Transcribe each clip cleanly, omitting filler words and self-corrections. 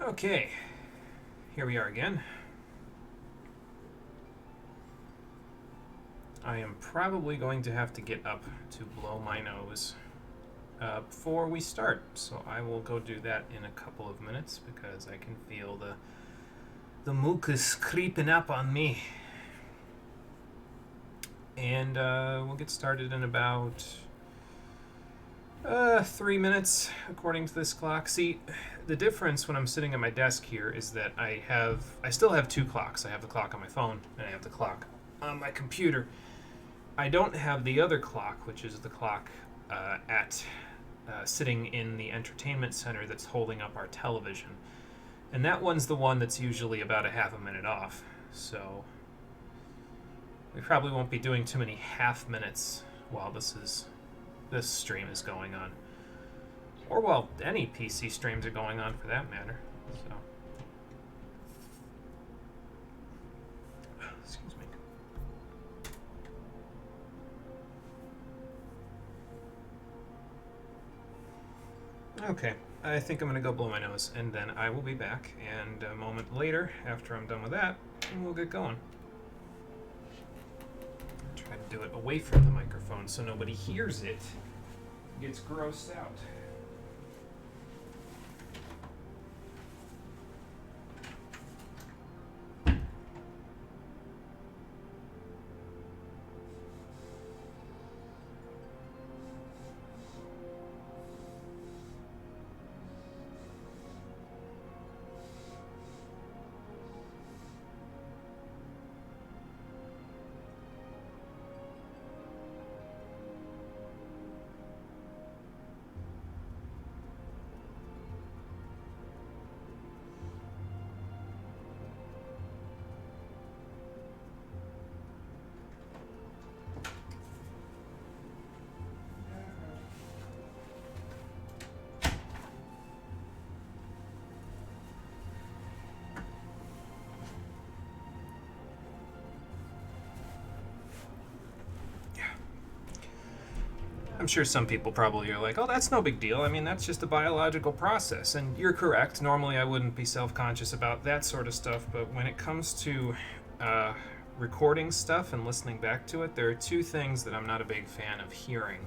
Okay, here we are again. I am probably going to have to get up to blow my nose before we start, so I will go do that in a couple of minutes because I can feel the mucus creeping up on me. And we'll get started in about 3 minutes, according to this clock. See, the difference when I'm sitting at my desk here is that I still have two clocks. I have the clock on my phone, and I have the clock on my computer. I don't have the other clock, which is the clock sitting in the entertainment center that's holding up our television. And that one's the one that's usually about a half a minute off. So we probably won't be doing too many half minutes while this stream is going on. Or while any PC streams are going on, for that matter. So, excuse me. Okay, I think I'm going to go blow my nose, and then I will be back. And a moment later, after I'm done with that, we'll get going. Try to do it away from the microphone so nobody hears it. Gets grossed out. I'm sure some people probably are like, oh, that's no big deal. I mean, that's just a biological process. And you're correct. Normally I wouldn't be self-conscious about that sort of stuff. But when it comes to recording stuff and listening back to it, there are two things that I'm not a big fan of hearing.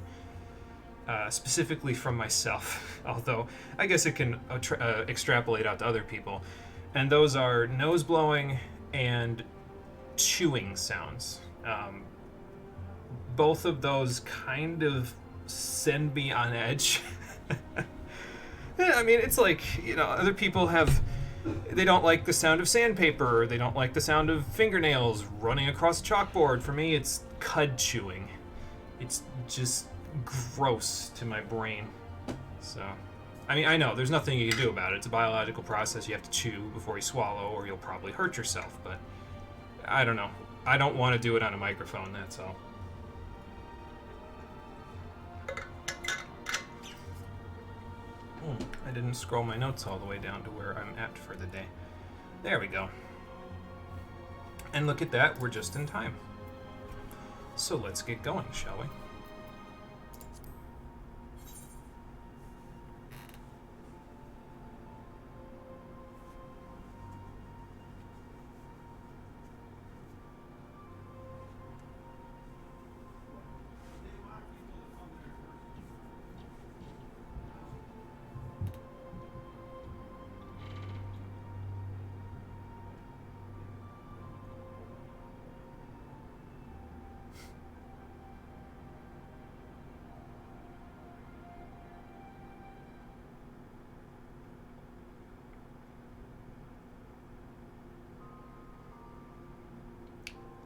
Specifically from myself. Although I guess it can extrapolate out to other people. And those are nose blowing and chewing sounds. Both of those kind of send me on edge. Yeah, I mean, it's like, other people they don't like the sound of sandpaper, or they don't like the sound of fingernails running across a chalkboard. For me, it's cud chewing. It's just gross to my brain. So, I mean, I know, there's nothing you can do about it. It's a biological process. You have to chew before you swallow, or you'll probably hurt yourself, but I don't know. I don't want to do it on a microphone, that's all. I didn't scroll my notes all the way down to where I'm at for the day. There we go. And look at that, we're just in time. So let's get going, shall we?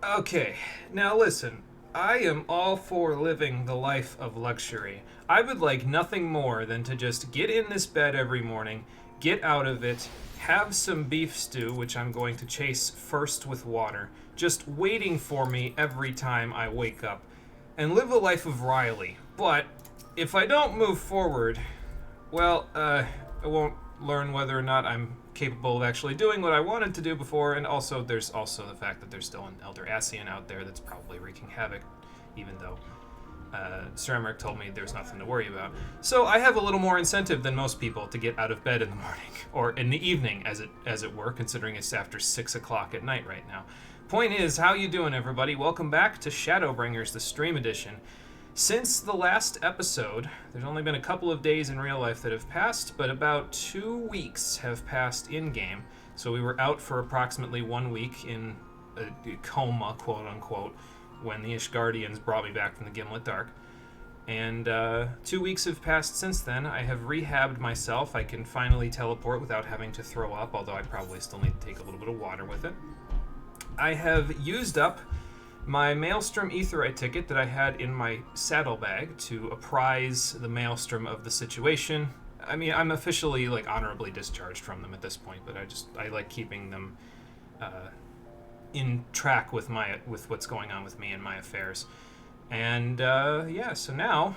Okay, now listen, I am all for living the life of luxury. I would like nothing more than to just get in this bed every morning, get out of it, have some beef stew, which I'm going to chase first with water, just waiting for me every time I wake up, and live a life of Riley. But if I don't move forward, well, I won't learn whether or not I'm capable of actually doing what I wanted to do before, and also there's also the fact that there's still an Elder Ascian out there that's probably wreaking havoc, even though Sir Emmerich told me there's nothing to worry about. So I have a little more incentive than most people to get out of bed in the morning, or in the evening, as it were, considering it's after 6 o'clock at night right now. Point is, how you doing, everybody? Welcome back to Shadowbringers, the stream edition. Since the last episode, there's only been a couple of days in real life that have passed, but about 2 weeks have passed in-game. So we were out for approximately 1 week in a coma, quote-unquote, when the Ishgardians brought me back from the Gimlet Dark. And 2 weeks have passed since then. I have rehabbed myself. I can finally teleport without having to throw up, although I probably still need to take a little bit of water with it. I have used up my Maelstrom Aetheryte ticket that I had in my saddlebag to apprise the Maelstrom of the situation. I mean, I'm officially, like, honorably discharged from them at this point, but I like keeping them in track with what's going on with me and my affairs. And yeah, so now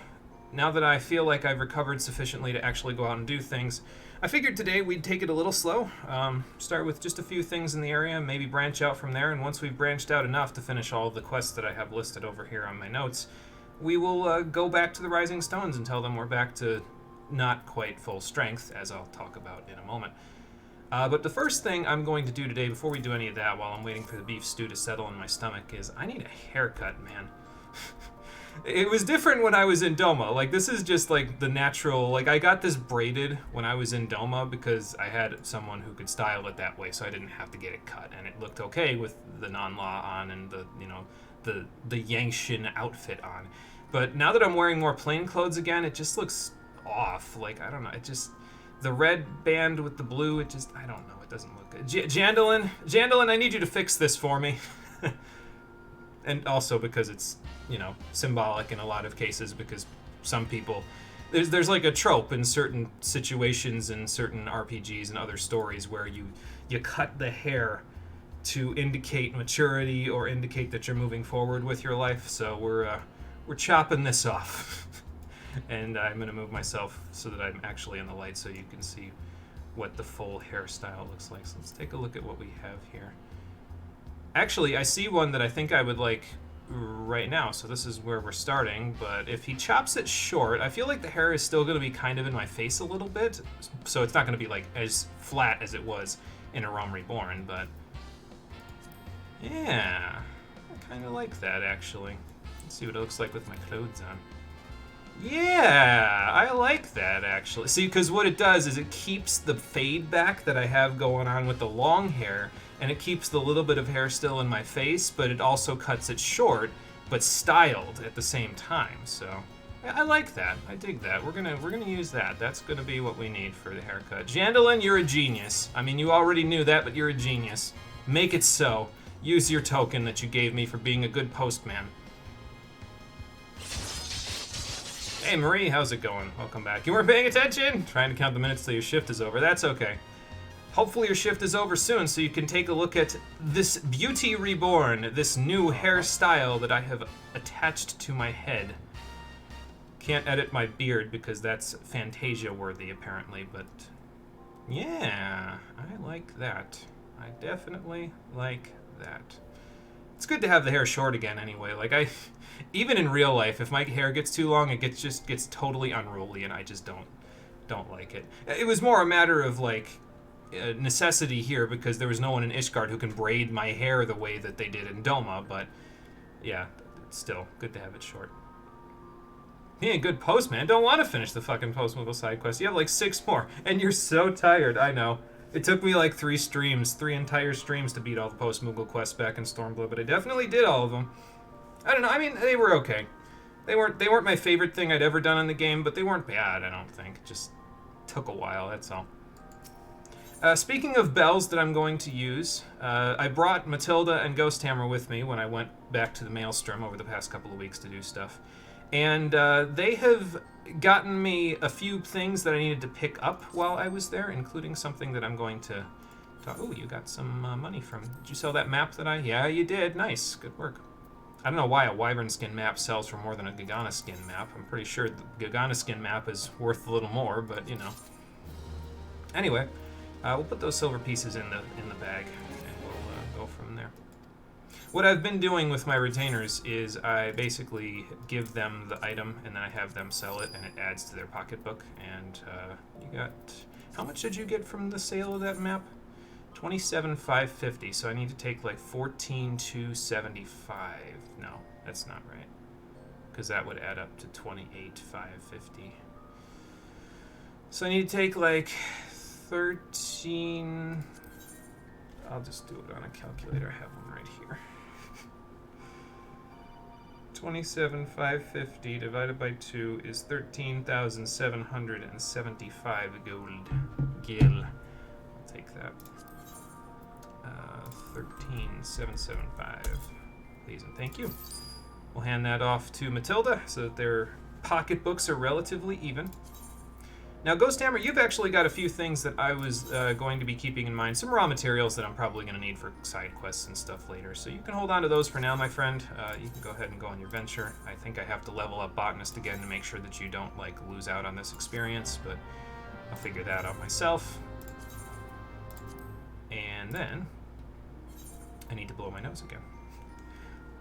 that I feel like I've recovered sufficiently to actually go out and do things, I figured today we'd take it a little slow, start with just a few things in the area, maybe branch out from there, and once we've branched out enough to finish all of the quests that I have listed over here on my notes, we will go back to the Rising Stones and tell them we're back to not quite full strength, as I'll talk about in a moment. But the first thing I'm going to do today, before we do any of that, while I'm waiting for the beef stew to settle in my stomach, is I need a haircut, man. It was different when I was in Doma. Like, this is just, like, the natural... Like, I got this braided when I was in Doma because I had someone who could style it that way, so I didn't have to get it cut. And it looked okay with the non-law on and the, you know, the Yangshin outfit on. But now that I'm wearing more plain clothes again, it just looks off. Like, I don't know. It just... The red band with the blue, it just... I don't know. It doesn't look good. Jandalin, I need you to fix this for me. And also because it's, you know, symbolic in a lot of cases, because some people... There's like a trope in certain situations in certain RPGs and other stories where you cut the hair to indicate maturity or indicate that you're moving forward with your life. So we're chopping this off. And I'm going to move myself so that I'm actually in the light so you can see what the full hairstyle looks like. So let's take a look at what we have here. Actually, I see one that I think I would like right now, so this is where we're starting, but if he chops it short, I feel like the hair is still going to be kind of in my face a little bit, so it's not going to be like as flat as it was in A Realm Reborn, but yeah, I kind of like that, actually. Let's see what it looks like with my clothes on. Yeah, I like that, actually. See, because what it does is it keeps the fade back that I have going on with the long hair, and it keeps the little bit of hair still in my face, but it also cuts it short, but styled at the same time. So I like that. I dig that. We're gonna use that. That's gonna be what we need for the haircut. Jandalin, you're a genius. I mean, you already knew that, but you're a genius. Make it so. Use your token that you gave me for being a good postman. Hey Marie, how's it going? Welcome back. You weren't paying attention? Trying to count the minutes till your shift is over. That's okay. Hopefully your shift is over soon so you can take a look at this Beauty Reborn, this new hairstyle that I have attached to my head. Can't edit my beard because that's Fantasia worthy apparently, but yeah, I like that. I definitely like that. It's good to have the hair short again anyway. Like even in real life, if my hair gets too long, it just gets totally unruly, and I just don't like it. It was more a matter of like necessity here because there was no one in Ishgard who can braid my hair the way that they did in Doma. But yeah, it's still good to have it short. He ain't good post, man. Don't want to finish the fucking post-Moogle side quest. You have like 6 more, and you're so tired. I know. It took me like 3 entire streams to beat all the post-Moogle quests back in Stormblood, but I definitely did all of them. I don't know, I mean, they were okay. They weren't my favorite thing I'd ever done in the game, but they weren't bad, I don't think. It just took a while, that's all. Speaking of bells that I'm going to use, I brought Matilda and Ghosthammer with me when I went back to the Maelstrom over the past couple of weeks to do stuff. And they have gotten me a few things that I needed to pick up while I was there, including something that I'm going to talk... Oh, you got some money from... Did you sell that map that I... Yeah, you did. Nice. Good work. I don't know why a Wyvern skin map sells for more than a Gagana skin map. I'm pretty sure the Gagana skin map is worth a little more, but, you know. Anyway, we'll put those silver pieces in the bag, and we'll go from there. What I've been doing with my retainers is I basically give them the item and then I have them sell it and it adds to their pocketbook. And you got... How much did you get from the sale of that map? 27,550. So I need to take like 14,275. No, that's not right. Because that would add up to 28,550. So I need to take like 13... I'll just do it on a calculator. I have one right here. 27,550 divided by 2 is 13,775 gold. Gil. I'll take that. 13,775. Please and thank you. We'll hand that off to Matilda so that their pocketbooks are relatively even. Now, Ghost Hammer, you've actually got a few things that I was going to be keeping in mind. Some raw materials that I'm probably going to need for side quests and stuff later. So you can hold on to those for now, my friend. You can go ahead and go on your venture. I think I have to level up Botanist again to make sure that you don't like lose out on this experience, but I'll figure that out myself. And then I need to blow my nose again.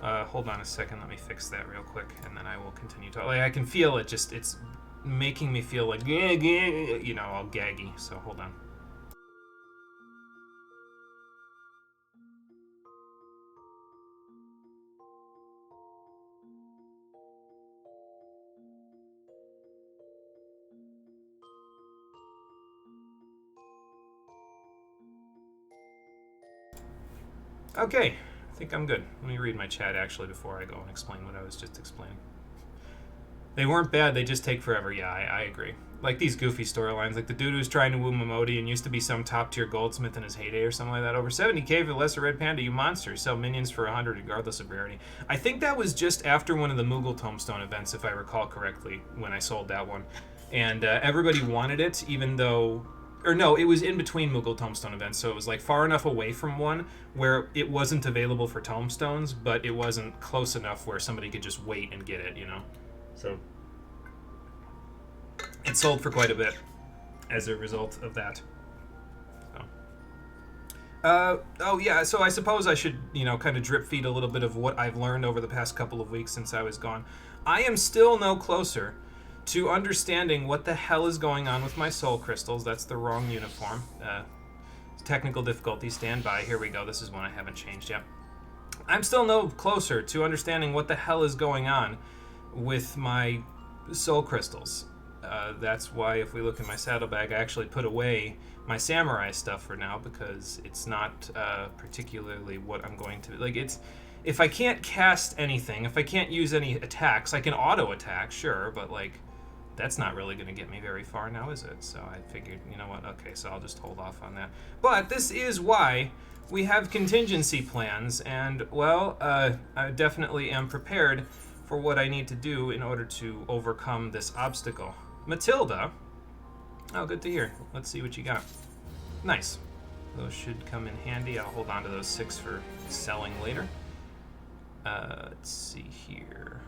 Hold on a second. Let me fix that real quick, and then I will continue talking. Like, I can feel it. Just it's making me feel like, you know, all gaggy. So hold on. Okay, I think I'm good. Let me read my chat actually before I go and explain what I was just explaining. They weren't bad, they just take forever. Yeah, I agree. Like these goofy storylines, like the dude who's trying to woo Momodi and used to be some top-tier goldsmith in his heyday or something like that. Over 70k for the Lesser Red Panda, you monsters. Sell minions for 100 regardless of rarity. I think that was just after one of the Moogle Tombstone events, if I recall correctly, when I sold that one. And everybody wanted it, even though... Or no, it was in between Moogle Tombstone events, so it was like far enough away from one where it wasn't available for Tombstones, but it wasn't close enough where somebody could just wait and get it, you know? So it sold for quite a bit as a result of that. So. Oh yeah, so I suppose I should, you know, kind of drip feed a little bit of what I've learned over the past couple of weeks since I was gone. I am still no closer to understanding what the hell is going on with my soul crystals. That's the wrong uniform. Technical difficulty, stand by. Here we go. This is one I haven't changed yet. I'm still no closer to understanding what the hell is going on with my soul crystals. That's why if we look in my saddlebag, I actually put away my samurai stuff for now because it's not particularly what I'm going to... Like, it's... If I can't cast anything, if I can't use any attacks, I can auto-attack, sure, but, like, that's not really going to get me very far now, is it? So I figured, you know what, okay, so I'll just hold off on that. But this is why we have contingency plans, and, well, I definitely am prepared for what I need to do in order to overcome this obstacle. Matilda. Oh, good to hear. Let's see what you got. Nice. Those should come in handy. I'll hold on to those 6 for selling later. Let's see here.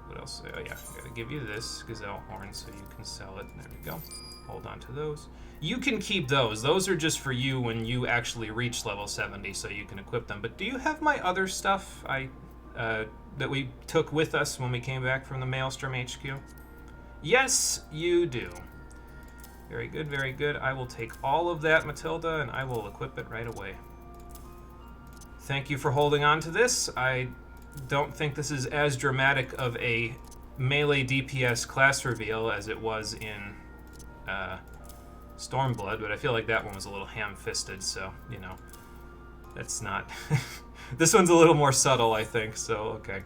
What else? Oh yeah, I gotta give you this gazelle horn so you can sell it. There we go. Hold on to those. You can keep those. Those are just for you when you actually reach level 70, so you can equip them. But do you have my other stuff that we took with us when we came back from the Maelstrom HQ? Yes, you do. Very good, very good. I will take all of that, Matilda, and I will equip it right away. Thank you for holding on to this. I don't think this is as dramatic of a melee DPS class reveal as it was in Stormblood, but I feel like that one was a little ham-fisted, so, you know, that's not... This one's a little more subtle, I think, so, okay.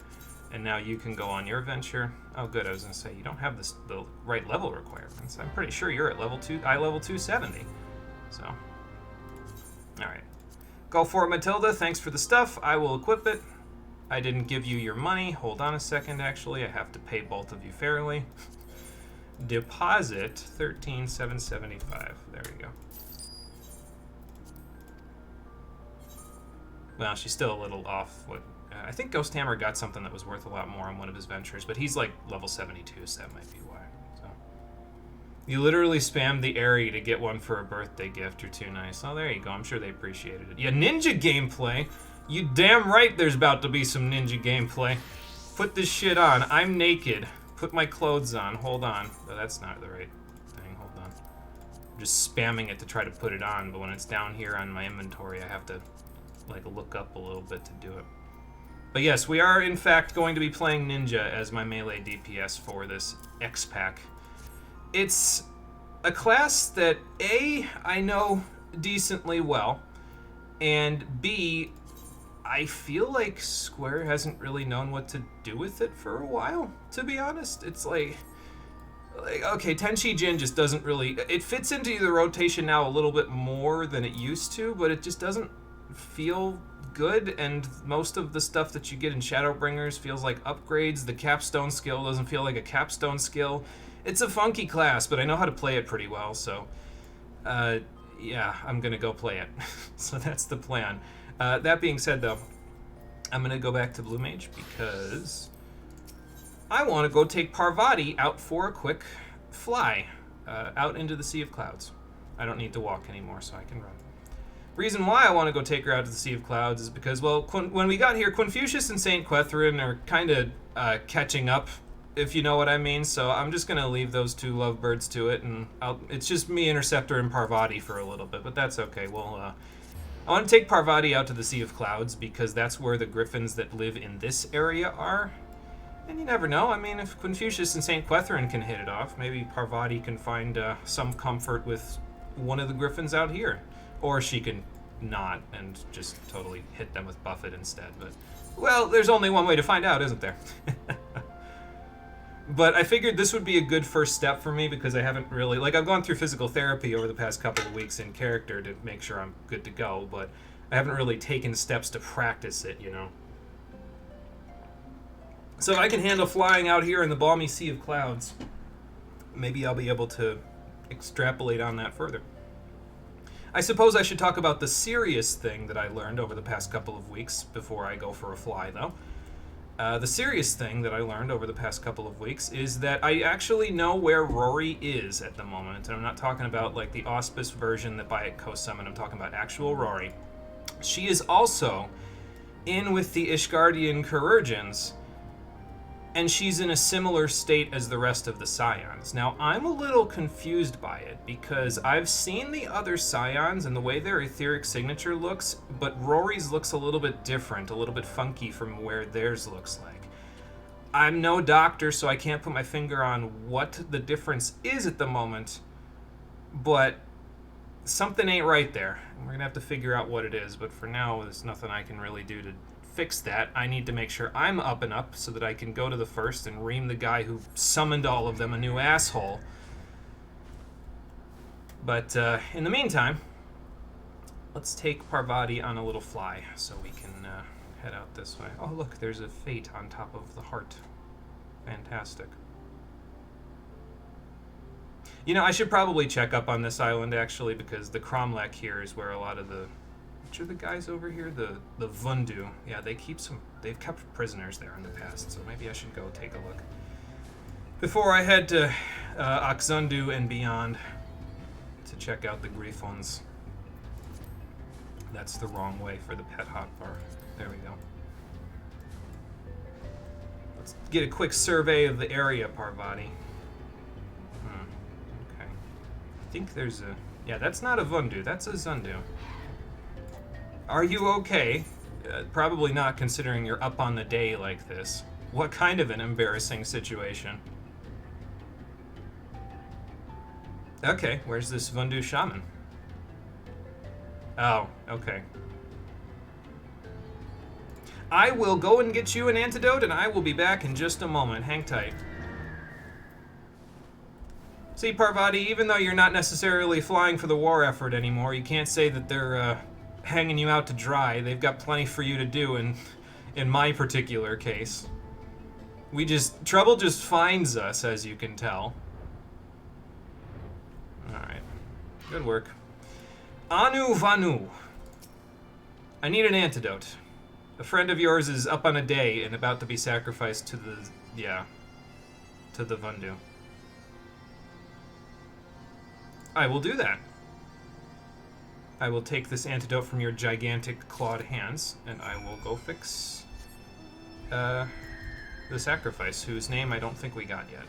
And now you can go on your venture. Oh, good, I was going to say, you don't have the right level requirements. I'm pretty sure you're at level 2, level 270, so... Alright. Go for it, Matilda. Thanks for the stuff. I will equip it. I didn't give you your money. Hold on a second, actually. I have to pay both of you fairly. Deposit 13,775. There we go. Well, she's still a little off. I think Ghost Hammer got something that was worth a lot more on one of his ventures, but he's like level 72, so that might be why. So. You literally spammed the Airy to get one for a birthday gift. You're too nice. Oh, there you go. I'm sure they appreciated it. Yeah, ninja gameplay. You damn right there's about to be some ninja gameplay. Put this shit on. I'm naked. Put my clothes on. Hold on. Oh, that's not the right thing. Hold on. I'm just spamming it to try to put it on, but when it's down here on my inventory, I have to, like, look up a little bit to do it. But yes, we are, in fact, going to be playing Ninja as my melee DPS for this X-Pack. It's a class that, A, I know decently well, and B, I feel like Square hasn't really known what to do with it for a while, to be honest. It's like okay, Tenchi Jin just doesn't really... It fits into the rotation now a little bit more than it used to, but it just doesn't feel good, and most of the stuff that you get in Shadowbringers feels like upgrades. The capstone skill doesn't feel like a capstone skill. It's a funky class, but I know how to play it pretty well, so... yeah, I'm gonna go play it. So that's the plan. That being said, though, I'm gonna go back to Blue Mage because I want to go take Parvati out for a quick fly out into the Sea of Clouds. I don't need to walk anymore, so I can run. Reason why I want to go take her out to the Sea of Clouds is because, well, when we got here, Confucius and St. Quethrin are kind of catching up, if you know what I mean, so I'm just going to leave those two lovebirds to it, and it's just me, Interceptor, and Parvati for a little bit, but that's okay. Well, I want to take Parvati out to the Sea of Clouds because that's where the griffins that live in this area are. And you never know. I mean, if Confucius and St. Quethrin can hit it off, maybe Parvati can find some comfort with one of the griffins out here. Or she can not and just totally hit them with Buffet instead. But, well, there's only one way to find out, isn't there? But I figured this would be a good first step for me because I haven't really... Like, I've gone through physical therapy over the past couple of weeks in character to make sure I'm good to go, but I haven't really taken steps to practice it, you know? So if I can handle flying out here in the balmy Sea of Clouds, maybe I'll be able to extrapolate on that further. I suppose I should talk about the serious thing that I learned over the past couple of weeks before I go for a fly, though. The serious thing that I learned over the past couple of weeks is that I actually know where Rory is at the moment. And I'm not talking about like the auspice version that Bayek co-summoned. I'm talking about actual Rory. She is also in with the Ishgardian Chirurgeons, and she's in a similar state as the rest of the Scions. Now, I'm a little confused by it, because I've seen the other Scions and the way their etheric signature looks, but Rory's looks a little bit different, a little bit funky from where theirs looks like. I'm no doctor, so I can't put my finger on what the difference is at the moment, but something ain't right there. We're gonna have to figure out what it is, but for now, there's nothing I can really do to fix that. I need to make sure I'm up and up so that I can go to the first and ream the guy who summoned all of them a new asshole. But in the meantime, let's take Parvati on a little fly so we can head out this way. Oh look, there's a fate on top of the heart. Fantastic. You know, I should probably check up on this island actually, because the Cromlech here is where a lot of the... Which are the guys over here? The Vundu. Yeah, they've kept prisoners there in the past, so maybe I should go take a look before I head to Akzundu and beyond to check out the Griffons. That's the wrong way for the pet hotbar. There we go. Let's get a quick survey of the area, Parvati. Okay. I think there's a... Yeah, that's not a Vundu. That's a Zundu. Are you okay? Probably not, considering you're up on the day like this. What kind of an embarrassing situation? Okay, where's this Vundu shaman? Oh, okay. I will go and get you an antidote, and I will be back in just a moment. Hang tight. See, Parvati, even though you're not necessarily flying for the war effort anymore, you can't say that they're, hanging you out to dry. They've got plenty for you to do in my particular case. Trouble just finds us, as you can tell. Alright. Good work. Anu Vanu. I need an antidote. A friend of yours is up on a day and about to be sacrificed to the Vundu. I will do that. I will take this antidote from your gigantic clawed hands, and I will go fix the sacrifice, whose name I don't think we got yet.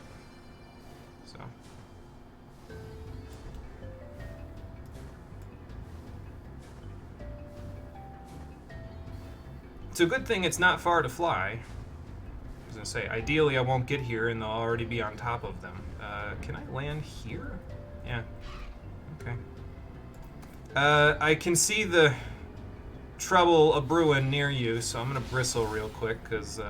So. It's a good thing it's not far to fly. I was gonna say, ideally I won't get here and they'll already be on top of them. Can I land here? Yeah. Okay. I can see the trouble a-brewing near you, so I'm gonna bristle real quick, because,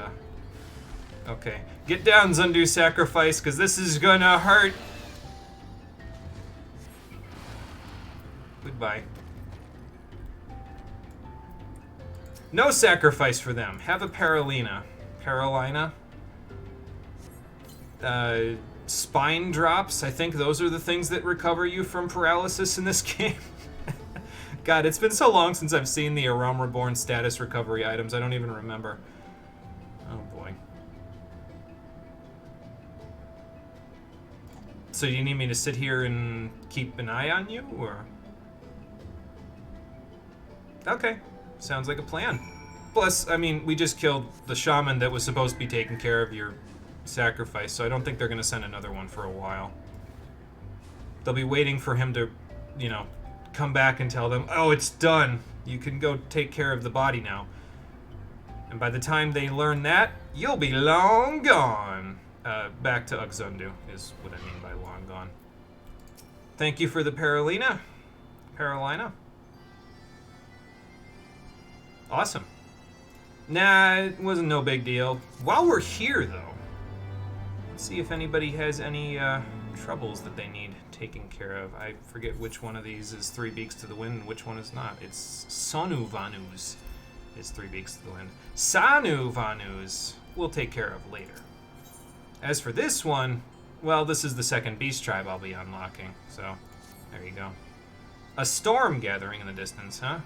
okay. Get down, Zundu Sacrifice, because this is gonna hurt! Goodbye. No sacrifice for them. Have a Paralina. Paralina? Spine drops. I think those are the things that recover you from paralysis in this game. God, it's been so long since I've seen the A Realm Reborn status recovery items. I don't even remember. Oh boy. So you need me to sit here and keep an eye on you, or? Okay. Sounds like a plan. Plus, I mean, we just killed the shaman that was supposed to be taking care of your sacrifice, so I don't think they're going to send another one for a while. They'll be waiting for him to, you know, come back and tell them, oh, it's done. You can go take care of the body now. And by the time they learn that, you'll be long gone. Back to Uxundu is what I mean by long gone. Thank you for the Paralina. Paralina. Awesome. Nah, it wasn't no big deal. While we're here, though, let's see if anybody has any troubles that they need taken care of. I forget which one of these is Three Beaks to the Wind and which one is not. It's Sonu Vanu's is Three Beaks to the Wind. Sanu Vanu's we'll take care of later. As for this one, well, this is the second beast tribe I'll be unlocking, so there you go. A storm gathering in the distance, huh?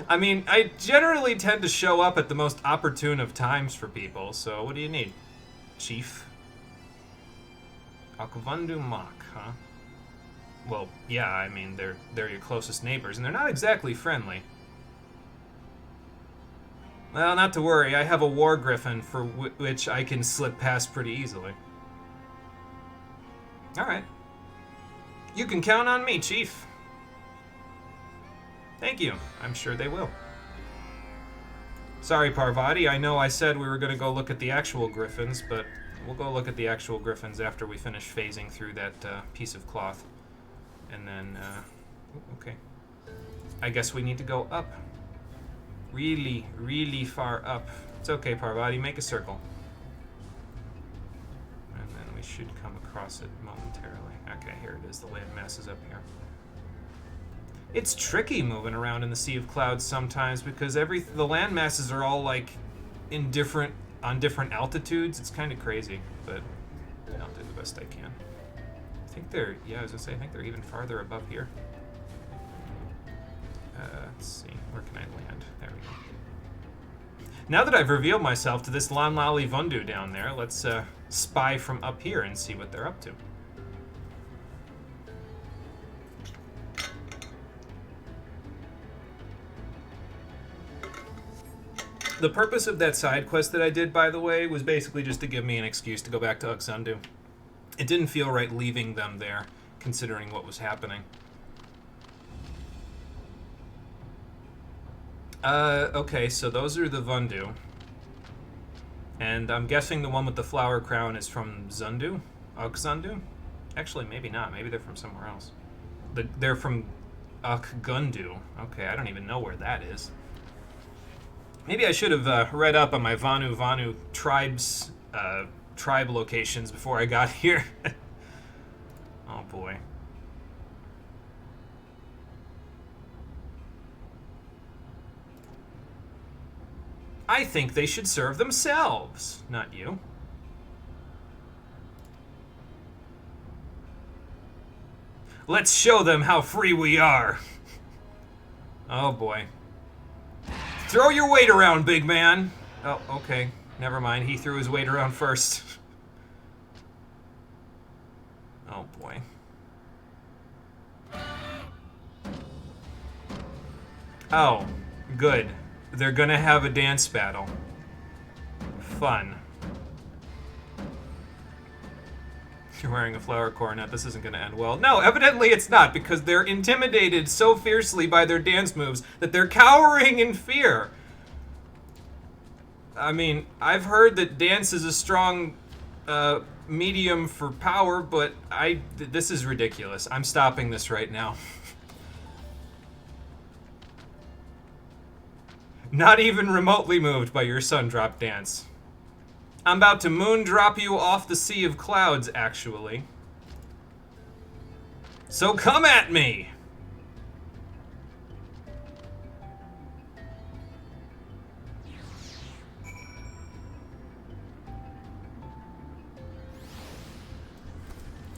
I mean, I generally tend to show up at the most opportune of times for people, so what do you need, Chief? Akvandu Mak, huh? Well, yeah, I mean, they're your closest neighbors, and they're not exactly friendly. Well, not to worry, I have a war griffin for which I can slip past pretty easily. Alright. You can count on me, Chief. Thank you. I'm sure they will. Sorry, Parvati. I know I said we were going to go look at the actual griffins, but we'll go look at the actual griffins after we finish phasing through that piece of cloth. And then, okay. I guess we need to go up. Really, really far up. It's okay, Parvati. Make a circle. And then we should come across it momentarily. Okay, here it is. The landmass is up here. It's tricky moving around in the Sea of Clouds sometimes because the land masses are all like on different altitudes. It's kind of crazy, but I'll do the best I can. I think they're, yeah, I was gonna say, I think they're even farther above here. Let's see, where can I land? There we go. Now that I've revealed myself to this Lanlali Vundu down there, let's spy from up here and see what they're up to. The purpose of that side quest that I did, by the way, was basically just to give me an excuse to go back to Uxundu. It didn't feel right leaving them there, considering what was happening. Okay, so those are the Vundu. And I'm guessing the one with the flower crown is from Zundu? Uxundu? Actually, maybe not. Maybe they're from somewhere else. They're from Ukgundu. Okay, I don't even know where that is. Maybe I should have read up on my Vanu tribes, tribe locations before I got here. Oh boy. I think they should serve themselves, not you. Let's show them how free we are. Oh boy. Throw your weight around, big man. Oh, okay. Never mind. He threw his weight around first. Oh, boy. Oh, good. They're gonna have a dance battle. Fun. You're wearing a flower coronet. This isn't gonna end well. No, evidently it's not, because they're intimidated so fiercely by their dance moves that they're cowering in fear. I mean, I've heard that dance is a strong medium for power, but this is ridiculous. I'm stopping this right now. Not even remotely moved by your sun drop dance. I'm about to moon drop you off the sea of clouds, actually. So come at me!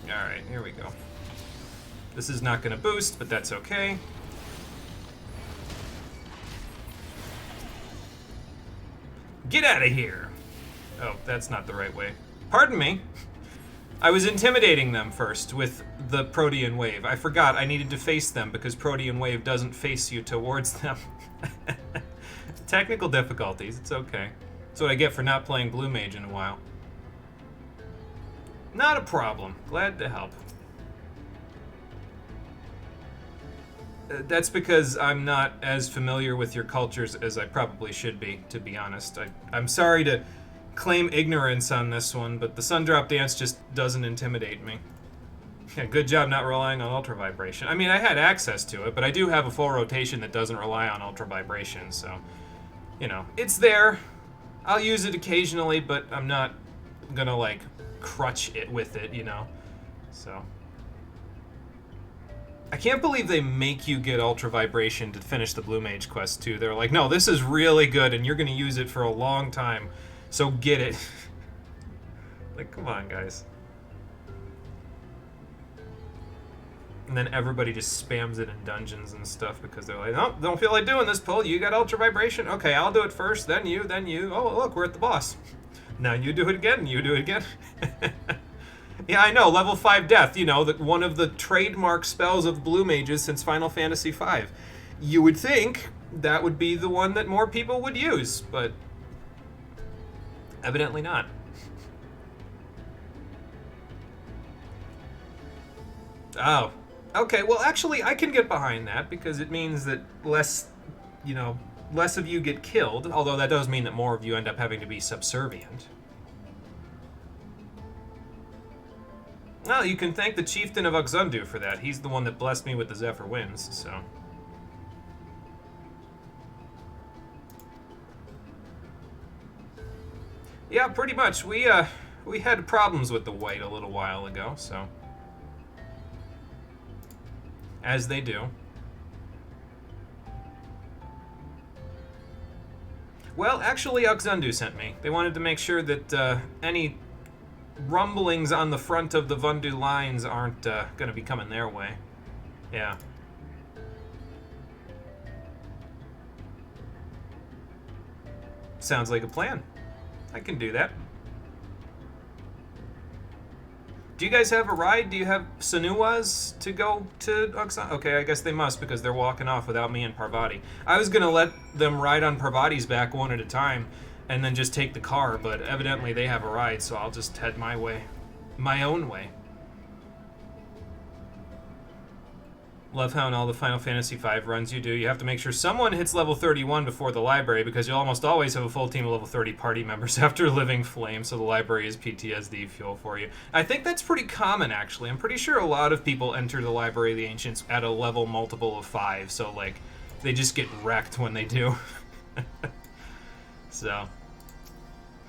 Alright, here we go. This is not gonna boost, but that's okay. Get out of here! Oh, that's not the right way. Pardon me. I was intimidating them first with the Protean Wave. I forgot I needed to face them because Protean Wave doesn't face you towards them. Technical difficulties, it's okay. That's what I get for not playing Blue Mage in a while. Not a problem. Glad to help. That's because I'm not as familiar with your cultures as I probably should be, to be honest. I'm sorry to claim ignorance on this one, but the Sundrop dance just doesn't intimidate me. Yeah, good job not relying on Ultra Vibration. I mean, I had access to it, but I do have a full rotation that doesn't rely on Ultra Vibration, so, you know, it's there. I'll use it occasionally, but I'm not gonna, like, crutch it with it, you know? So... I can't believe they make you get Ultra Vibration to finish the Blue Mage quest, too. They're like, no, this is really good, and you're gonna use it for a long time, so get it. Like, come on, guys. And then everybody just spams it in dungeons and stuff because they're like, oh, don't feel like doing this, Pull. You got Ultra Vibration? Okay, I'll do it first, then you, then you. Oh, look, we're at the boss. Now you do it again, you do it again. Yeah, I know, level 5 death, you know, one of the trademark spells of Blue Mages since Final Fantasy V. You would think that would be the one that more people would use, but evidently not. Oh, okay, well actually I can get behind that because it means that less, you know, less of you get killed, although that does mean that more of you end up having to be subservient. Well, you can thank the Chieftain of Uxundu for that. He's the one that blessed me with the Zephyr Winds, so... Yeah, pretty much. We had problems with the white a little while ago, so... As they do. Well, actually, Uxundu sent me. They wanted to make sure that any rumblings on the front of the Vundu lines aren't going to be coming their way. Yeah. Sounds like a plan. I can do that. Do you guys have a ride? Do you have Sanuwas to go to Uxundu? Okay, I guess they must because they're walking off without me and Parvati. I was going to let them ride on Parvati's back one at a time and then just take the car, but evidently they have a ride, so I'll just head my way. My own way. Love how in all the Final Fantasy V runs you do, you have to make sure someone hits level 31 before the library, because you'll almost always have a full team of level 30 party members after Living Flame, so the library is PTSD fuel for you. I think that's pretty common, actually. I'm pretty sure a lot of people enter the Library of the Ancients at a level multiple of 5, so, like, they just get wrecked when they do. So...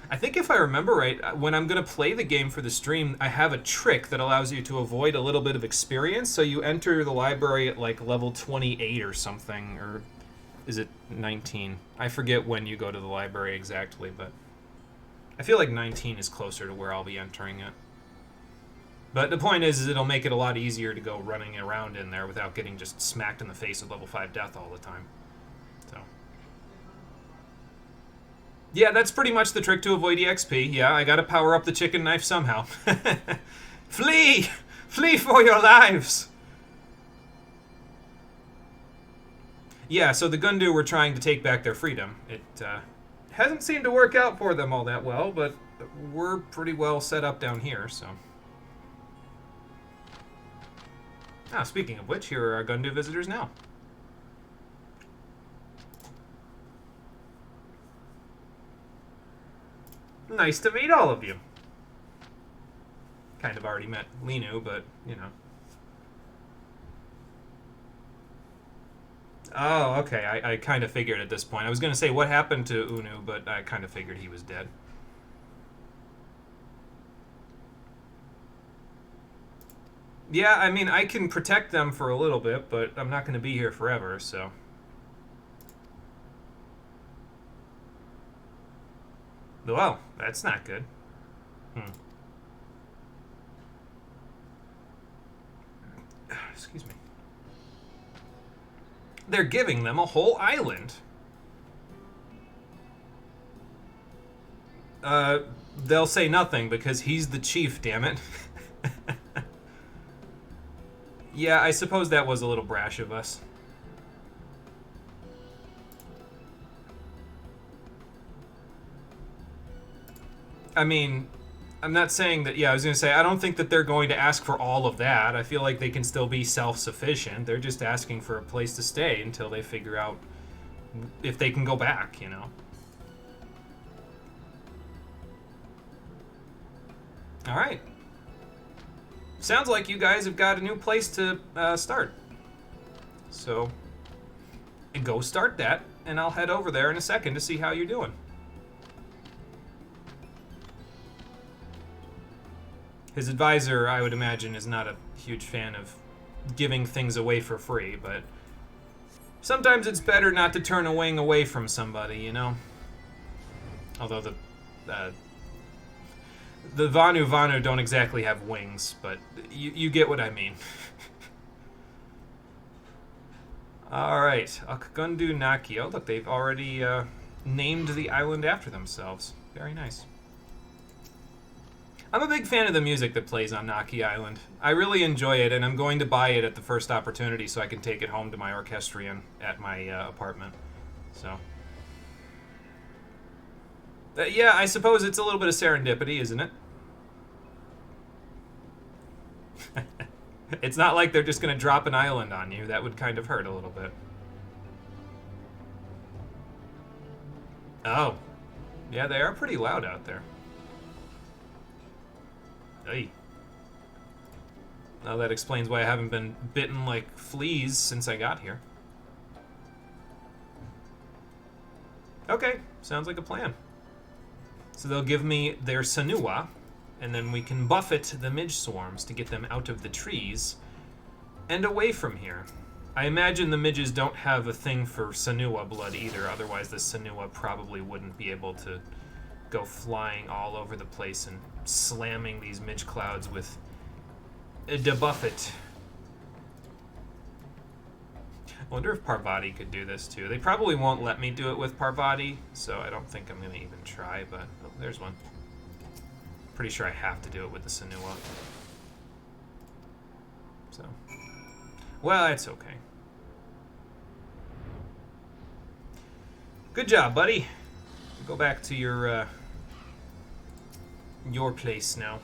I think if I remember right, when I'm going to play the game for the stream, I have a trick that allows you to avoid a little bit of experience. So you enter the library at like level 28 or something, or is it 19? I forget when you go to the library exactly, but I feel like 19 is closer to where I'll be entering it. But the point is it'll make it a lot easier to go running around in there without getting just smacked in the face with level 5 death all the time. So... yeah, that's pretty much the trick to avoid EXP. Yeah, I gotta power up the chicken knife somehow. Flee! Flee for your lives! Yeah, so the Gundu were trying to take back their freedom. It hasn't seemed to work out for them all that well, but we're pretty well set up down here, so. Ah, speaking of which, here are our Gundu visitors now. Nice to meet all of you. Kind of already met Linu, but, you know. Oh, okay. I kind of figured at this point. I was going to say what happened to Unu, but I kind of figured he was dead. Yeah, I mean, I can protect them for a little bit, but I'm not going to be here forever, so. Well, that's not good. Excuse me. They're giving them a whole island. They'll say nothing because he's the chief, damn it. Yeah, I suppose that was a little brash of us. I mean, I'm not saying that, yeah, I was going to say, I don't think that they're going to ask for all of that. I feel like they can still be self-sufficient. They're just asking for a place to stay until they figure out if they can go back, you know? All right. Sounds like you guys have got a new place to start. So, go start that, and I'll head over there in a second to see how you're doing. His advisor, I would imagine, is not a huge fan of giving things away for free, but sometimes it's better not to turn a wing away from somebody, you know? Although the Vanu don't exactly have wings, but you get what I mean. Alright, Akgundu Naki. Oh, look, they've already named the island after themselves. Very nice. I'm a big fan of the music that plays on Naki Island. I really enjoy it, and I'm going to buy it at the first opportunity so I can take it home to my orchestrion at my apartment. So. Yeah, I suppose it's a little bit of serendipity, isn't it? It's not like they're just going to drop an island on you. That would kind of hurt a little bit. Oh. Yeah, they are pretty loud out there. Hey. Now that explains why I haven't been bitten like fleas since I got here. Okay, sounds like a plan. So they'll give me their Sanua, and then we can buffet the midge swarms to get them out of the trees and away from here. I imagine the midges don't have a thing for Sanua blood either, otherwise the Sanua probably wouldn't be able to go flying all over the place and slamming these midge clouds with a debuffet. I wonder if Parvati could do this too. They probably won't let me do it with Parvati, so I don't think I'm going to even try, but oh, there's one. Pretty sure I have to do it with the Sanua. So, well, it's okay. Good job, buddy. Go back to your place now.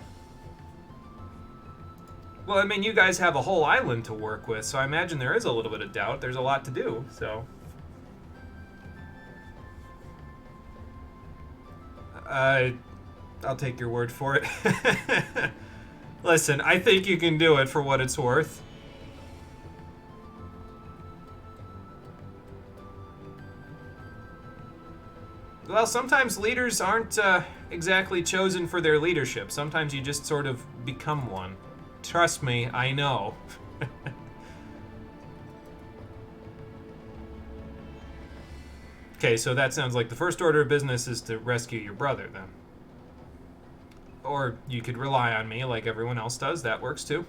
Well, I mean, you guys have a whole island to work with, so I imagine there is a little bit of doubt. There's a lot to do, so. I'll take your word for it. Listen, I think you can do it for what it's worth. Well, sometimes leaders aren't exactly chosen for their leadership. Sometimes you just sort of become one. Trust me, I know. Okay, so that sounds like the first order of business is to rescue your brother, then. Or you could rely on me like everyone else does. That works, too.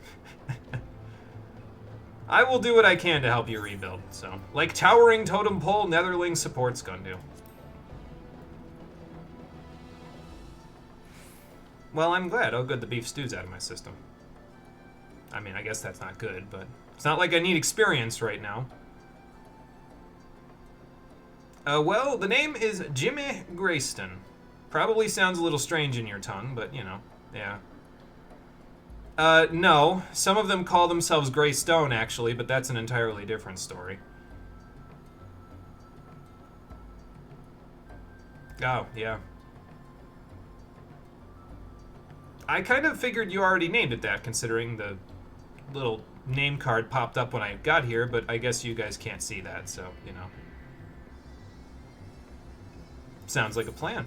I will do what I can to help you rebuild, so. Like towering totem pole, Netherling supports Gundu. Well, I'm glad. Oh, good, the beef stew's out of my system. I mean, I guess that's not good, but it's not like I need experience right now. Well, the name is Jimmy Grayston. Probably sounds a little strange in your tongue, but, you know, yeah. No. Some of them call themselves Greystone, actually, but that's an entirely different story. Oh, yeah. I kind of figured you already named it that, considering the little name card popped up when I got here, but I guess you guys can't see that, so, you know. Sounds like a plan.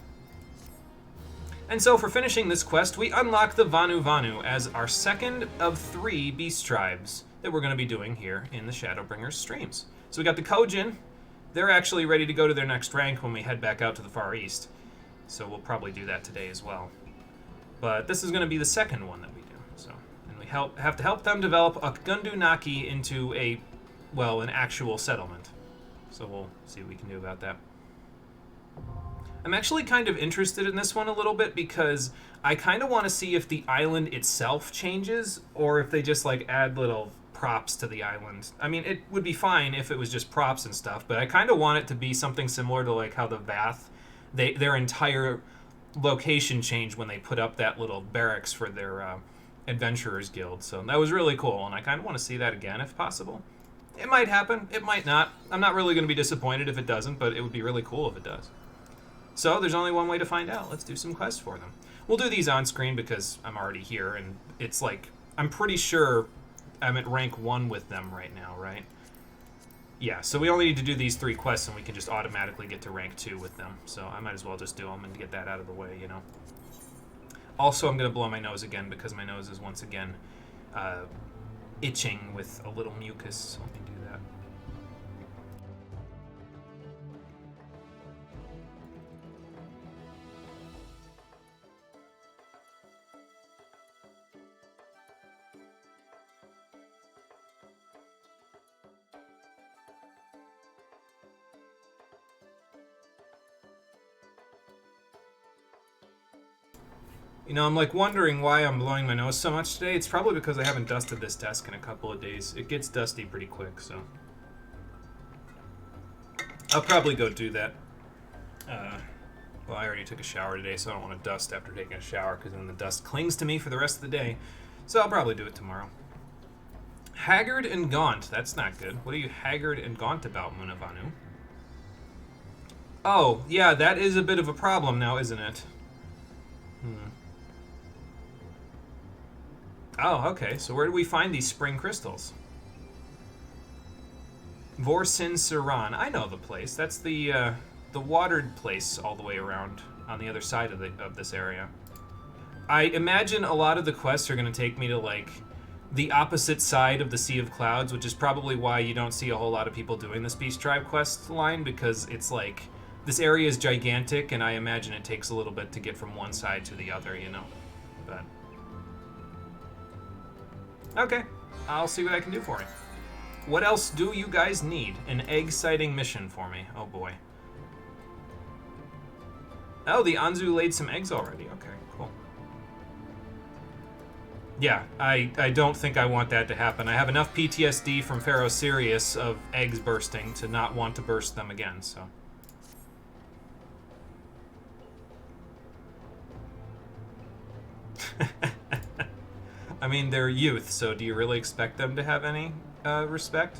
And so for finishing this quest, we unlock the Vanu Vanu as our second of 3 beast tribes that we're going to be doing here in the Shadowbringers streams. So we got the Kojin. They're actually ready to go to their next rank when we head back out to the Far East. So we'll probably do that today as well. But this is going to be the second one that we do. So, and we have to help them develop Gundu Naki into an actual settlement. So we'll see what we can do about that. I'm actually kind of interested in this one a little bit because I kind of want to see if the island itself changes or if they just like add little props to the island. I mean, it would be fine if it was just props and stuff, but I kind of want it to be something similar to like how the Vath, their entire location changed when they put up that little barracks for their adventurers guild. So that was really cool, and I kind of want to see that again if possible. It might happen, it might not. I'm not really going to be disappointed if it doesn't, but it would be really cool if it does. So there's only one way to find out. Let's do some quests for them. We'll do these on screen because I'm already here, and it's like, I'm pretty sure I'm at rank 1 with them right now, right? Yeah, so we only need to do these 3 quests and we can just automatically get to rank 2 with them. So I might as well just do them and get that out of the way, you know. Also, I'm going to blow my nose again because my nose is once again itching with a little mucus. So let me do that. You know, I'm like wondering why I'm blowing my nose so much today. It's probably because I haven't dusted this desk in a couple of days. It gets dusty pretty quick, so I'll probably go do that. Well, I already took a shower today, so I don't want to dust after taking a shower because then the dust clings to me for the rest of the day. So I'll probably do it tomorrow. Haggard and gaunt. That's not good. What are you haggard and gaunt about, Munavanu? Oh, yeah, that is a bit of a problem now, isn't it? Oh, okay. So where do we find these spring crystals? Vorsin Saran. I know the place. That's the watered place all the way around on the other side of this area. I imagine a lot of the quests are going to take me to like the opposite side of the Sea of Clouds, which is probably why you don't see a whole lot of people doing this Beast Tribe quest line, because it's like this area is gigantic, and I imagine it takes a little bit to get from one side to the other, you know. But okay, I'll see what I can do for you. What else do you guys need? An egg sighting mission for me. Oh boy. Oh, the Anzu laid some eggs already. Okay, cool. Yeah, I don't think I want that to happen. I have enough PTSD from Pharaoh Sirius of eggs bursting to not want to burst them again, so. I mean, they're youth, so do you really expect them to have any respect?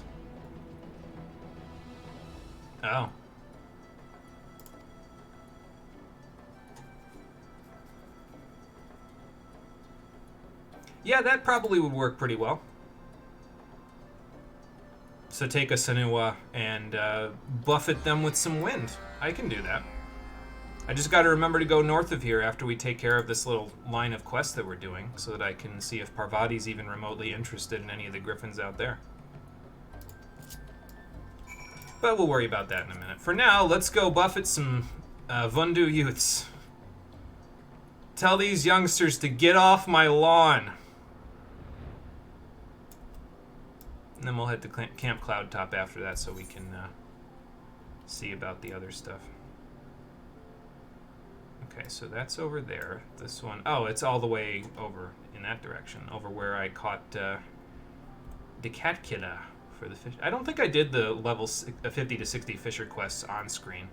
Oh. Yeah, that probably would work pretty well. So take a Sanua and buffet them with some wind. I can do that. I just got to remember to go north of here after we take care of this little line of quests that we're doing, so that I can see if Parvati's even remotely interested in any of the griffins out there. But we'll worry about that in a minute. For now, let's go buffet some Vundu youths. Tell these youngsters to get off my lawn. And then we'll head to Camp Cloudtop after that so we can see about the other stuff. Okay, so that's over there. This one, oh, it's all the way over in that direction, over where I caught the cat killer for the fish. I don't think I did the level 50 to 60 Fisher quests on screen.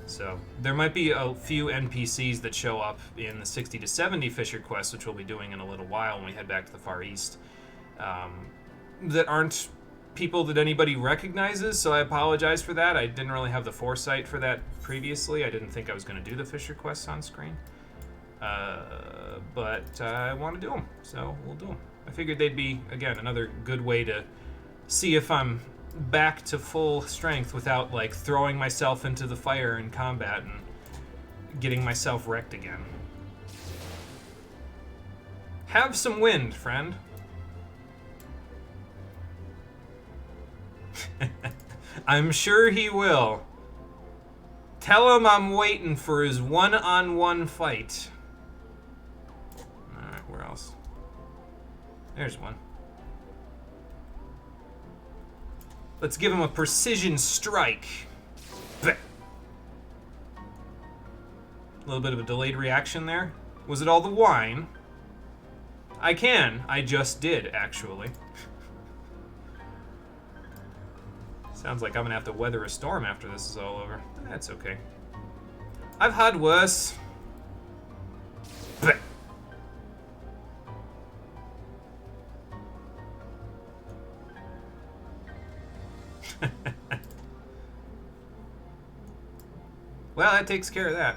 So there might be a few NPCs that show up in the 60 to 70 Fisher quests, which we'll be doing in a little while when we head back to the Far East, that aren't people that anybody recognizes, so I apologize for that. I didn't really have the foresight for that previously. I didn't think I was going to do the Fisher quests on screen. But I want to do them, so we'll do them. I figured they'd be, again, another good way to see if I'm back to full strength without, like, throwing myself into the fire in combat and getting myself wrecked again. Have some wind, friend. I'm sure he will. Tell him I'm waiting for his one-on-one fight. Alright, where else? There's one. Let's give him a precision strike. A little bit of a delayed reaction there. Was it all the wine? I just did, actually. Sounds like I'm gonna have to weather a storm after this is all over. That's okay. I've had worse. Well, that takes care of that.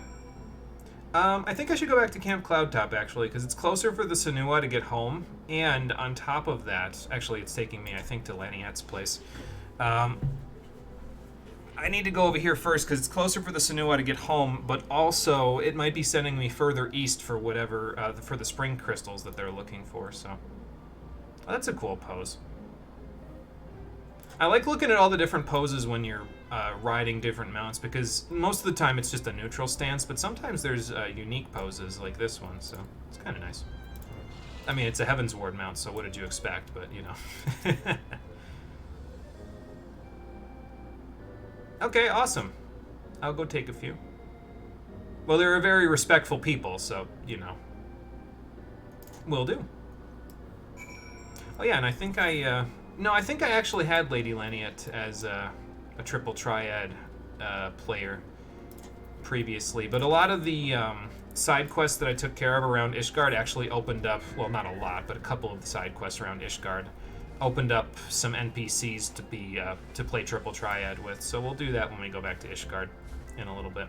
I think I should go back to Camp Cloudtop, actually, because it's closer for the Senua to get home, and on top of that, actually, it's taking me, I think, to Laniette's place. I need to go over here first, because it's closer for the Senua to get home, but also, it might be sending me further east for whatever, for the spring crystals that they're looking for, so... Oh, that's a cool pose. I like looking at all the different poses when you're riding different mounts, because most of the time it's just a neutral stance, but sometimes there's unique poses like this one, so it's kind of nice. I mean, it's a Heaven's Ward mount, so what did you expect, but you know. Okay, awesome. I'll go take a few. Well, they're a very respectful people, so, you know. Will do. Oh yeah, and I think no, I think I actually had Lady Laniette as a triple triad player previously, but a lot of the side quests that I took care of around Ishgard actually opened up, well, not a lot, but a couple of the side quests around Ishgard opened up some NPCs to be to play triple triad with, so we'll do that when we go back to Ishgard in a little bit.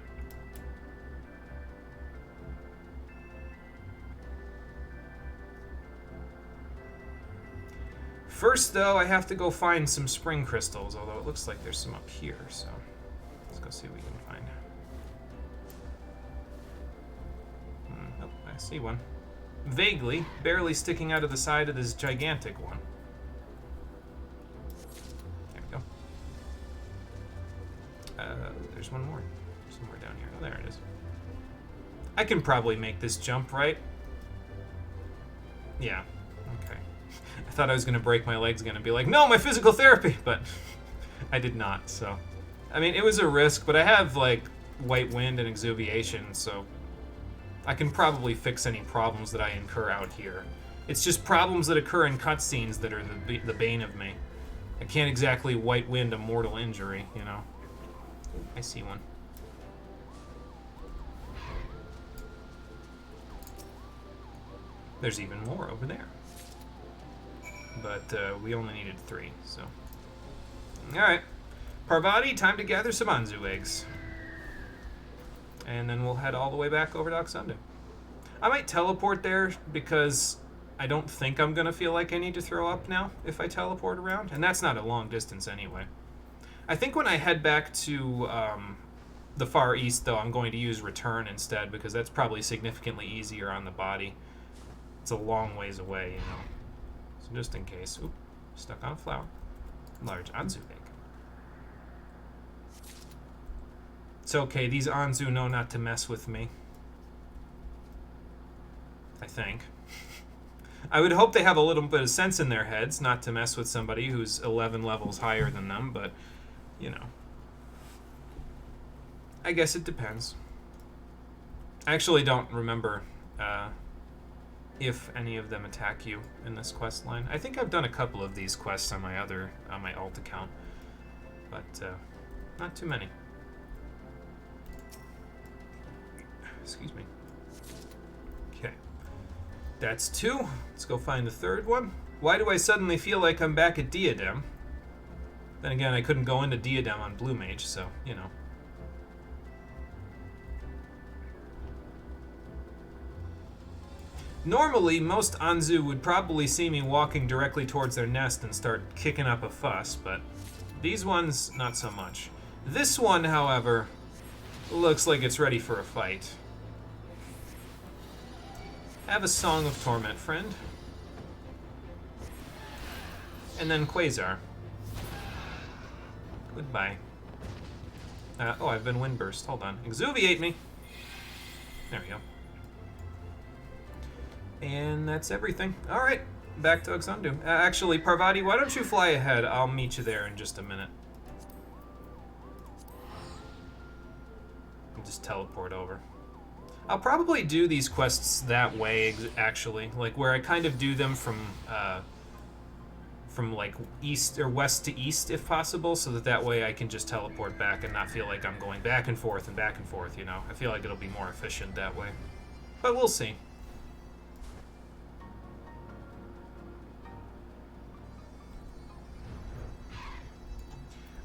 First, though, I have to go find some spring crystals, although it looks like there's some up here, so let's go see what we can find. Oh, I see one. Vaguely, barely sticking out of the side of this gigantic one. There we go. There's one more. Somewhere down here. Oh, there it is. I can probably make this jump, right? Yeah. Okay. I thought I was going to break my legs again and be like, no, my physical therapy! But I did not, so... I mean, it was a risk, but I have, like, white wind and exuviation, so... I can probably fix any problems that I incur out here. It's just problems that occur in cutscenes that are the bane of me. I can't exactly white wind a mortal injury, you know? I see one. There's even more over there. But we only needed 3, so... Alright. Parvati, time to gather some Anzu eggs. And then we'll head all the way back over to Oxundu. I might teleport there because I don't think I'm going to feel like I need to throw up now if I teleport around. And that's not a long distance anyway. I think when I head back to the Far East, though, I'm going to use Return instead because that's probably significantly easier on the body. It's a long ways away, you know. So just in case. Oop, stuck on a flower. Large Anzu egg. It's okay, these Anzu know not to mess with me. I think. I would hope they have a little bit of sense in their heads not to mess with somebody who's 11 levels higher than them, but, you know. I guess it depends. I actually don't remember if any of them attack you in this quest line. I think I've done a couple of these quests on my alt account, but not too many. Excuse me. Okay, that's 2. Let's go find the third one. Why do I suddenly feel like I'm back at Diadem? Then again, I couldn't go into Diadem on Blue Mage, so, you know. Normally, most Anzu would probably see me walking directly towards their nest and start kicking up a fuss, but these ones, not so much. This one, however, looks like it's ready for a fight. Have a Song of Torment, friend. And then Quasar. Goodbye. Oh, I've been Windburst. Hold on. Exuviate me! There we go. And that's everything. Alright, back to Uxundu. Actually, Parvati, why don't you fly ahead? I'll meet you there in just a minute. I'll just teleport over. I'll probably do these quests that way, actually. Like, where I kind of do them from like east or west to east, if possible, so that way I can just teleport back and not feel like I'm going back and forth, you know? I feel like it'll be more efficient that way. But we'll see.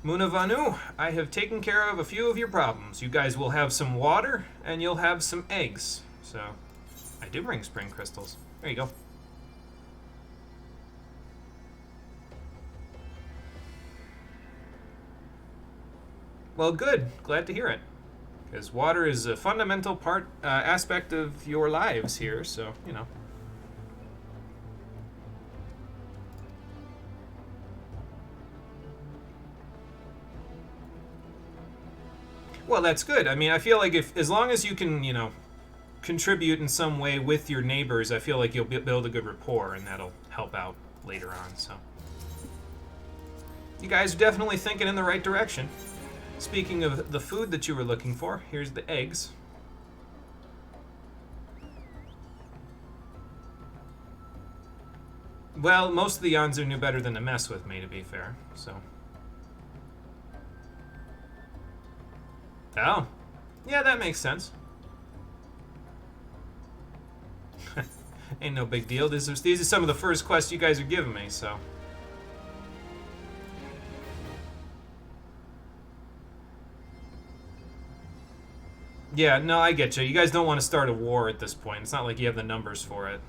Munavanu, I have taken care of a few of your problems. You guys will have some water, and you'll have some eggs. So, I do bring spring crystals. There you go. Well, good. Glad to hear it. Because water is a fundamental aspect of your lives here, so, you know. Well, that's good. I mean, I feel like as long as you can, you know, contribute in some way with your neighbors, I feel like you'll build a good rapport, and that'll help out later on, so. You guys are definitely thinking in the right direction. Speaking of the food that you were looking for, here's the eggs. Well, most of the Yonzu knew better than to mess with me, to be fair, so. Oh. Yeah, that makes sense. Ain't no big deal. These are some of the first quests you guys are giving me, so. Yeah, no, I get you. You guys don't want to start a war at this point. It's not like you have the numbers for it.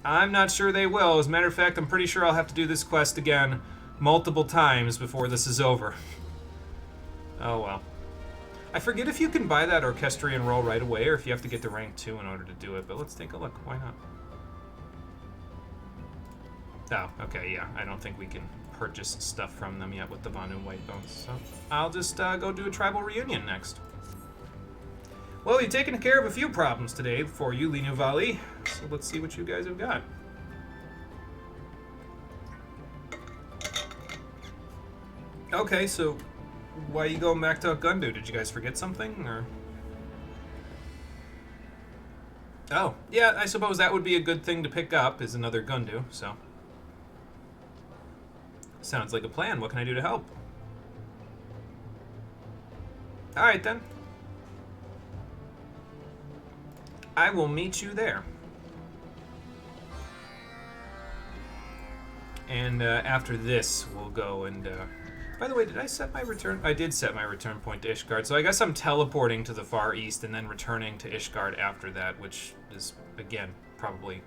I'm not sure they will. As a matter of fact, I'm pretty sure I'll have to do this quest again multiple times before this is over. Oh well. I forget if you can buy that Orchestrion roll right away or if you have to get to rank 2 in order to do it, but let's take a look. Why not? Oh, okay, yeah. I don't think we can purchase stuff from them yet with the Vanu White Bones, so I'll just go do a tribal reunion next. Well, we've taken care of a few problems today for you, Linu Vali, so let's see what you guys have got. Okay, so why are you going back to Gundu? Did you guys forget something, or? Oh, yeah, I suppose that would be a good thing to pick up, is another Gundu, so. Sounds like a plan. What can I do to help? Alright then. I will meet you there. And after this, we'll go and... By the way, did I set my return? I did set my return point to Ishgard, so I guess I'm teleporting to the far east and then returning to Ishgard after that, which is, again, probably...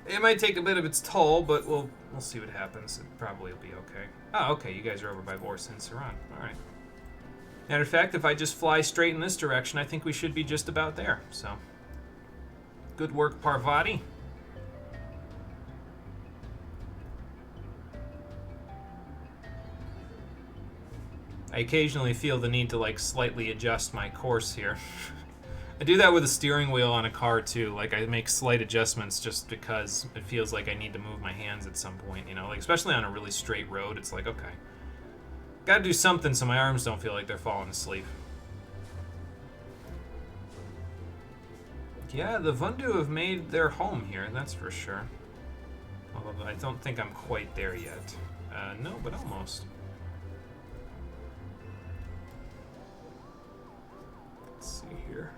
It might take a bit of its toll, but we'll see what happens. It probably will be okay. Oh, okay, you guys are over by Vorse and Saran. Alright. Matter of fact, if I just fly straight in this direction, I think we should be just about there, so... Good work, Parvati. I occasionally feel the need to, like, slightly adjust my course here. I do that with a steering wheel on a car, too. Like, I make slight adjustments just because it feels like I need to move my hands at some point, you know? Like, especially on a really straight road, it's like, okay. Gotta do something so my arms don't feel like they're falling asleep. Yeah, the Vundu have made their home here, that's for sure. Although I don't think I'm quite there yet. No, but almost. Let's see here.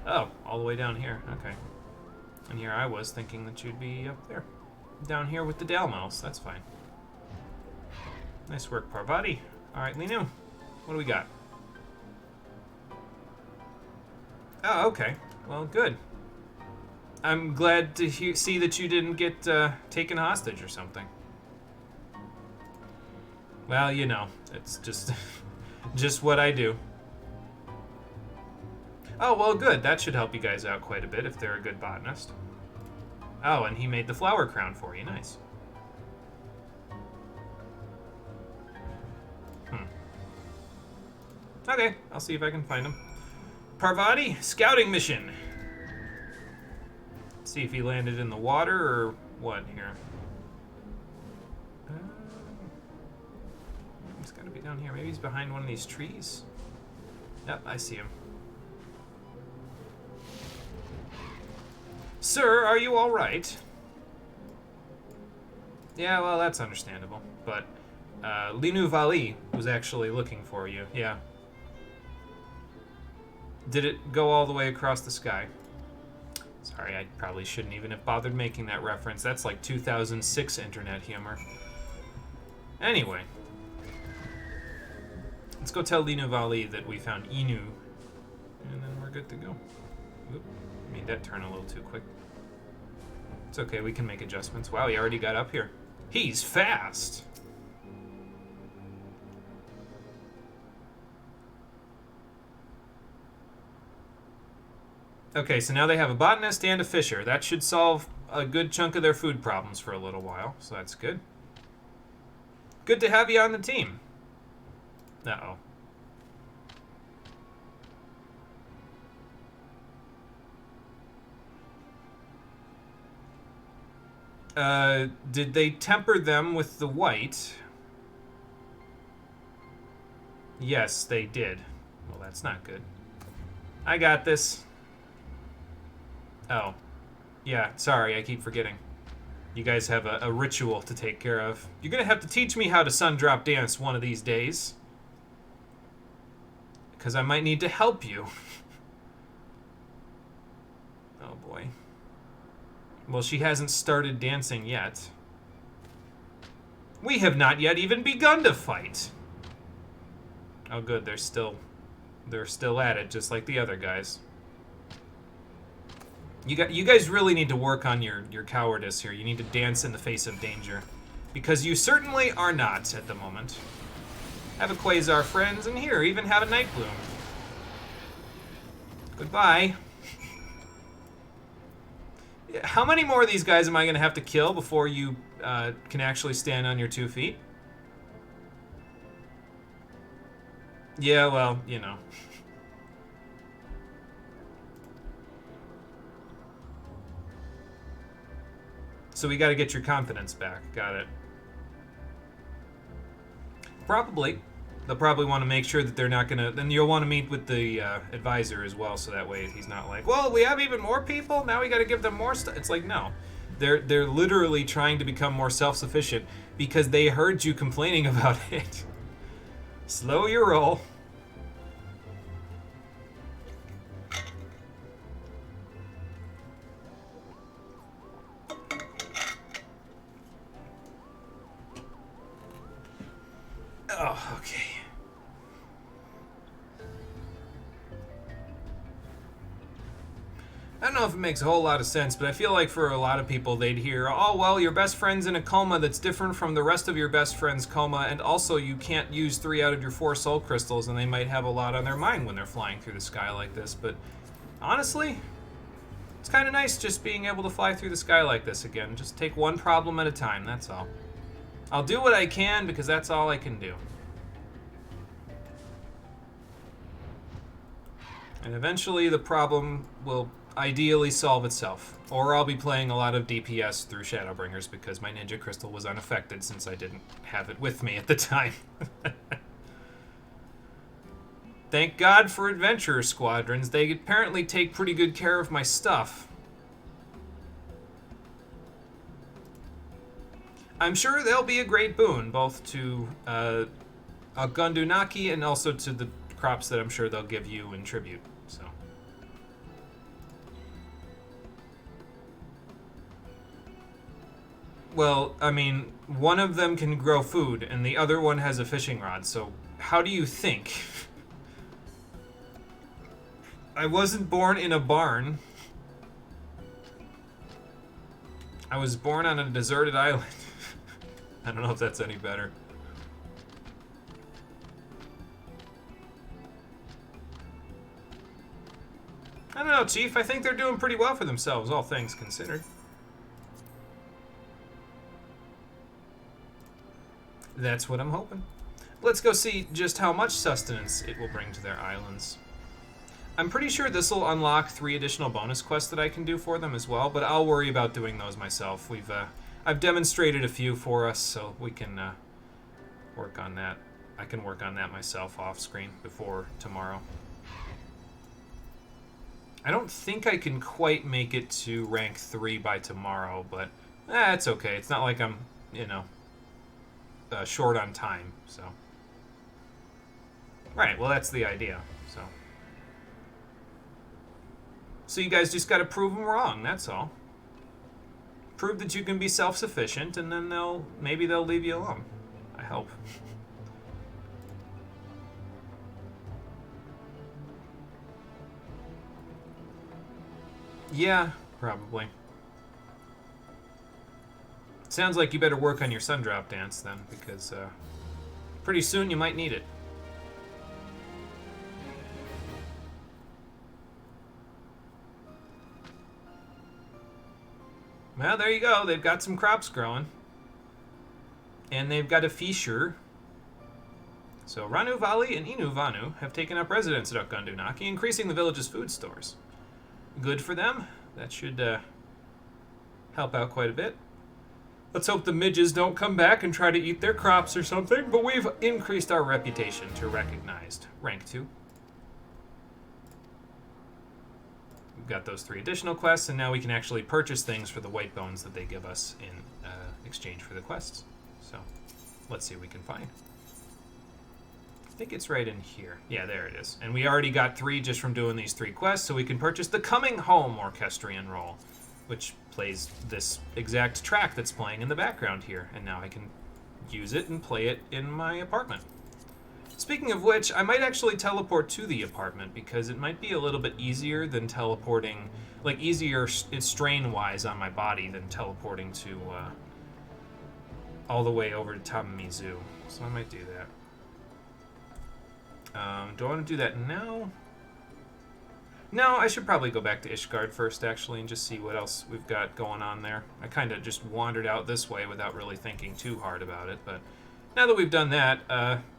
Oh, all the way down here. Okay. And here I was thinking that you'd be up there. Down here with the Dalmos. That's fine. Nice work, Parvati. Alright, Linu. What do we got? Oh, okay. Well, good. I'm glad to see that you didn't get taken hostage or something. Well, you know, it's just just what I do. Oh, well, good. That should help you guys out quite a bit if they're a good botanist. Oh, and he made the flower crown for you. Nice. Okay, I'll see if I can find him. Parvati, scouting mission. Let's see if he landed in the water or what here. He's got to be down here. Maybe he's behind one of these trees. Yep, I see him. Sir, are you all right? Yeah, well, that's understandable. But Linu Vali was actually looking for you. Yeah. Did it go all the way across the sky? Sorry, I probably shouldn't even have bothered making that reference. That's like 2006 internet humor. Anyway. Let's go tell Linu Vali that we found Inu. And then we're good to go. Oop, made that turn a little too quick. It's okay, we can make adjustments. Wow, he already got up here. He's fast! Okay, so now they have a botanist and a fisher. That should solve a good chunk of their food problems for a little while, so that's good. Good to have you on the team. Uh-oh. Did they temper them with the white? Yes, they did. Well, that's not good. I got this. Oh. Yeah, sorry, I keep forgetting. You guys have a ritual to take care of. You're gonna have to teach me how to sun drop dance one of these days. Because I might need to help you. Oh boy. Well, she hasn't started dancing yet. We have not yet even begun to fight. Oh good, they're still at it, just like the other guys. You guys really need to work on your cowardice here. You need to dance in the face of danger. Because you certainly are not at the moment. Have a Quasar, friends, and here, even have a Night Bloom. Goodbye. How many more of these guys am I going to have to kill before you can actually stand on your 2 feet? Yeah, well, you know. So we got to get your confidence back. Got it. Probably. They'll probably want to make sure that they're not going to... Then you'll want to meet with the advisor as well, so that way he's not like, well, we have even more people? Now we got to give them more stuff. It's like, no. They're literally trying to become more self-sufficient because they heard you complaining about it. Slow your roll. Oh, okay. I don't know if it makes a whole lot of sense, but I feel like for a lot of people they'd hear, oh, well, your best friend's in a coma that's different from the rest of your best friend's coma, and also you can't use 3 out of your 4 soul crystals, and they might have a lot on their mind when they're flying through the sky like this, but honestly, it's kind of nice just being able to fly through the sky like this again. Just take one problem at a time, that's all. I'll do what I can because that's all I can do. And eventually the problem will ideally solve itself. Or I'll be playing a lot of DPS through Shadowbringers because my Ninja Crystal was unaffected since I didn't have it with me at the time. Thank God for adventurer squadrons. They apparently take pretty good care of my stuff. I'm sure they'll be a great boon, both to Gundunaki and also to the crops that I'm sure they'll give you in tribute. So. Well, I mean, one of them can grow food, and the other one has a fishing rod, so how do you think? I wasn't born in a barn. I was born on a deserted island. I don't know if that's any better. I don't know, Chief. I think they're doing pretty well for themselves, all things considered. That's what I'm hoping. Let's go see just how much sustenance it will bring to their islands. I'm pretty sure this will unlock 3 additional bonus quests that I can do for them as well, but I'll worry about doing those myself. I've demonstrated a few for us, so we can work on that. I can work on that myself off screen before tomorrow. I don't think I can quite make it to rank 3 by tomorrow, but it's okay. It's not like I'm, short on time, so. Right, well, that's the idea, so. So you guys just gotta prove them wrong, that's all. Prove that you can be self-sufficient, and then maybe they'll leave you alone. I hope. Yeah, probably. Sounds like you better work on your Sundrop dance then, because pretty soon you might need it. Well, there you go. They've got some crops growing. And they've got a fisher. So Ranu Vali and Inu Vanu have taken up residence at Gundunaki, increasing the village's food stores. Good for them. That should help out quite a bit. Let's hope the midges don't come back and try to eat their crops or something, but we've increased our reputation to recognized. Rank 2. We've got those 3 additional quests, and now we can actually purchase things for the white bones that they give us in exchange for the quests. So, let's see what we can find. I think it's right in here. Yeah, there it is. And we already got 3 just from doing these 3 quests, so we can purchase the Coming Home Orchestrion roll, which plays this exact track that's playing in the background here. And now I can use it and play it in my apartment. Speaking of which, I might actually teleport to the apartment, because it might be a little bit easier than teleporting, like easier strain-wise on my body than teleporting to all the way over to Tamamizu. So I might do that. Do I want to do that now? No, I should probably go back to Ishgard first, actually, and just see what else we've got going on there. I kind of just wandered out this way without really thinking too hard about it, but now that we've done that,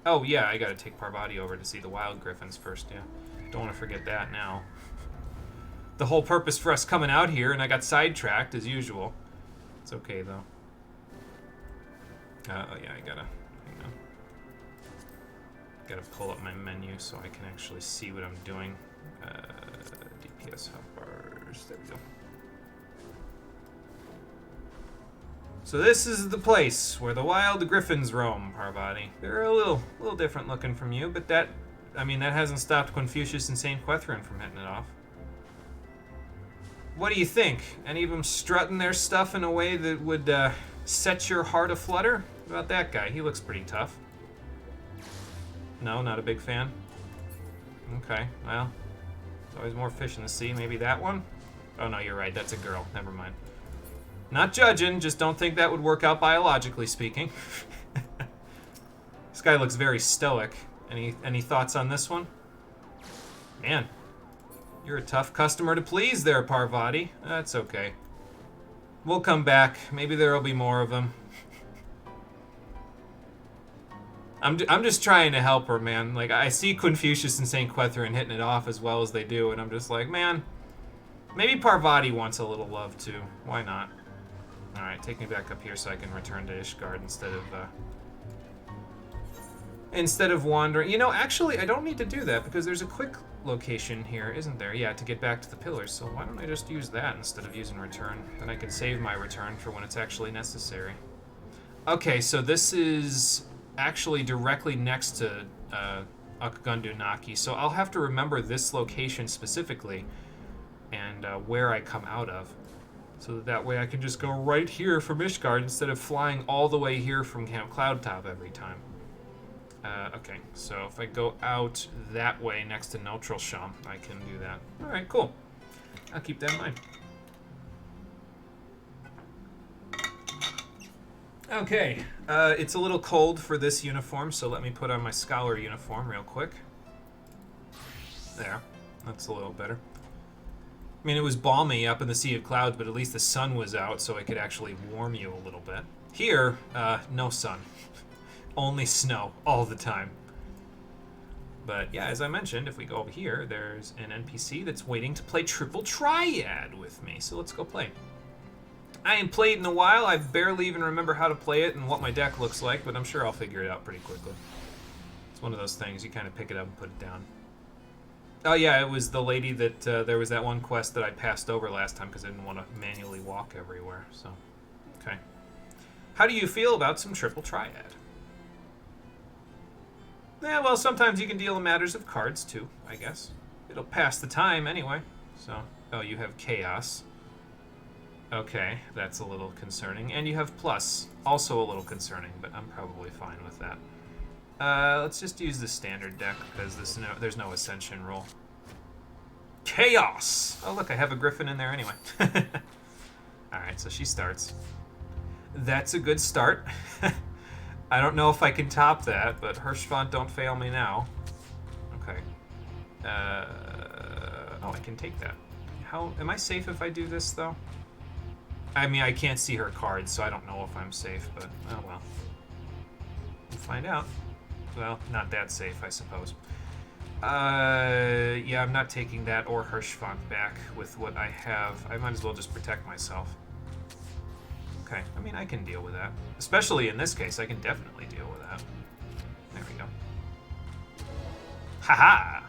oh yeah, I gotta take Parvati over to see the wild griffins first, yeah. Don't want to forget that now. The whole purpose for us coming out here, and I got sidetracked, as usual. It's okay, though. Oh yeah, I gotta, hang on. Gotta pull up my menu so I can actually see what I'm doing. DPS hoppers, there we go. So this is the place where the wild griffins roam, Parvati. They're a little different looking from you, but that hasn't stopped Confucius and St. Quethrin from hitting it off. What do you think? Any of them strutting their stuff in a way that would set your heart aflutter? What about that guy? He looks pretty tough. No, not a big fan? Okay, well, there's always more fish in the sea. Maybe that one? Oh no, you're right, that's a girl. Never mind. Not judging, just don't think that would work out biologically speaking. This guy looks very stoic. Any thoughts on this one? Man, you're a tough customer to please there, Parvati. That's okay. We'll come back. Maybe there'll be more of them. I'm just trying to help her, man. Like, I see Confucius and St. Quethrin hitting it off as well as they do, and I'm just like, man, maybe Parvati wants a little love too. Why not? Alright, take me back up here so I can return to Ishgard instead of Instead of wandering. You know, actually, I don't need to do that because there's a quick location here, isn't there? Yeah, to get back to the pillars. So why don't I just use that instead of using return? Then I can save my return for when it's actually necessary. Okay, so this is actually directly next to Akagundu Naki, so I'll have to remember this location specifically and where I come out of. So that way I can just go right here from Ishgard instead of flying all the way here from Camp Cloudtop every time. Okay, so if I go out that way next to Neutral Shum, I can do that. Alright, cool. I'll keep that in mind. Okay, it's a little cold for this uniform, so let me put on my Scholar uniform real quick. There, that's a little better. I mean, it was balmy up in the Sea of Clouds, but at least the sun was out, so it could actually warm you a little bit. Here, no sun. Only snow all the time. But yeah, as I mentioned, if we go over here, there's an NPC that's waiting to play Triple Triad with me. So let's go play. I ain't played in a while. I barely even remember how to play it and what my deck looks like, but I'm sure I'll figure it out pretty quickly. It's one of those things, you kind of pick it up and put it down. Oh yeah, it was the lady that, there was that one quest that I passed over last time because I didn't want to manually walk everywhere, so. Okay. How do you feel about some Triple Triad? Yeah, well, sometimes you can deal in matters of cards, too, I guess. It'll pass the time, anyway. So, oh, you have Chaos. Okay, that's a little concerning. And you have Plus, also a little concerning, but I'm probably fine with that. Let's just use the standard deck, because there's no Ascension rule. Chaos! Oh, look, I have a Griffin in there anyway. Alright, so she starts. That's a good start. I don't know if I can top that, but Hirschfont, don't fail me now. Okay. Oh, I can take that. How am I safe if I do this, though? I mean, I can't see her cards, so I don't know if I'm safe, but oh well. We'll find out. Well, not that safe, I suppose. Yeah, I'm not taking that or Hirschfont back with what I have. I might as well just protect myself. Okay, I mean, I can deal with that. Especially in this case, I can definitely deal with that. There we go. Haha!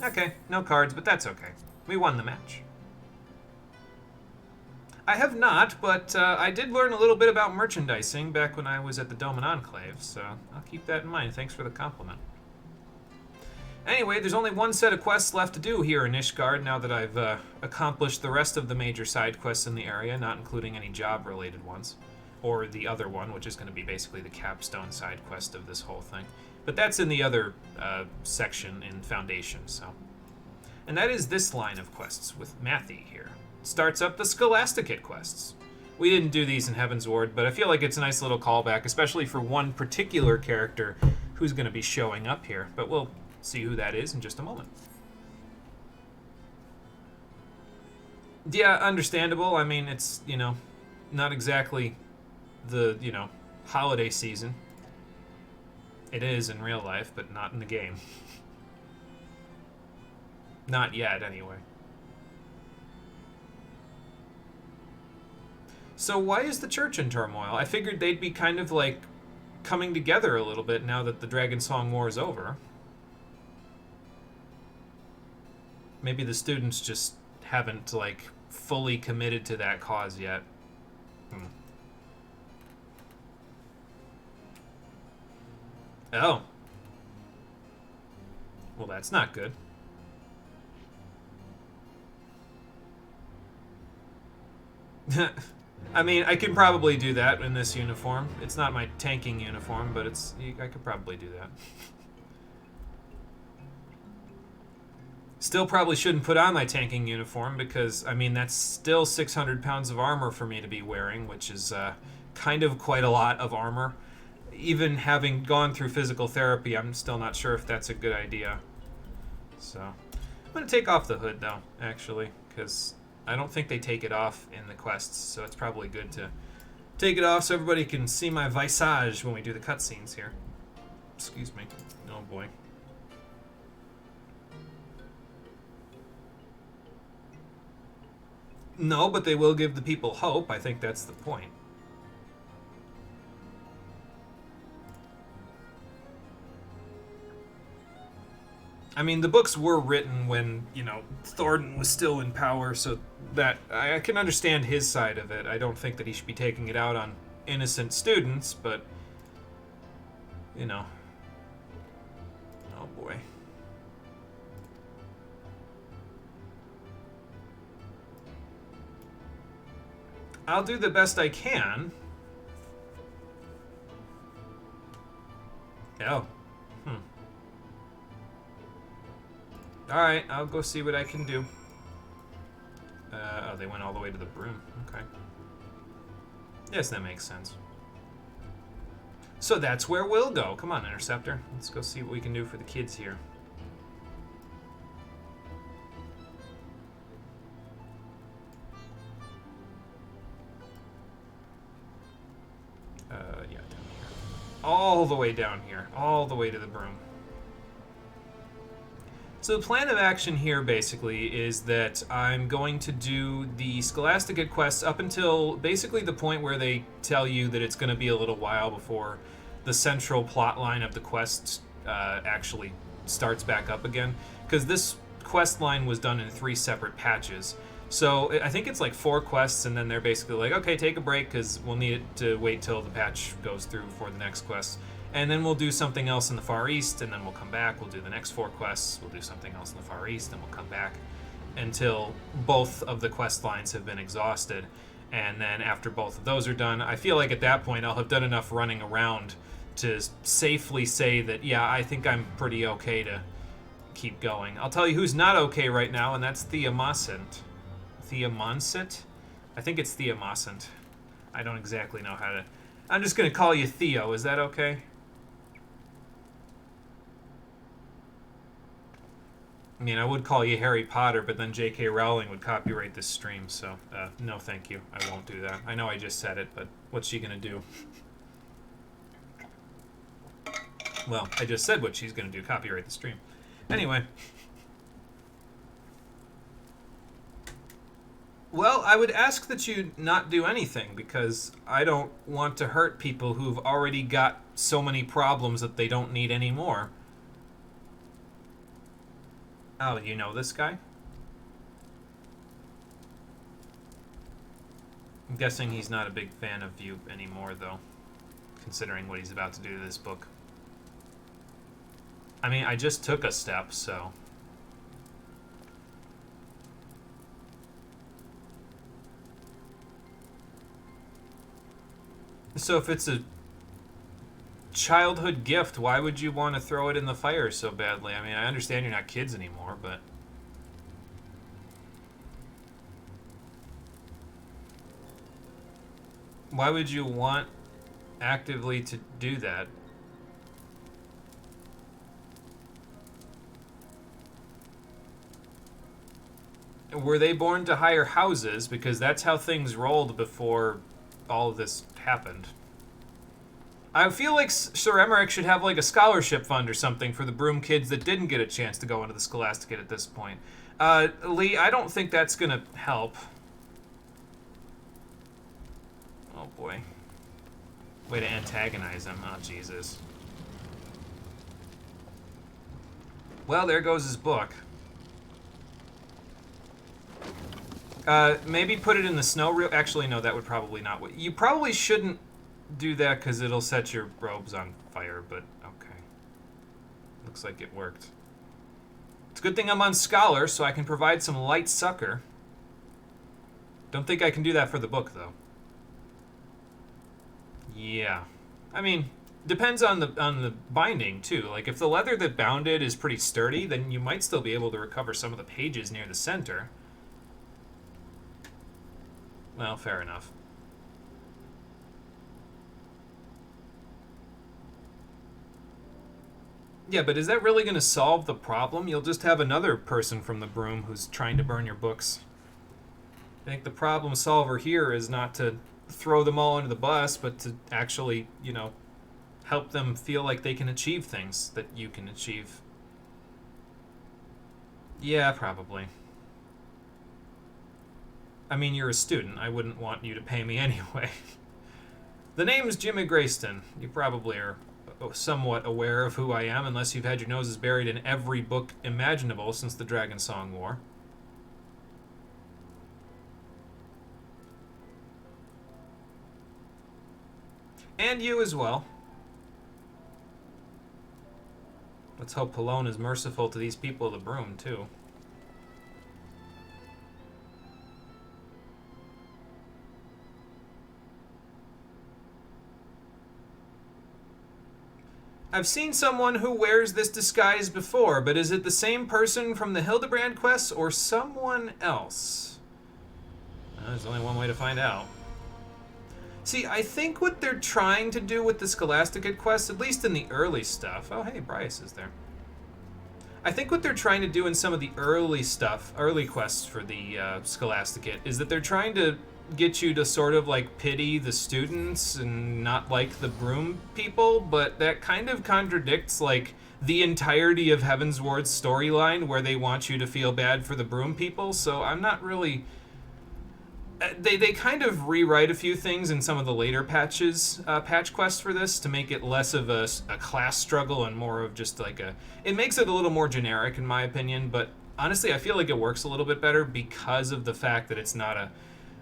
Okay, no cards, but that's okay. We won the match. I have not, but I did learn a little bit about merchandising back when I was at the Doman Enclave, so I'll keep that in mind. Thanks for the compliment. Anyway, there's only one set of quests left to do here in Ishgard now that I've accomplished the rest of the major side quests in the area, not including any job-related ones. Or the other one, which is going to be basically the capstone side quest of this whole thing. But that's in the other section in Foundation, so. And that is this line of quests with Matthew here. Starts up the Scholasticate quests. We didn't do these in Heaven's Ward, but I feel like it's a nice little callback, especially for one particular character who's going to be showing up here. But we'll see who that is in just a moment. Yeah, understandable. I mean, it's, you know, not exactly the, you know, holiday season. It is in real life, but not in the game. Not yet, anyway. So why is the church in turmoil? I figured they'd be kind of like coming together a little bit now that the Dragon Song War is over. Maybe the students just haven't, like, fully committed to that cause yet. Oh. Well, that's not good. I mean, I can probably do that in this uniform. It's not my tanking uniform, but I could probably do that. Still probably shouldn't put on my tanking uniform because, I mean, that's still 600 pounds of armor for me to be wearing, which is kind of quite a lot of armor. Even having gone through physical therapy, I'm still not sure if that's a good idea. So, I'm going to take off the hood, though, actually, because I don't think they take it off in the quests, so it's probably good to take it off so everybody can see my visage when we do the cutscenes here. Excuse me. Oh, boy. No, but they will give the people hope. I think that's the point. I mean, the books were written when, Thornton was still in power, so that I can understand his side of it. I don't think that he should be taking it out on innocent students, but, oh boy. I'll do the best I can. Oh. Alright, I'll go see what I can do. Oh, they went all the way to the broom. Okay. Yes, that makes sense. So that's where we'll go. Come on, Interceptor. Let's go see what we can do for the kids here. Yeah, down here. All the way down here. All the way to the broom. So the plan of action here, basically, is that I'm going to do the Scholastica quests up until basically the point where they tell you that it's going to be a little while before the central plot line of the quest actually starts back up again. Because this quest line was done in 3 separate patches. So I think it's like 4 quests, and then they're basically like, okay, take a break, because we'll need it to wait till the patch goes through before the next quest. And then we'll do something else in the Far East, and then we'll come back. We'll do the next 4 quests. We'll do something else in the Far East, and we'll come back until both of the quest lines have been exhausted. And then after both of those are done, I feel like at that point I'll have done enough running around to safely say that, yeah, I think I'm pretty okay to keep going. I'll tell you who's not okay right now, and that's Theomosint. Theomonsint? I think it's Theomosint. I don't exactly know how to... I'm just going to call you Theo. Is that okay? I mean, I would call you Harry Potter, but then J.K. Rowling would copyright this stream, so no thank you. I won't do that. I know I just said it, but what's she going to do? Well, I just said what she's going to do, copyright the stream. Anyway. Well, I would ask that you not do anything, because I don't want to hurt people who've already got so many problems that they don't need any more. Oh, you know this guy? I'm guessing he's not a big fan of you anymore, though, considering what he's about to do to this book. I mean, I just took a step, so... So if it's a childhood gift, why would you want to throw it in the fire so badly? I mean, I understand you're not kids anymore, but... Why would you want actively to do that? Were they born to higher houses? Because that's how things rolled before all of this happened. I feel like Sir Emmerich should have like a scholarship fund or something for the Broom kids that didn't get a chance to go into the Scholasticate at this point. Lee, I don't think that's gonna help. Oh boy. Way to antagonize him. Oh, Jesus. Well, there goes his book. Maybe put it in the snow real... Actually, no, that would probably not... You probably shouldn't do that because it'll set your robes on fire, but okay. Looks like it worked. It's a good thing I'm on Scholar, so I can provide some light succor. Don't think I can do that for the book, though. Yeah. I mean, depends on the binding, too. Like, if the leather that bound it is pretty sturdy, then you might still be able to recover some of the pages near the center. Well, fair enough. Yeah, but is that really going to solve the problem? You'll just have another person from the Broom who's trying to burn your books. I think the problem solver here is not to throw them all under the bus, but to actually, you know, help them feel like they can achieve things that you can achieve. Yeah, probably. I mean, you're a student. I wouldn't want you to pay me anyway. The name's Jimmy Grayston. You probably are somewhat aware of who I am, unless you've had your noses buried in every book imaginable since the Dragon Song War. And you as well. Let's hope Palone is merciful to these people of the broom, too. I've seen someone who wears this disguise before, but is it the same person from the Hildebrand quests or someone else? There's only one way to find out. See, I think what they're trying to do with the Scholastica quests, at least in the early stuff... Oh, hey, Bryce is there. I think what they're trying to do in some of the early quests for the Scholastica, is that they're trying to get you to sort of like pity the students and not like the broom people, but that kind of contradicts like the entirety of Heavensward's storyline where they want you to feel bad for the broom people, so I'm not really... They kind of rewrite a few things in some of the later patch quests for this to make it less of a class struggle and more of just like a... It makes it a little more generic in my opinion, but honestly I feel like it works a little bit better because of the fact that it's not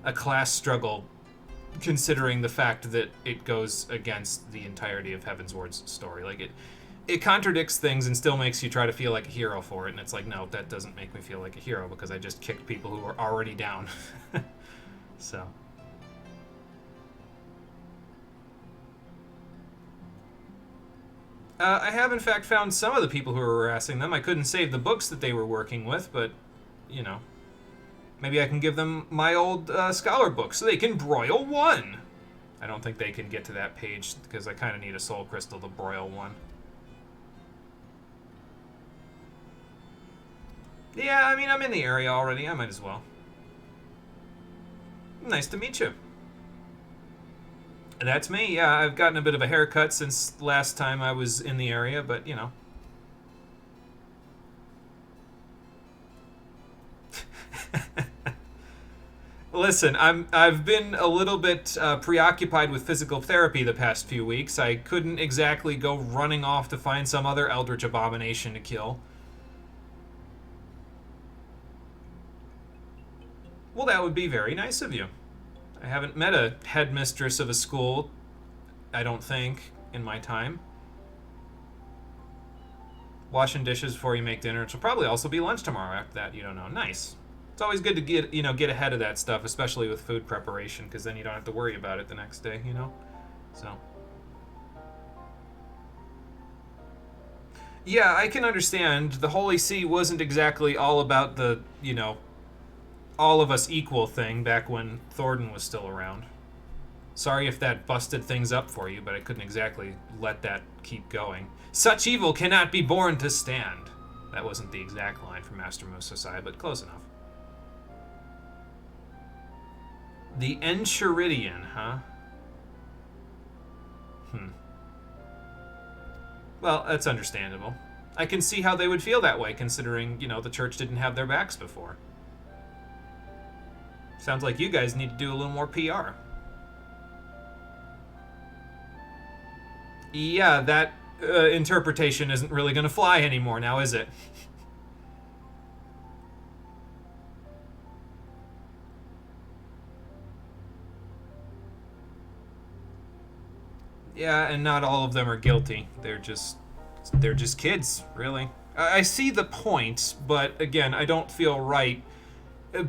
a class struggle, considering the fact that it goes against the entirety of Heavensward's story. Like it contradicts things and still makes you try to feel like a hero for it, and it's like, no, that doesn't make me feel like a hero because I just kicked people who were already down. So. I have in fact found some of the people who were harassing them. I couldn't save the books that they were working with, but, you know. Maybe I can give them my old scholar book so they can broil one. I don't think they can get to that page because I kind of need a soul crystal to broil one. Yeah, I mean, I'm in the area already. I might as well. Nice to meet you. That's me. Yeah, I've gotten a bit of a haircut since last time I was in the area, but, you know. Listen, I've been a little bit preoccupied with physical therapy the past few weeks. I couldn't exactly go running off to find some other eldritch abomination to kill. Well, that would be very nice of you. I haven't met a headmistress of a school, I don't think, in my time. Washing dishes before you make dinner. It will probably also be lunch tomorrow after that. You don't know. Nice. It's always good to get ahead of that stuff, especially with food preparation, because then you don't have to worry about it the next day, you know? So. Yeah, I can understand. The Holy See wasn't exactly all about the, you know, all of us equal thing back when Thornton was still around. Sorry if that busted things up for you, but I couldn't exactly let that keep going. Such evil cannot be born to stand. That wasn't the exact line from Master Musosai, but close enough. The Enchiridion, huh? Well, that's understandable. I can see how they would feel that way, considering, you know, the church didn't have their backs before. Sounds like you guys need to do a little more PR. Yeah, that interpretation isn't really going to fly anymore now, is it? Yeah, and not all of them are guilty. They're just kids, really. I see the point, but again, I don't feel right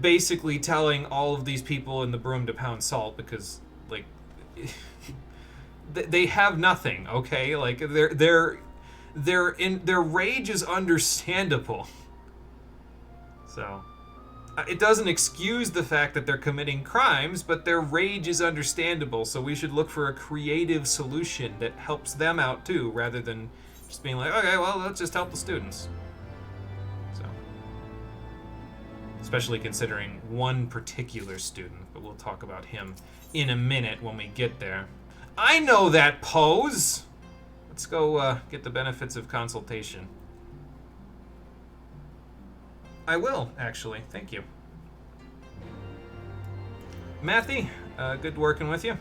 basically telling all of these people in the broom to pound salt because, like, they have nothing, okay? Like, their rage is understandable. So, it doesn't excuse the fact that they're committing crimes, but their rage is understandable, so we should look for a creative solution that helps them out too, rather than just being like, okay, well, let's just help the students. So, especially considering one particular student, but we'll talk about him in a minute when we get there. I know that pose! Let's go get the benefits of consultation. I will, actually. Thank you. Matthew, good working with you.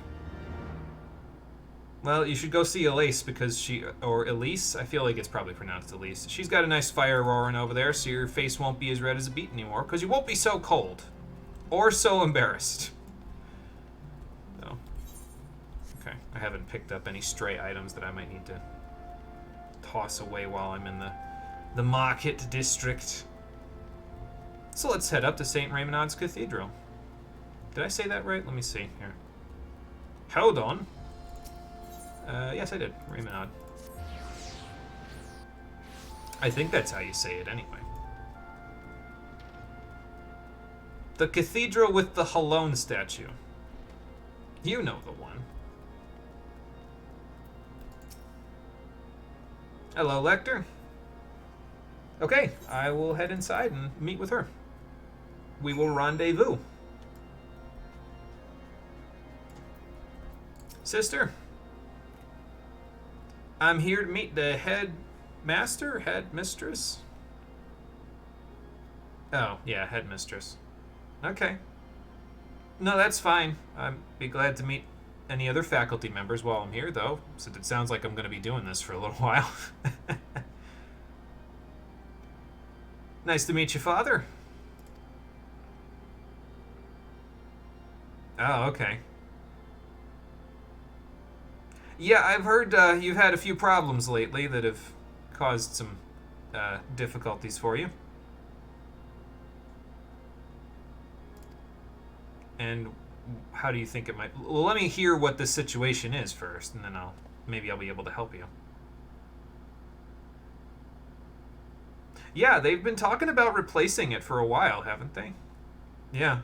Well, you should go see Elise because or Elise, I feel like it's probably pronounced Elise. She's got a nice fire roaring over there, so your face won't be as red as a beet anymore, because you won't be so cold. Or so embarrassed. So, okay, I haven't picked up any stray items that I might need to toss away while I'm in the market district. So let's head up to St. Raymonod's Cathedral. Did I say that right? Let me see here. Hold on. Yes, I did. Raymonod. I think that's how you say it anyway. The cathedral with the Halone statue. You know the one. Hello, Lecter. Okay, I will head inside and meet with her. We will rendezvous. Sister, I'm here to meet the headmaster, headmistress. Oh, yeah, headmistress. Okay. No, that's fine. I'd be glad to meet any other faculty members while I'm here, though, since it sounds like I'm going to be doing this for a little while. Nice to meet you, Father. Oh, okay. Yeah, I've heard you've had a few problems lately that have caused some difficulties for you. And how do you think it might... Well, let me hear what the situation is first, and then maybe I'll be able to help you. Yeah, they've been talking about replacing it for a while, haven't they? Yeah.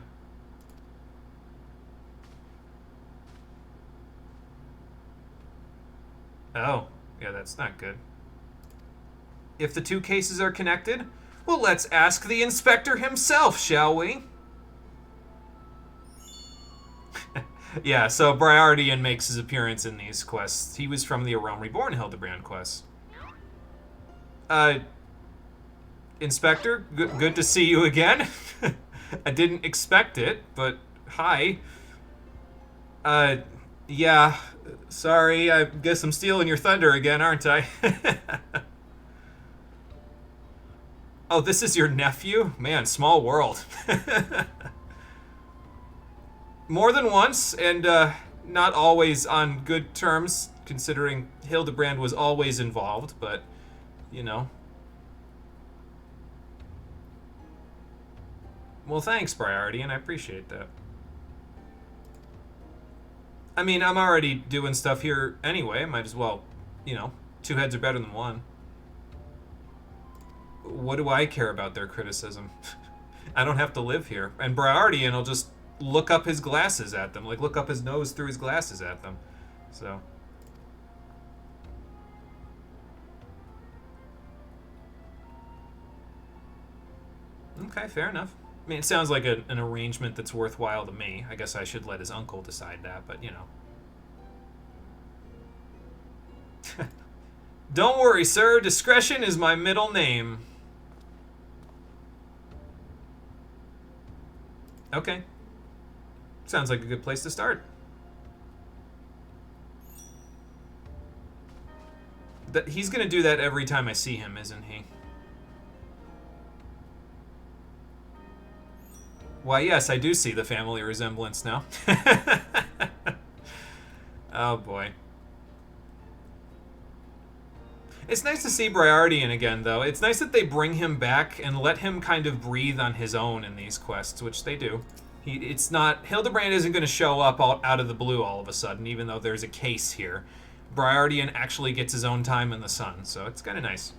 Oh, yeah, that's not good. If the two cases are connected, well, let's ask the inspector himself, shall we? Yeah, so Briardian makes his appearance in these quests. He was from the A Realm Reborn Hildebrand quest. Inspector, good to see you again. I didn't expect it, but hi. Yeah, sorry, I guess I'm stealing your thunder again, aren't I? Oh, this is your nephew? Man, small world. More than once, and not always on good terms, considering Hildebrand was always involved, but, you know. Well, thanks, Briardian, I appreciate that. I mean, I'm already doing stuff here anyway, might as well, you know, two heads are better than one. What do I care about their criticism? I don't have to live here. And Briardian will just look up his glasses at them, like look up his nose through his glasses at them. So. Okay, fair enough. I mean, it sounds like an arrangement that's worthwhile to me. I guess I should let his uncle decide that, but you know. Don't worry, sir. Discretion is my middle name. Okay. Sounds like a good place to start. He's gonna do that every time I see him, isn't he? Why, yes, I do see the family resemblance now. Oh, boy. It's nice to see Briardian again, though. It's nice that they bring him back and let him kind of breathe on his own in these quests, which they do. It's not... Hildebrand isn't going to show up out of the blue all of a sudden, even though there's a case here. Briardian actually gets his own time in the sun, so it's kind of nice.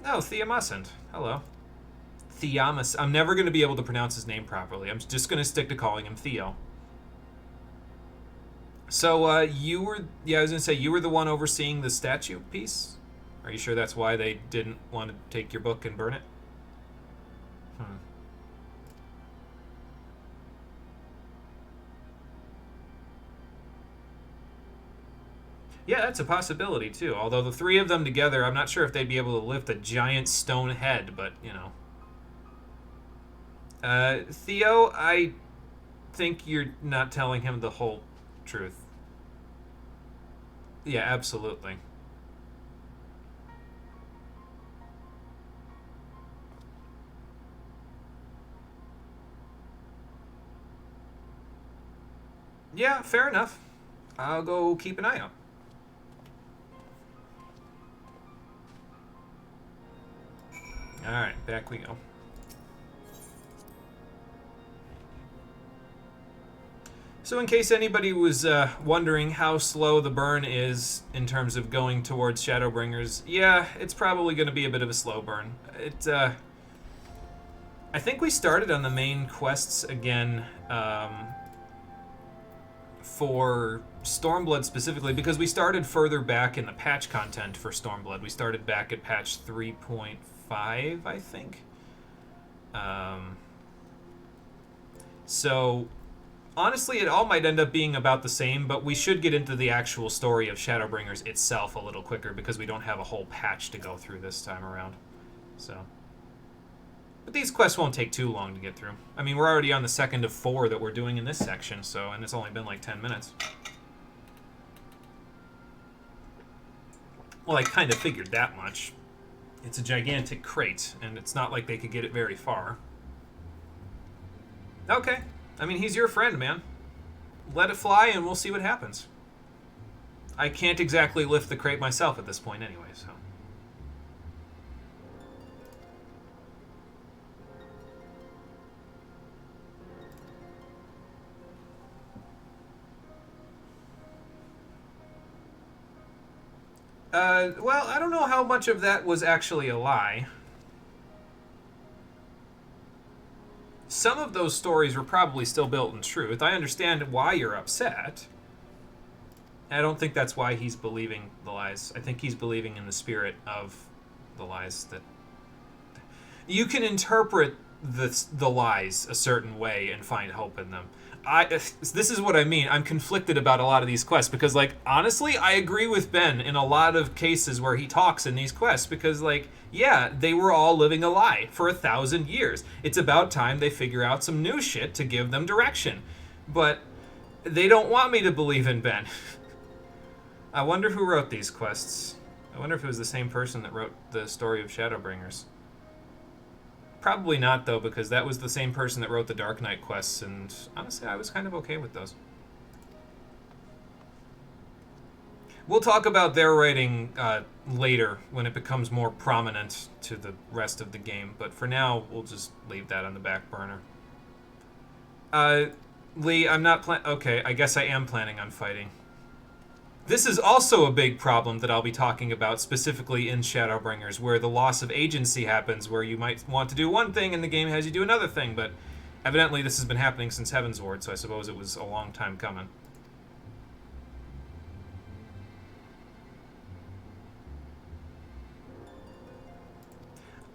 Oh, Theomusant. Hello. Theomus. I'm never going to be able to pronounce his name properly. I'm just going to stick to calling him Theo. So, you were... Yeah, I was going to say, you were the one overseeing the statue piece? Are you sure that's why they didn't want to take your book and burn it? Yeah, that's a possibility, too. Although the three of them together, I'm not sure if they'd be able to lift a giant stone head, but, you know. Theo, I think you're not telling him the whole truth. Yeah, absolutely. Yeah, fair enough. I'll go keep an eye out. Alright, back we go. So in case anybody was wondering how slow the burn is in terms of going towards Shadowbringers, yeah, it's probably going to be a bit of a slow burn. I think we started on the main quests again for Stormblood specifically because we started further back in the patch content for Stormblood. We started back at patch 3.5, I think. So honestly, it all might end up being about the same, but we should get into the actual story of Shadowbringers itself a little quicker because we don't have a whole patch to go through this time around. So, but these quests won't take too long to get through. I mean, we're already on the second of 4 that we're doing in this section, so, and it's only been like 10 minutes. Well, I kind of figured that much. It's a gigantic crate, and it's not like they could get it very far. Okay. I mean, he's your friend, man. Let it fly, and we'll see what happens. I can't exactly lift the crate myself at this point anyway, so. Well, I don't know how much of that was actually a lie. Some of those stories were probably still built in truth. I understand why you're upset. I don't think that's why he's believing the lies. I think he's believing in the spirit of the lies that you can interpret the lies a certain way and find hope in them. This is what I mean. I'm conflicted about a lot of these quests because, like, honestly, I agree with Ben in a lot of cases where he talks in these quests because, like, yeah, they were all living a lie for 1,000 years. It's about time they figure out some new shit to give them direction. But they don't want me to believe in Ben. I wonder who wrote these quests. I wonder if it was the same person that wrote the story of Shadowbringers. Probably not, though, because that was the same person that wrote the Dark Knight quests, and honestly, I was kind of okay with those. We'll talk about their writing later when it becomes more prominent to the rest of the game, but for now, we'll just leave that on the back burner. Lee, I'm not okay, I guess I am planning on fighting. This is also a big problem that I'll be talking about specifically in Shadowbringers, where the loss of agency happens, where you might want to do one thing and the game has you do another thing, but evidently this has been happening since Heavensward, so I suppose it was a long time coming.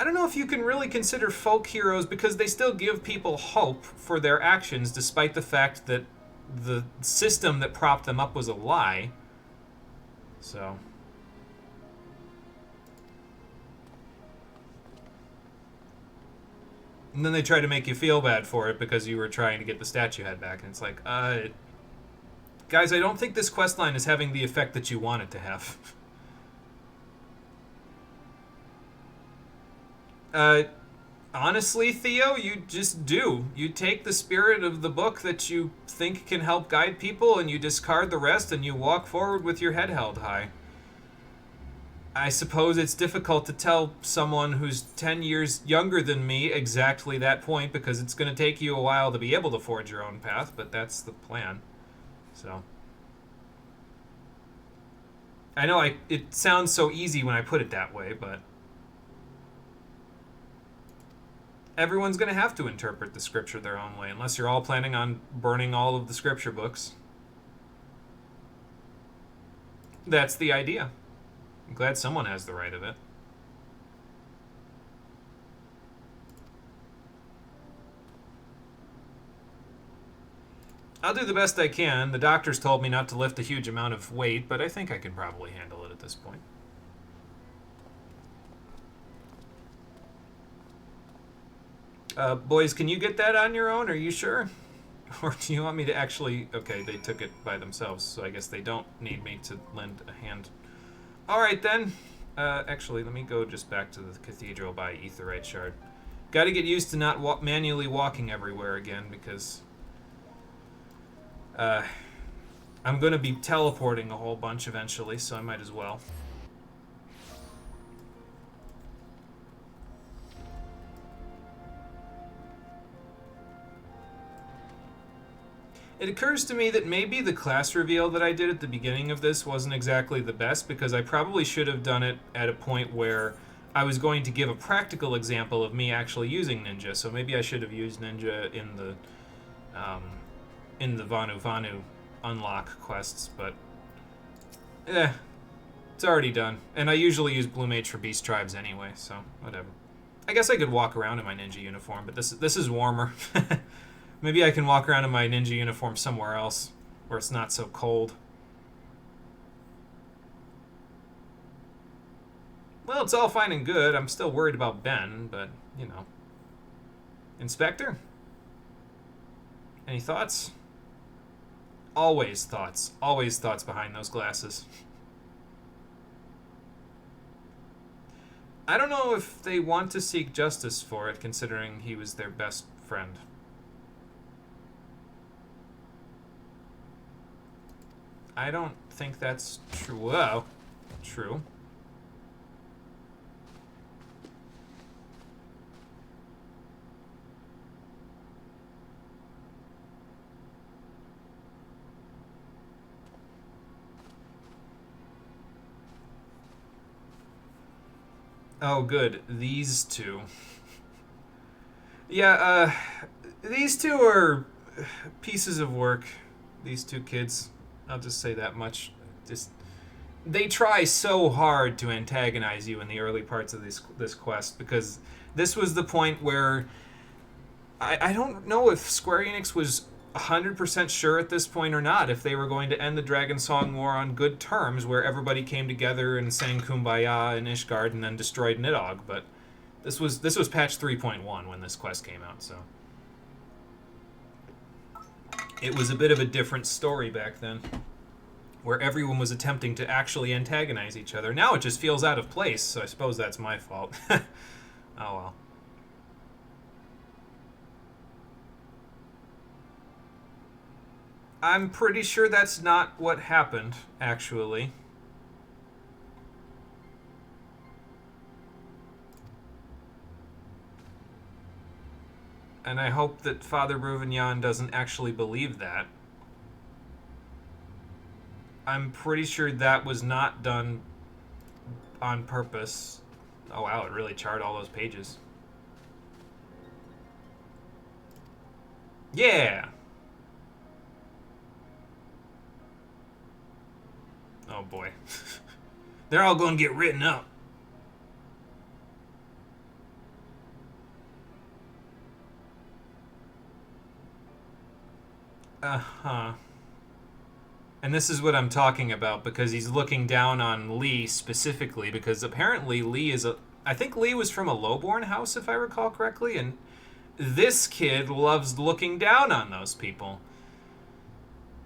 I don't know if you can really consider folk heroes because they still give people hope for their actions despite the fact that the system that propped them up was a lie. So. And then they try to make you feel bad for it because you were trying to get the statue head back. And it's like, guys, I don't think this questline is having the effect that you want it to have. Honestly, Theo, you just do. You take the spirit of the book that you think can help guide people and you discard the rest and you walk forward with your head held high. I suppose it's difficult to tell someone who's 10 years younger than me exactly that point because it's going to take you a while to be able to forge your own path, but that's the plan. So. I know it sounds so easy when I put it that way, but everyone's going to have to interpret the scripture their own way, unless you're all planning on burning all of the scripture books. That's the idea. I'm glad someone has the right of it. I'll do the best I can. The doctors told me not to lift a huge amount of weight, but I think I can probably handle it at this point. Boys, can you get that on your own? Are you sure? Or do you want me to actually... Okay, they took it by themselves, so I guess they don't need me to lend a hand. Alright then. Actually, let me go just back to the cathedral by Aetheryte Shard. Gotta get used to not manually walking everywhere again, because... I'm gonna be teleporting a whole bunch eventually, so I might as well. It occurs to me that maybe the class reveal that I did at the beginning of this wasn't exactly the best, because I probably should have done it at a point where I was going to give a practical example of me actually using Ninja. So maybe I should have used Ninja in the Vanu Vanu unlock quests, but it's already done. And I usually use Blue Mage for Beast Tribes anyway, so whatever. I guess I could walk around in my ninja uniform, but this is warmer. Maybe I can walk around in my ninja uniform somewhere else, where it's not so cold. Well, it's all fine and good. I'm still worried about Ben, but, you know. Inspector? Any thoughts? Always thoughts. Always thoughts behind those glasses. I don't know if they want to seek justice for it, considering he was their best friend. I don't think that's true. Well, true. Oh, good. These two. Yeah, these two are pieces of work. These two kids. I'll just say that much. They try so hard to antagonize you in the early parts of this quest, because this was the point where I don't know if Square Enix was 100% sure at this point or not if they were going to end the Dragon Song War on good terms, where everybody came together and sang Kumbaya in Ishgard and then destroyed Nidhogg. But this was patch 3.1 when this quest came out, so it was a bit of a different story back then, where everyone was attempting to actually antagonize each other. Now it just feels out of place, so I suppose that's my fault. Oh well. I'm pretty sure that's not what happened, actually. And I hope that Father Rouvenyan doesn't actually believe that. I'm pretty sure that was not done on purpose. Oh wow, it really charred all those pages. Yeah! Oh boy. They're all going to get written up. Uh-huh. And this is what I'm talking about, because he's looking down on Lee specifically, because apparently Lee is I think Lee was from a lowborn house, if I recall correctly, and this kid loves looking down on those people.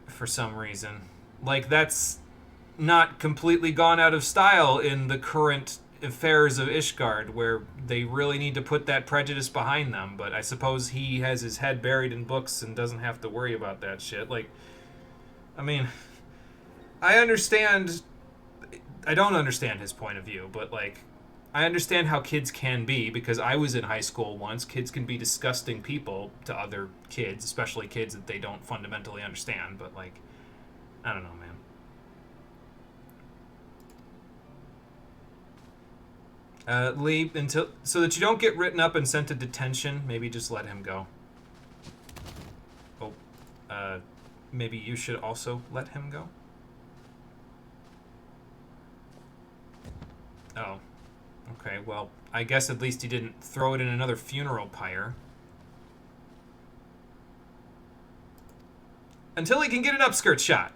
For some reason. Like, that's not completely gone out of style in the current affairs of Ishgard, where they really need to put that prejudice behind them, but I suppose he has his head buried in books and doesn't have to worry about that shit. Like, I mean, I understand... I don't understand his point of view, but, like, I understand how kids can be, because I was in high school once. Kids can be disgusting people to other kids, especially kids that they don't fundamentally understand, but, like, I don't know, man. Lee, so that you don't get written up and sent to detention, maybe just let him go. Oh, maybe you should also let him go? Oh, okay, well, I guess at least he didn't throw it in another funeral pyre. Until he can get an upskirt shot.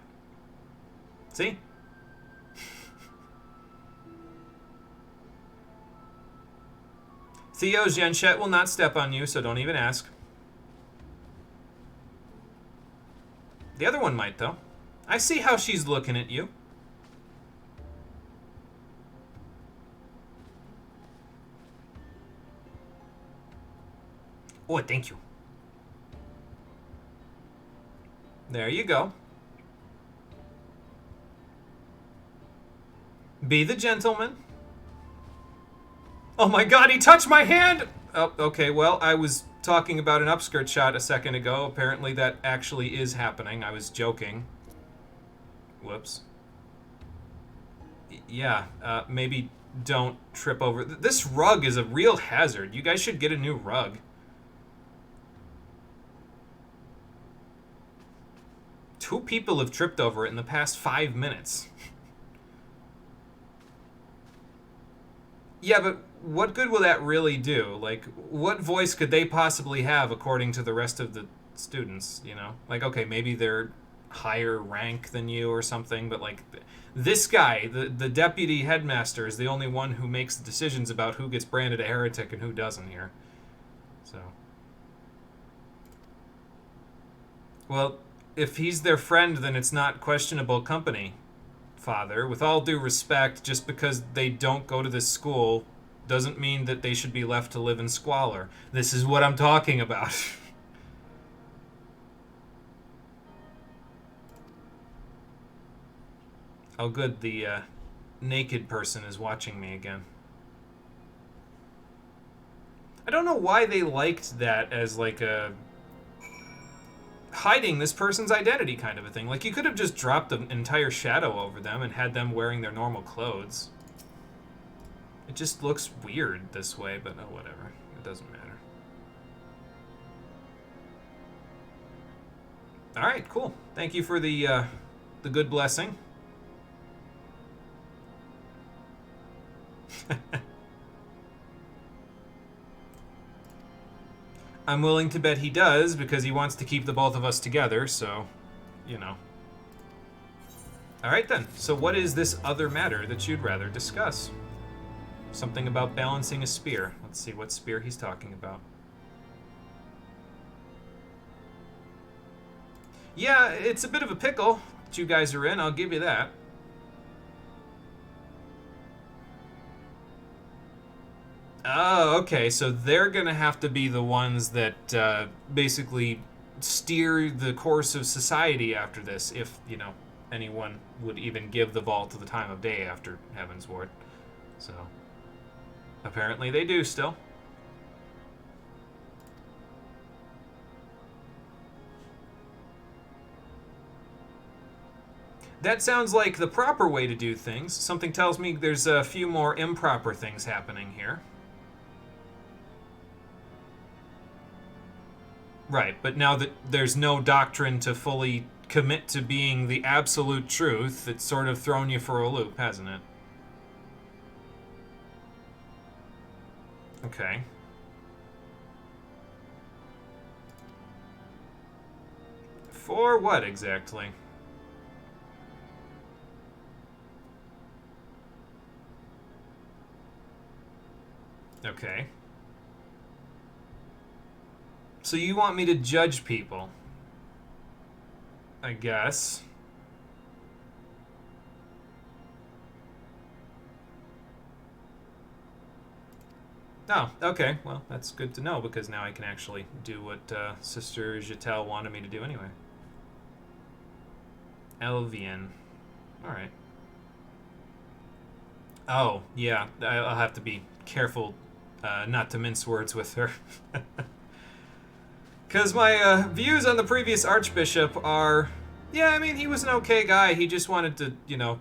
See? Theo, Genchet will not step on you, so don't even ask. The other one might, though. I see how she's looking at you. Oh, thank you. There you go. Be the gentleman. Oh my god, he touched my hand! Oh, okay, well, I was talking about an upskirt shot a second ago. Apparently that actually is happening. I was joking. Whoops. Yeah, maybe don't trip over... This rug is a real hazard. You guys should get a new rug. Two people have tripped over it in the past 5 minutes. Yeah, but what good will that really do? Like, what voice could they possibly have according to the rest of the students, you know? Like, okay, maybe they're higher rank than you or something, but like, this guy, the deputy headmaster, is the only one who makes the decisions about who gets branded a heretic and who doesn't here. So. Well, if he's their friend, then it's not questionable company, Father. With all due respect, just because they don't go to this school doesn't mean that they should be left to live in squalor. This is what I'm talking about. Oh good, the naked person is watching me again. I don't know why they liked that as like a hiding this person's identity kind of a thing. Like, you could have just dropped an entire shadow over them and had them wearing their normal clothes. It just looks weird this way, but oh, whatever. It doesn't matter. Alright, cool. Thank you for the good blessing. I'm willing to bet he does, because he wants to keep the both of us together, so, you know. Alright then, so what is this other matter that you'd rather discuss? Something about balancing a spear. Let's see what spear he's talking about. Yeah, it's a bit of a pickle that you guys are in, I'll give you that. Oh, okay, so they're gonna have to be the ones that basically steer the course of society after this, if, you know, anyone would even give the vault to the time of day after Heaven's Ward. So, apparently they do still. That sounds like the proper way to do things. Something tells me there's a few more improper things happening here. Right, but now that there's no doctrine to fully commit to being the absolute truth, it's sort of thrown you for a loop, hasn't it? Okay. For what exactly? Okay. So you want me to judge people? I guess. Oh, okay. Well, that's good to know, because now I can actually do what Sister Jatel wanted me to do anyway. Elvian. Alright. Oh, yeah. I'll have to be careful not to mince words with her. Because my views on the previous Archbishop are... Yeah, I mean, he was an okay guy. He just wanted to, you know,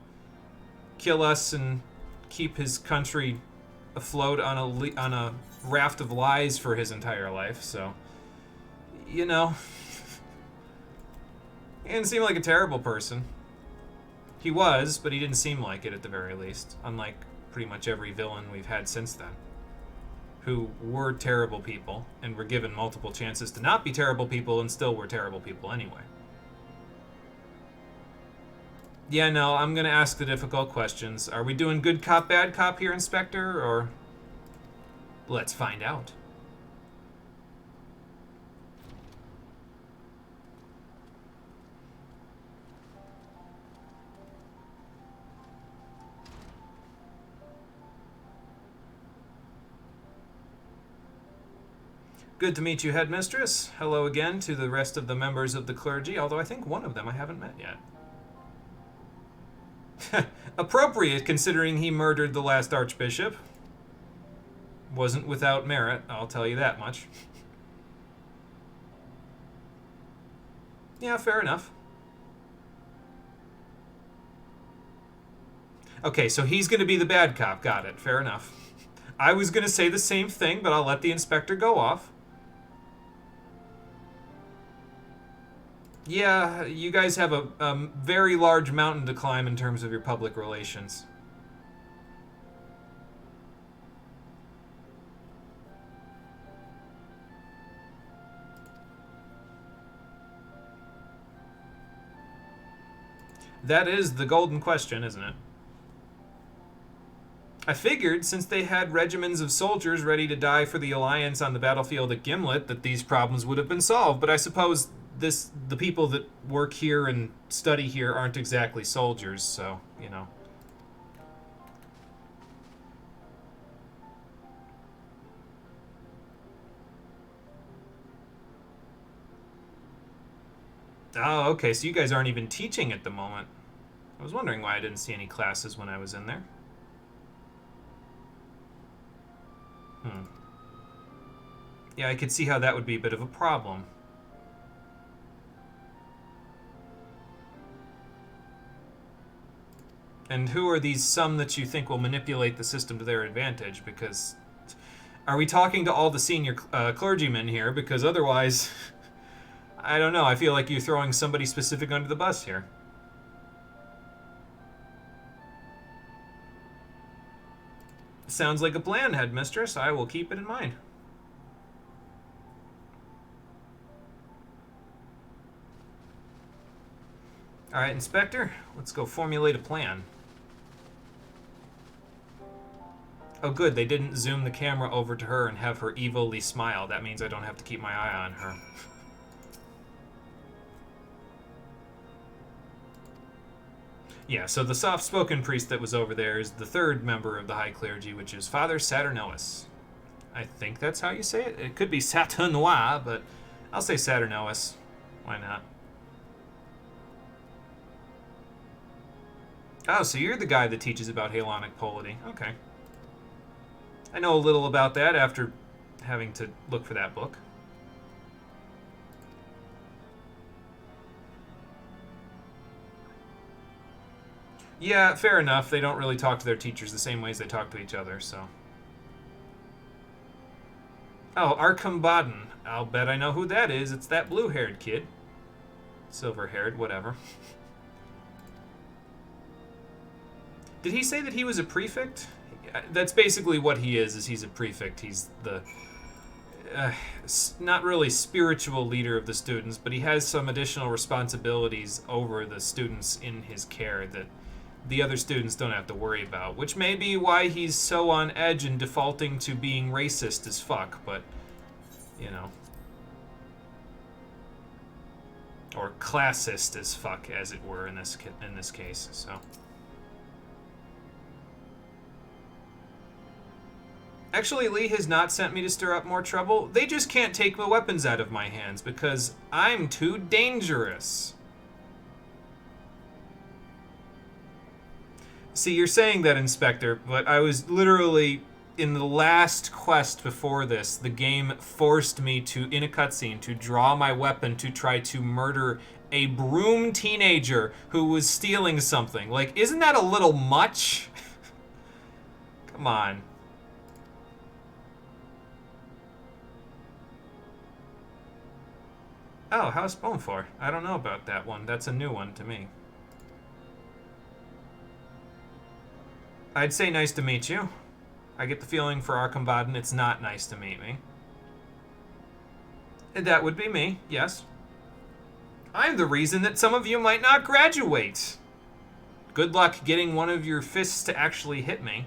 kill us and keep his country afloat on a raft of lies for his entire life, so... You know... He didn't seem like a terrible person. He was, but he didn't seem like it at the very least. Unlike pretty much every villain we've had since then. Who were terrible people, and were given multiple chances to not be terrible people, and still were terrible people anyway. Yeah, no, I'm gonna ask the difficult questions. Are we doing good cop, bad cop here, Inspector, or... Let's find out. Good to meet you, headmistress. Hello again to the rest of the members of the clergy, although I think one of them I haven't met yet. Appropriate, considering he murdered the last archbishop. Wasn't without merit, I'll tell you that much. Yeah, fair enough. Okay, so he's going to be the bad cop. Got it. Fair enough. I was going to say the same thing, but I'll let the inspector go off. Yeah, you guys have a very large mountain to climb in terms of your public relations. That is the golden question, isn't it? I figured, since they had regiments of soldiers ready to die for the Alliance on the battlefield at Gimlet, that these problems would have been solved, but I suppose the people that work here and study here aren't exactly soldiers, so, you know. Oh, okay, so you guys aren't even teaching at the moment. I was wondering why I didn't see any classes when I was in there. Yeah, I could see how that would be a bit of a problem. And who are these some that you think will manipulate the system to their advantage? Because are we talking to all the senior clergymen here? Because otherwise, I don't know. I feel like you're throwing somebody specific under the bus here. Sounds like a plan, headmistress. I will keep it in mind. All right, Inspector, let's go formulate a plan. Oh, good, they didn't zoom the camera over to her and have her evilly smile. That means I don't have to keep my eye on her. Yeah, so the soft-spoken priest that was over there is the third member of the High Clergy, which is Father Saturnois. I think that's how you say it. It could be Saturnois, but I'll say Saturnois. Why not? Oh, so you're the guy that teaches about Halonic polity. Okay. I know a little about that after having to look for that book. Yeah, fair enough. They don't really talk to their teachers the same ways they talk to each other, so. Oh, Arkham Baden. I'll bet I know who that is. It's that blue-haired kid. Silver-haired, whatever. Did he say that he was a prefect? That's basically what he is he's a prefect. He's the not really spiritual leader of the students, but he has some additional responsibilities over the students in his care that the other students don't have to worry about, which may be why he's so on edge and defaulting to being racist as fuck, but, you know. Or classist as fuck, as it were, in this case, so. Actually, Lee has not sent me to stir up more trouble. They just can't take the weapons out of my hands because I'm too dangerous. See, you're saying that, Inspector, but I was literally, in the last quest before this, the game forced me to, in a cutscene, to draw my weapon to try to murder a broom teenager who was stealing something. Like, isn't that a little much? Come on. Oh, how's Spoonfor? I don't know about that one. That's a new one to me. I'd say nice to meet you. I get the feeling for Arkham Baden it's not nice to meet me. That would be me, yes. I'm the reason that some of you might not graduate. Good luck getting one of your fists to actually hit me.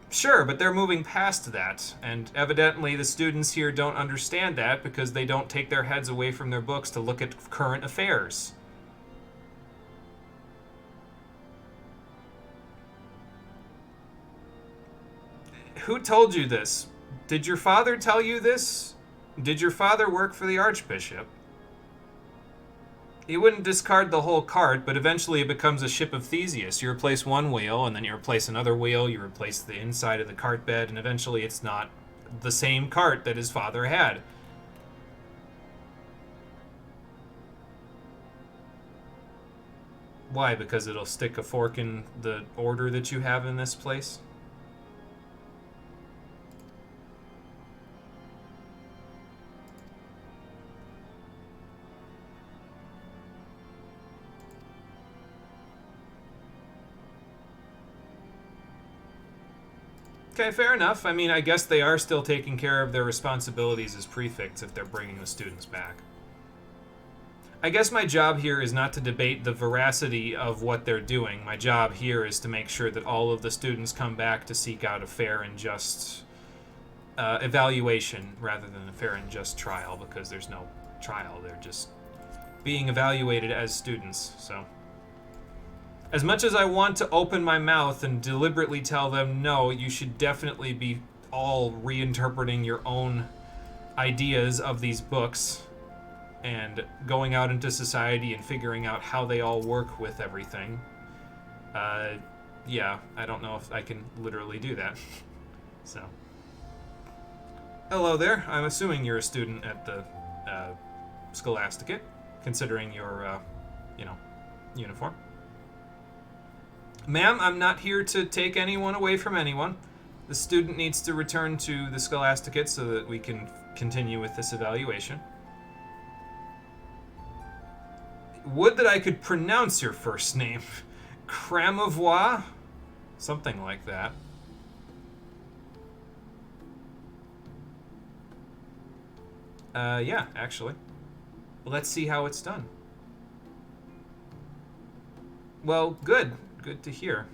Sure, but they're moving past that, and evidently the students here don't understand that because they don't take their heads away from their books to look at current affairs. Who told you this? Did your father tell you this? Did your father work for the Archbishop? You wouldn't discard the whole cart, but eventually it becomes a ship of Theseus. You replace one wheel, and then you replace another wheel, you replace the inside of the cart bed, and eventually it's not the same cart that his father had. Why? Because it'll stick a fork in the order that you have in this place? Okay, fair enough. I mean, I guess they are still taking care of their responsibilities as prefects if they're bringing the students back. I guess my job here is not to debate the veracity of what they're doing. My job here is to make sure that all of the students come back to seek out a fair and just evaluation rather than a fair and just trial, because there's no trial. They're just being evaluated as students, so... As much as I want to open my mouth and deliberately tell them, no, you should definitely be all reinterpreting your own ideas of these books and going out into society and figuring out how they all work with everything. Yeah, I don't know if I can literally do that. So. Hello there. I'm assuming you're a student at the Scholasticate, considering your, uniform. Ma'am, I'm not here to take anyone away from anyone. The student needs to return to the Scholasticate so that we can continue with this evaluation. Would that I could pronounce your first name. Cramavois? Something like that. Yeah, actually. Let's see how it's done. Well, good. Good to hear.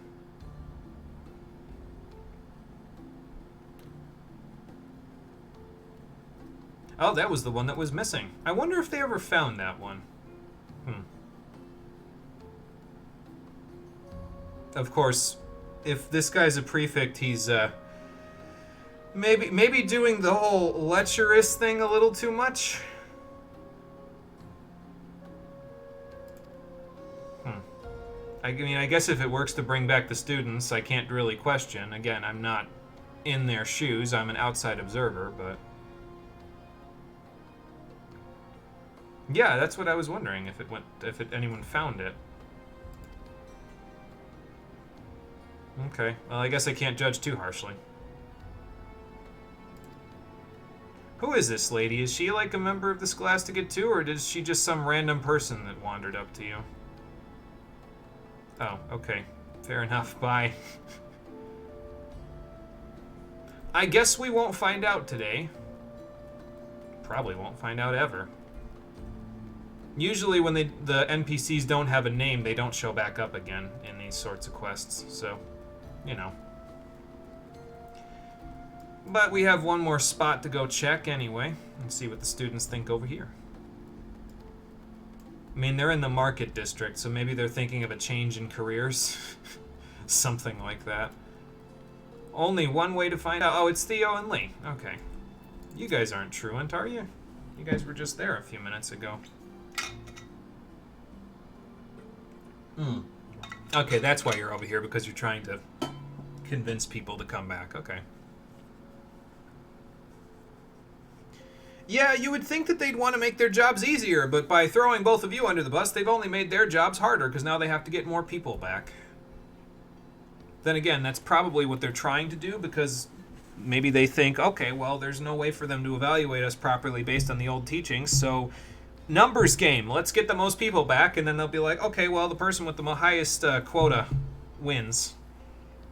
Oh, that was the one that was missing. I wonder if they ever found that one. Of course, if this guy's a prefect, he's maybe doing the whole lecherous thing a little too much. I mean, I guess if it works to bring back the students, I can't really question. Again, I'm not in their shoes. I'm an outside observer, but... Yeah, that's what I was wondering, if anyone found it. Okay, well, I guess I can't judge too harshly. Who is this lady? Is she like a member of the Scholasticate too, or is she just some random person that wandered up to you? Oh, okay. Fair enough. Bye. I guess we won't find out today. Probably won't find out ever. Usually when the NPCs don't have a name, they don't show back up again in these sorts of quests, so, you know. But we have one more spot to go check anyway, and see what the students think over here. I mean, they're in the market district, so maybe they're thinking of a change in careers. Something like that. Only one way to find out. Oh, it's Theo and Lee. Okay. You guys aren't truant, are you? You guys were just there a few minutes ago. Okay, that's why you're over here, because you're trying to convince people to come back. Okay. Yeah, you would think that they'd want to make their jobs easier, but by throwing both of you under the bus, they've only made their jobs harder, because now they have to get more people back. Then again, that's probably what they're trying to do, because maybe they think, okay, well, there's no way for them to evaluate us properly based on the old teachings, so numbers game, let's get the most people back, and then they'll be like, okay, well, the person with the highest quota wins.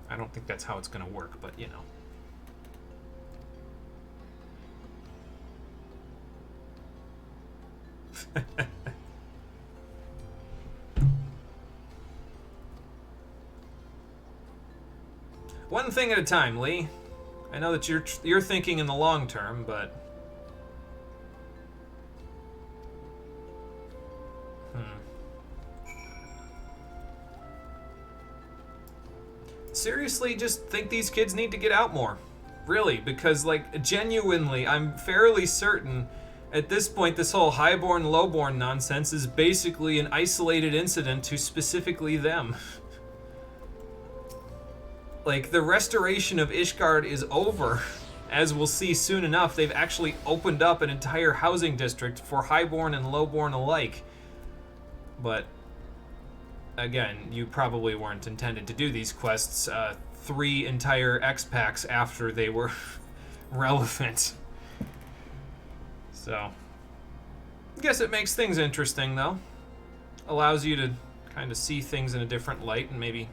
I don't think that's how it's going to work, but, you know. One thing at a time, Lee. I know that you're thinking in the long term, but seriously, just think these kids need to get out more. really, because, like, genuinely, I'm fairly certain at this point this whole highborn, lowborn nonsense is basically an isolated incident to specifically them. Like, the restoration of Ishgard is over. As we'll see soon enough, they've actually opened up an entire housing district for highborn and lowborn alike. But, again, you probably weren't intended to do these quests 3 entire X-Packs after they were relevant. So, I guess it makes things interesting, though. Allows you to kind of see things in a different light and maybe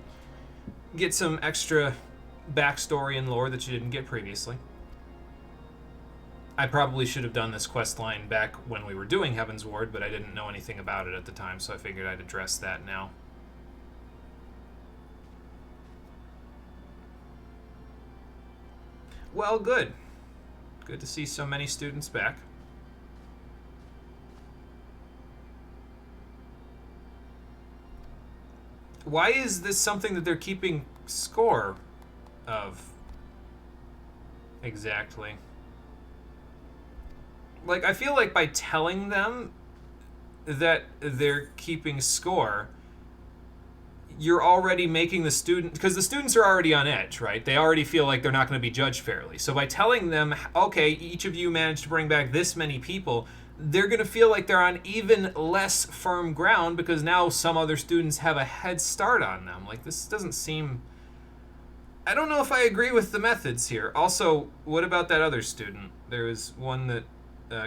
get some extra backstory and lore that you didn't get previously. I probably should have done this quest line back when we were doing Heaven's Ward, but I didn't know anything about it at the time, so I figured I'd address that now. Well, good. Good to see so many students back. Why is this something that they're keeping score of? Exactly. Like, I feel like by telling them that they're keeping score, you're already making the student, because the students are already on edge, right? They already feel like they're not going to be judged fairly. So by telling them, okay, each of you managed to bring back this many people, they're going to feel like they're on even less firm ground because now some other students have a head start on them. Like, this doesn't seem... I don't know if I agree with the methods here. Also, what about that other student? There was one that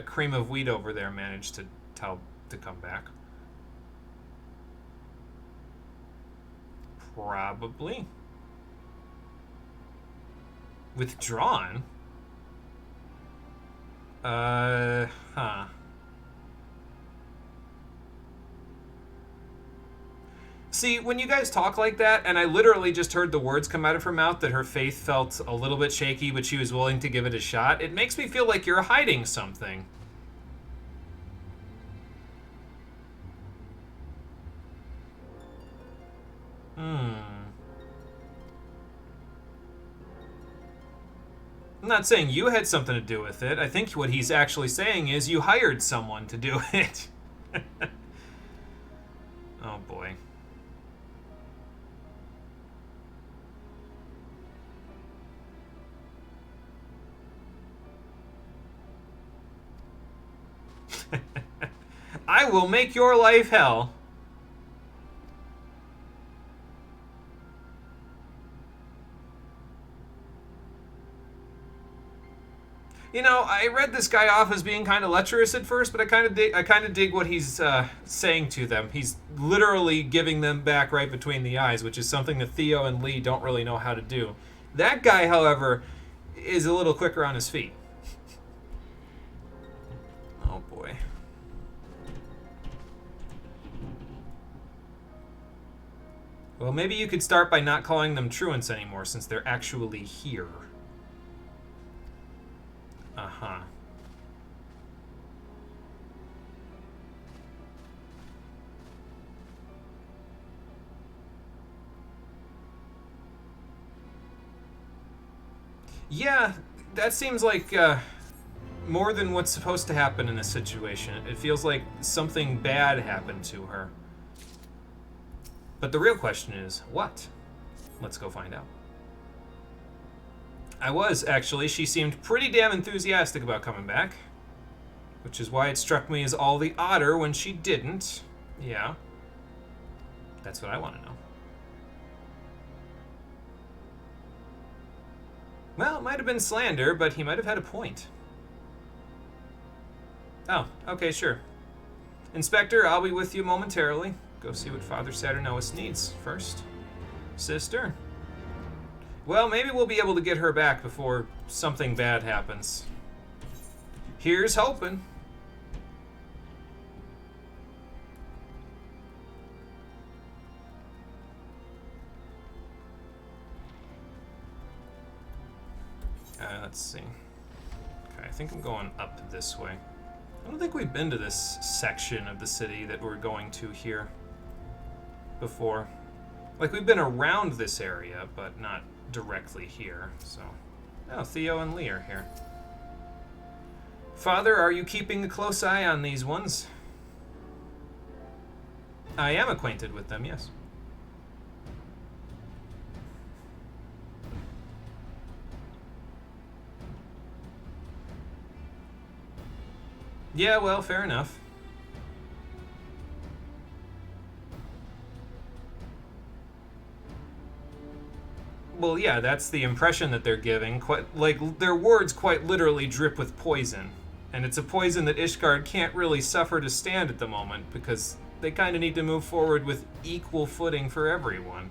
Cream of Wheat over there managed to tell to come back. Probably. Withdrawn? Huh. See, when you guys talk like that, and I literally just heard the words come out of her mouth that her faith felt a little bit shaky, but she was willing to give it a shot, it makes me feel like you're hiding something. I'm not saying you had something to do with it. I think what he's actually saying is you hired someone to do it. Oh boy. I will make your life hell. You know, I read this guy off as being kind of lecherous at first, but I kind of dig what he's saying to them. He's literally giving them back right between the eyes, which is something that Theo and Lee don't really know how to do. That guy, however, is a little quicker on his feet. Oh boy. Well, maybe you could start by not calling them truants anymore, since they're actually here. Uh-huh. Yeah, that seems like more than what's supposed to happen in this situation. It feels like something bad happened to her. But the real question is, what? Let's go find out. I was, actually. She seemed pretty damn enthusiastic about coming back. Which is why it struck me as all the odder when she didn't. Yeah. That's what I want to know. Well, it might have been slander, but he might have had a point. Oh, okay, sure. Inspector, I'll be with you momentarily. Go see what Father Saturnois needs first. Sister? Well, maybe we'll be able to get her back before something bad happens. Here's hoping. Let's see. Okay, I think I'm going up this way. I don't think we've been to this section of the city that we're going to here before. Like, we've been around this area, but not directly here, so... Oh, Theo and Lee are here. Father, are you keeping a close eye on these ones? I am acquainted with them, yes. Yeah, well, fair enough. Well, yeah, that's the impression that they're giving. Quite like their words quite literally drip with poison. And it's a poison that Ishgard can't really suffer to stand at the moment because they kind of need to move forward with equal footing for everyone.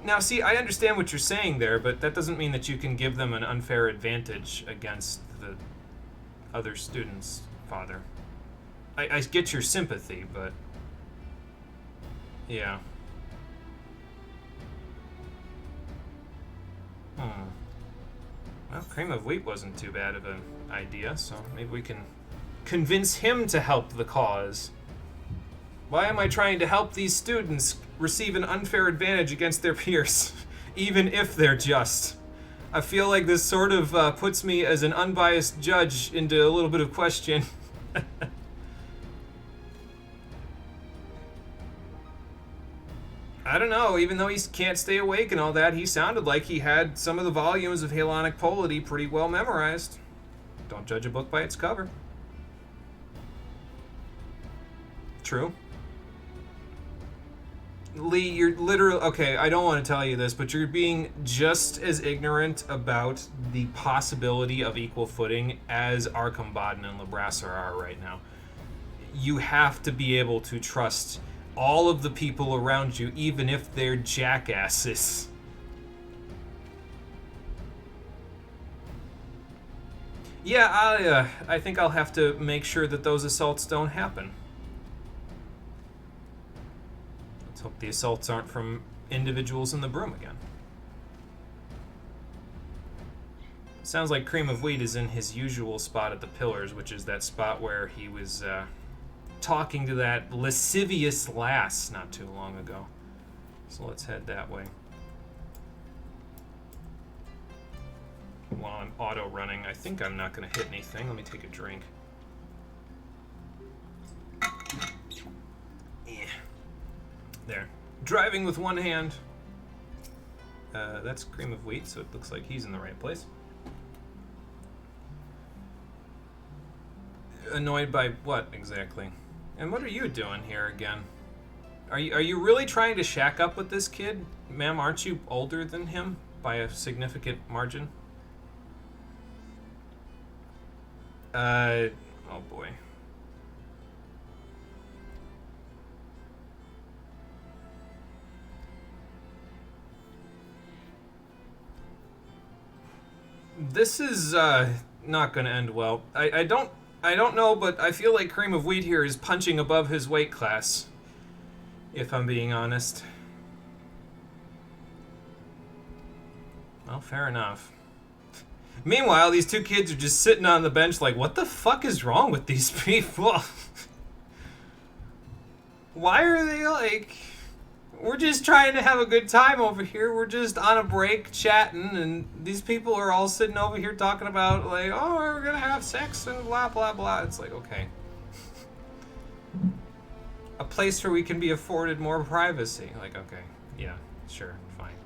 Now, see, I understand what you're saying there, but that doesn't mean that you can give them an unfair advantage against the other students, Father. I get your sympathy, but... yeah. Well, cream of wheat wasn't too bad of an idea, so maybe we can convince him to help the cause. Why am I trying to help these students receive an unfair advantage against their peers, even if they're just? I feel like this sort of puts me as an unbiased judge into a little bit of question. I don't know, even though he can't stay awake and all that, he sounded like he had some of the volumes of Halonic Polity pretty well memorized. Don't judge a book by its cover. True. Lee, you're literally... okay, I don't want to tell you this, but you're being just as ignorant about the possibility of equal footing as Archambaddon and Labrasser are right now. You have to be able to trust all of the people around you, even if they're jackasses. Yeah, I think I'll have to make sure that those assaults don't happen. Let's hope the assaults aren't from individuals in the broom again. Sounds like Cream of Wheat is in his usual spot at the pillars, which is that spot where he was talking to that lascivious lass not too long ago. So let's head that way. While I'm auto running, I think I'm not going to hit anything. Let me take a drink. Yeah. There. Driving with one hand. That's Cream of Wheat, so it looks like he's in the right place. Annoyed by what exactly? And what are you doing here again? Are you really trying to shack up with this kid? Ma'am, aren't you older than him by a significant margin? Oh boy. This is not going to end well. I don't know, but I feel like Cream of Wheat here is punching above his weight class, if I'm being honest. Well, fair enough. Meanwhile, these two kids are just sitting on the bench like, what the fuck is wrong with these people? Why are they like... we're just trying to have a good time over here. We're just on a break chatting, and these people are all sitting over here talking about, like, oh, we're gonna have sex and blah, blah, blah. It's like, okay. A place where we can be afforded more privacy. Like, okay, yeah, sure, fine.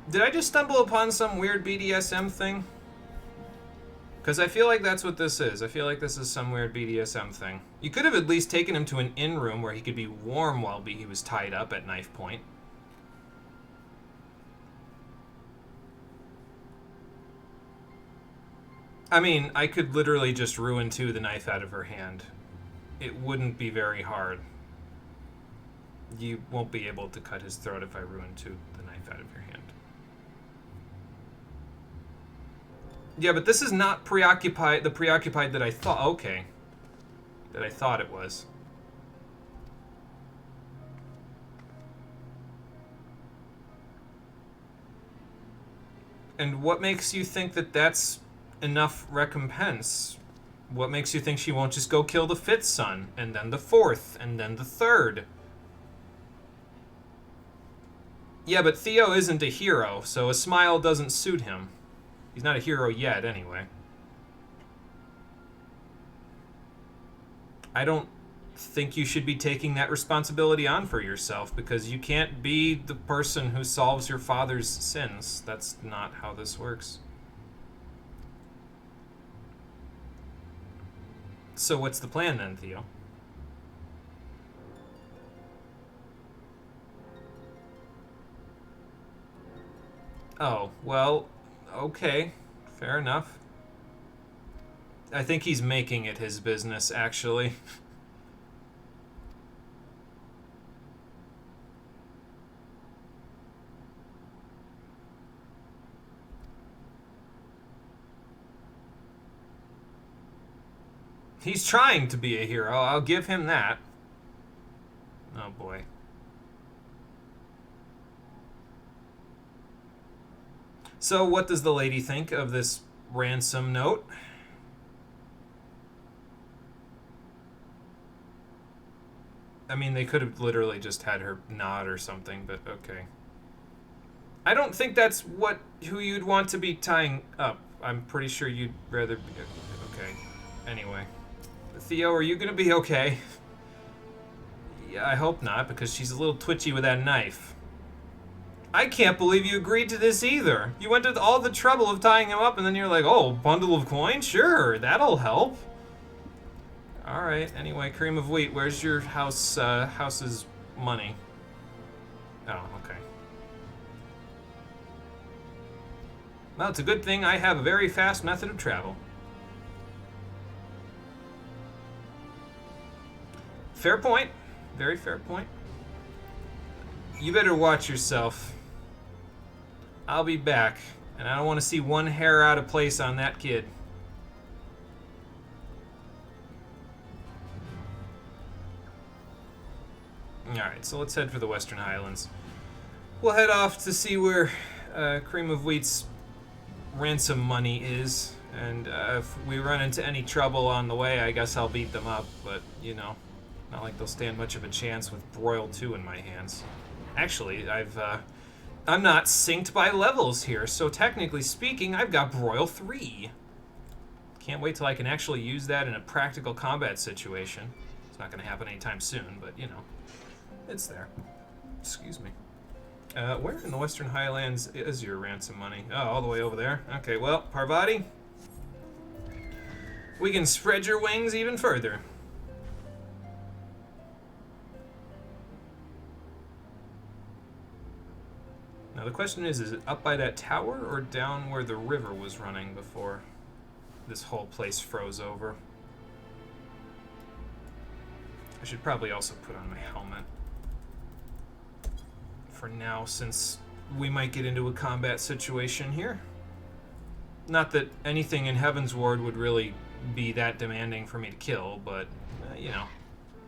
Did I just stumble upon some weird BDSM thing? Because I feel like that's what this is. I feel like this is some weird BDSM thing. You could have at least taken him to an inn room where he could be warm while he was tied up at knife point. I mean, I could literally just ruin the knife out of her hand. It wouldn't be very hard. You won't be able to cut his throat if I ruin the knife out of your hand. Yeah, but this is not the preoccupied that I thought... okay. That I thought it was. And what makes you think that that's enough recompense? What makes you think she won't just go kill the 5th son, and then the 4th, and then the 3rd? Yeah, but Theo isn't a hero, so a smile doesn't suit him. He's not a hero yet, anyway. I don't think you should be taking that responsibility on for yourself, because you can't be the person who solves your father's sins. That's not how this works. So what's the plan then, Theo? Oh, well, okay. Fair enough. I think he's making it his business, actually. He's trying to be a hero. I'll give him that. Oh, boy. So, what does the lady think of this ransom note? I mean, they could have literally just had her nod or something, but okay. I don't think that's who you'd want to be tying up. I'm pretty sure you'd rather be... Okay. Anyway. Theo, are you gonna be okay? Yeah, I hope not, because she's a little twitchy with that knife. I can't believe you agreed to this either. You went to all the trouble of tying him up, and then you're like, oh, bundle of coins? Sure, that'll help. Alright, anyway, cream of wheat, where's your house's money? Oh, okay. Well, it's a good thing I have a very fast method of travel. Fair point. Very fair point. You better watch yourself. I'll be back, and I don't want to see one hair out of place on that kid. Alright, so let's head for the Western Highlands. We'll head off to see where Cream of Wheat's ransom money is, and if we run into any trouble on the way, I guess I'll beat them up, but, you know, not like they'll stand much of a chance with Broil 2 in my hands. Actually, I'm not synced by levels here, so technically speaking, I've got Broil 3. Can't wait till I can actually use that in a practical combat situation. It's not going to happen anytime soon, but, you know, it's there. Excuse me. Where in the Western Highlands is your ransom money? Oh, all the way over there? Okay, well, Parvati, we can spread your wings even further. Now the question is it up by that tower or down where the river was running before this whole place froze over? I should probably also put on my helmet for now, since we might get into a combat situation here. Not that anything in Heaven's Ward would really be that demanding for me to kill, but, you know,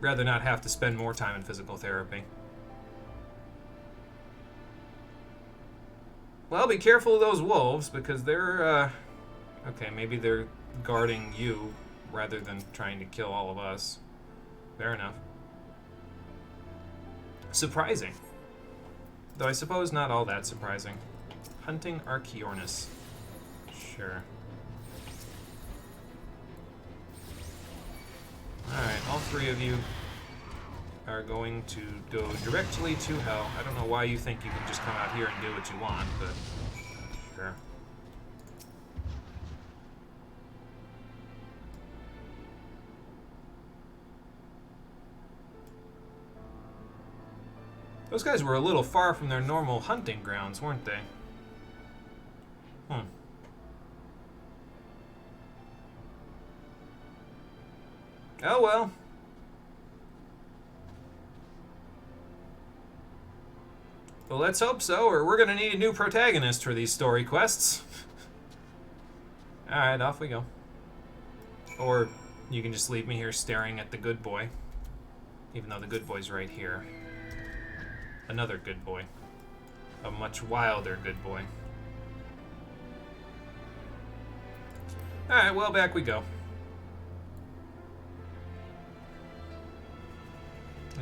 rather not have to spend more time in physical therapy. Well, be careful of those wolves, because they're, okay, maybe they're guarding you rather than trying to kill all of us. Fair enough. Surprising. Though I suppose not all that surprising. Hunting Archaeornis. Sure. Alright, all three of you are going to go directly to hell. I don't know why you think you can just come out here and do what you want, but sure. Those guys were a little far from their normal hunting grounds, weren't they? Oh well. Well, let's hope so, or we're gonna need a new protagonist for these story quests. Alright, off we go. Or you can just leave me here staring at the good boy. Even though the good boy's right here. Another good boy. A much wilder good boy. Alright, well, back we go.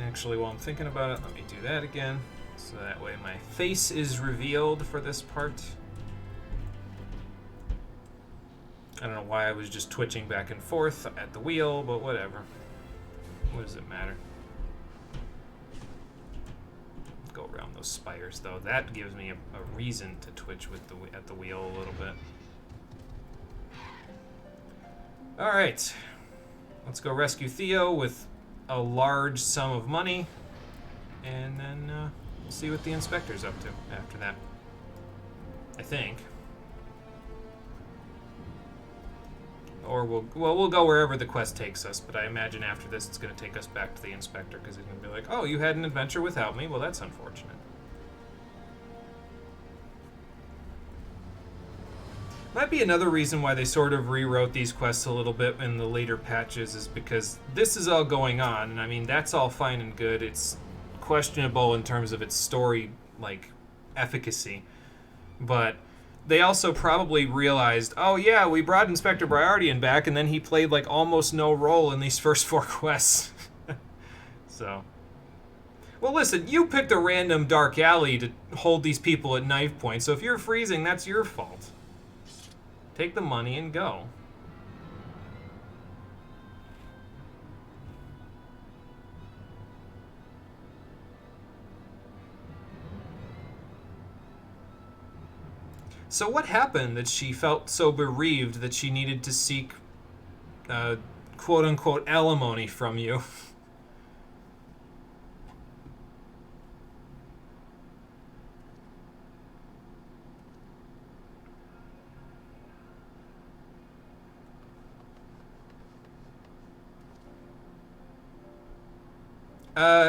Actually, while I'm thinking about it, let me do that again. So that way my face is revealed for this part. I don't know why I was just twitching back and forth at the wheel, but whatever. What does it matter? Go around those spires, though. That gives me a reason to twitch with at the wheel a little bit. Alright. Let's go rescue Theo with a large sum of money. And then we'll see what the inspector's up to after that. I think. Or we'll go wherever the quest takes us, but I imagine after this it's going to take us back to the inspector, because he's going to be like, oh, you had an adventure without me? Well, that's unfortunate. Might be another reason why they sort of rewrote these quests a little bit in the later patches, is because this is all going on, and I mean, that's all fine and good. It's questionable in terms of its story, like, efficacy. But they also probably realized, oh yeah, we brought Inspector Briardian back, and then he played like almost no role in these first 4 quests. So, well, listen, you picked a random dark alley to hold these people at knife point, so if you're freezing, that's your fault. Take the money and go. So what happened that she felt so bereaved that she needed to seek quote-unquote alimony from you?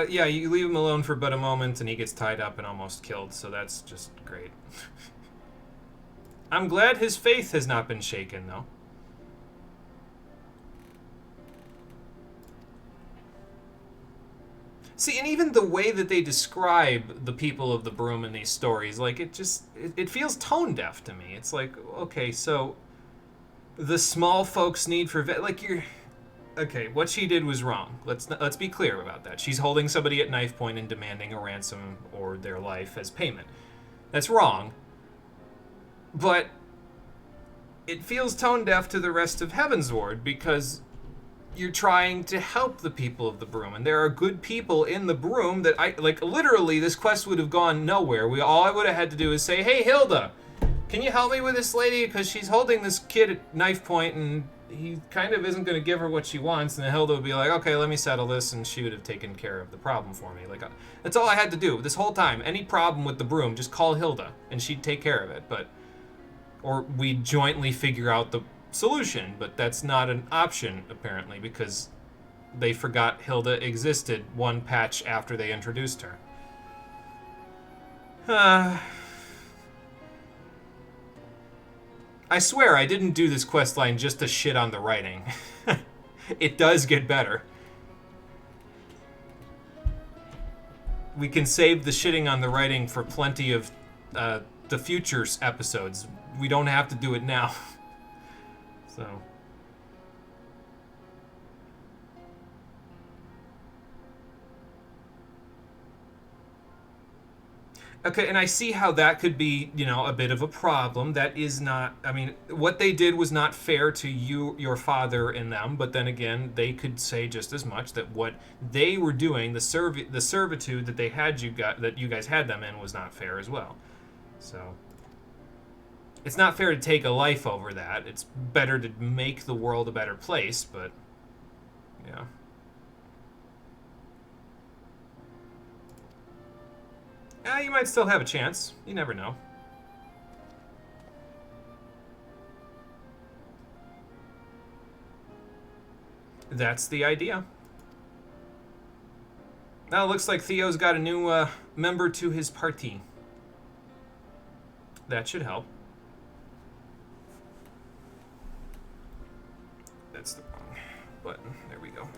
Yeah, you leave him alone for but a moment and he gets tied up and almost killed, so that's just great. I'm glad his faith has not been shaken, though. See, and even the way that they describe the people of the broom in these stories, like, it feels tone deaf to me. It's like, okay, so the small folks need for okay, what she did was wrong. Let's be clear about that. She's holding somebody at knife point and demanding a ransom or their life as payment. That's wrong. But it feels tone deaf to the rest of Heavensward, because you're trying to help the people of the broom, and there are good people in the broom that literally this quest would have gone nowhere. All I would have had to do is say, hey, Hilda, can you help me with this lady? Because she's holding this kid at knife point and he kind of isn't going to give her what she wants. And then Hilda would be like, okay, let me settle this, and she would have taken care of the problem for me. That's all I had to do this whole time. Any problem with the broom, just call Hilda and she'd take care of it. Or we'd jointly figure out the solution, but that's not an option, apparently, because they forgot Hilda existed one patch after they introduced her. I swear I didn't do this questline just to shit on the writing. It does get better. We can save the shitting on the writing for plenty of the future episodes. We don't have to do it now. So. Okay, and I see how that could be, a bit of a problem. That is not, I mean, what they did was not fair to you, your father, and them, but then again, they could say just as much that what they were doing, the servitude that that you guys had them in, was not fair as well. So, it's not fair to take a life over that. It's better to make the world a better place, but, yeah. You might still have a chance. You never know. That's the idea. Now it looks like Theo's got a new member to his party. That should help. That's the wrong button. There we go.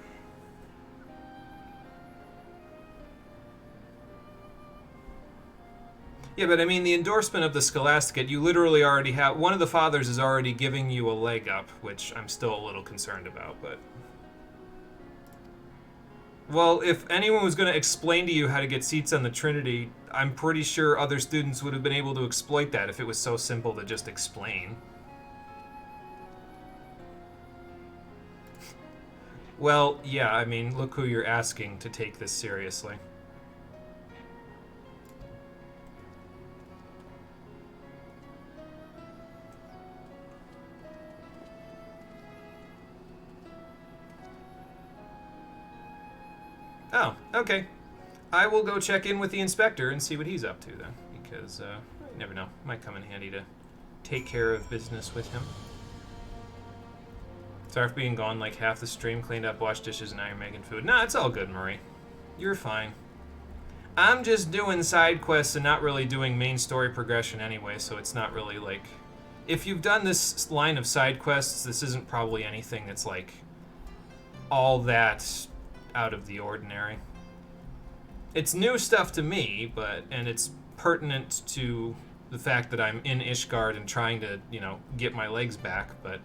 Yeah, but I mean, the endorsement of the Scholasticate, you literally already have... One of the fathers is already giving you a leg up, which I'm still a little concerned about, but... Well, if anyone was going to explain to you how to get seats on the Trinity, I'm pretty sure other students would have been able to exploit that if it was so simple to just explain. Well, yeah, I mean, look who you're asking to take this seriously. Oh, okay. I will go check in with the inspector and see what he's up to then, because you never know. Might come in handy to take care of business with him. Sorry for being gone like half the stream, cleaned up, washed dishes, and now you're making food. Nah, it's all good, Marie. You're fine. I'm just doing side quests and not really doing main story progression anyway, so it's not really like... If you've done this line of side quests, this isn't probably anything that's like all that out of the ordinary. It's new stuff to me, and it's pertinent to the fact that I'm in Ishgard and trying to, get my legs back, but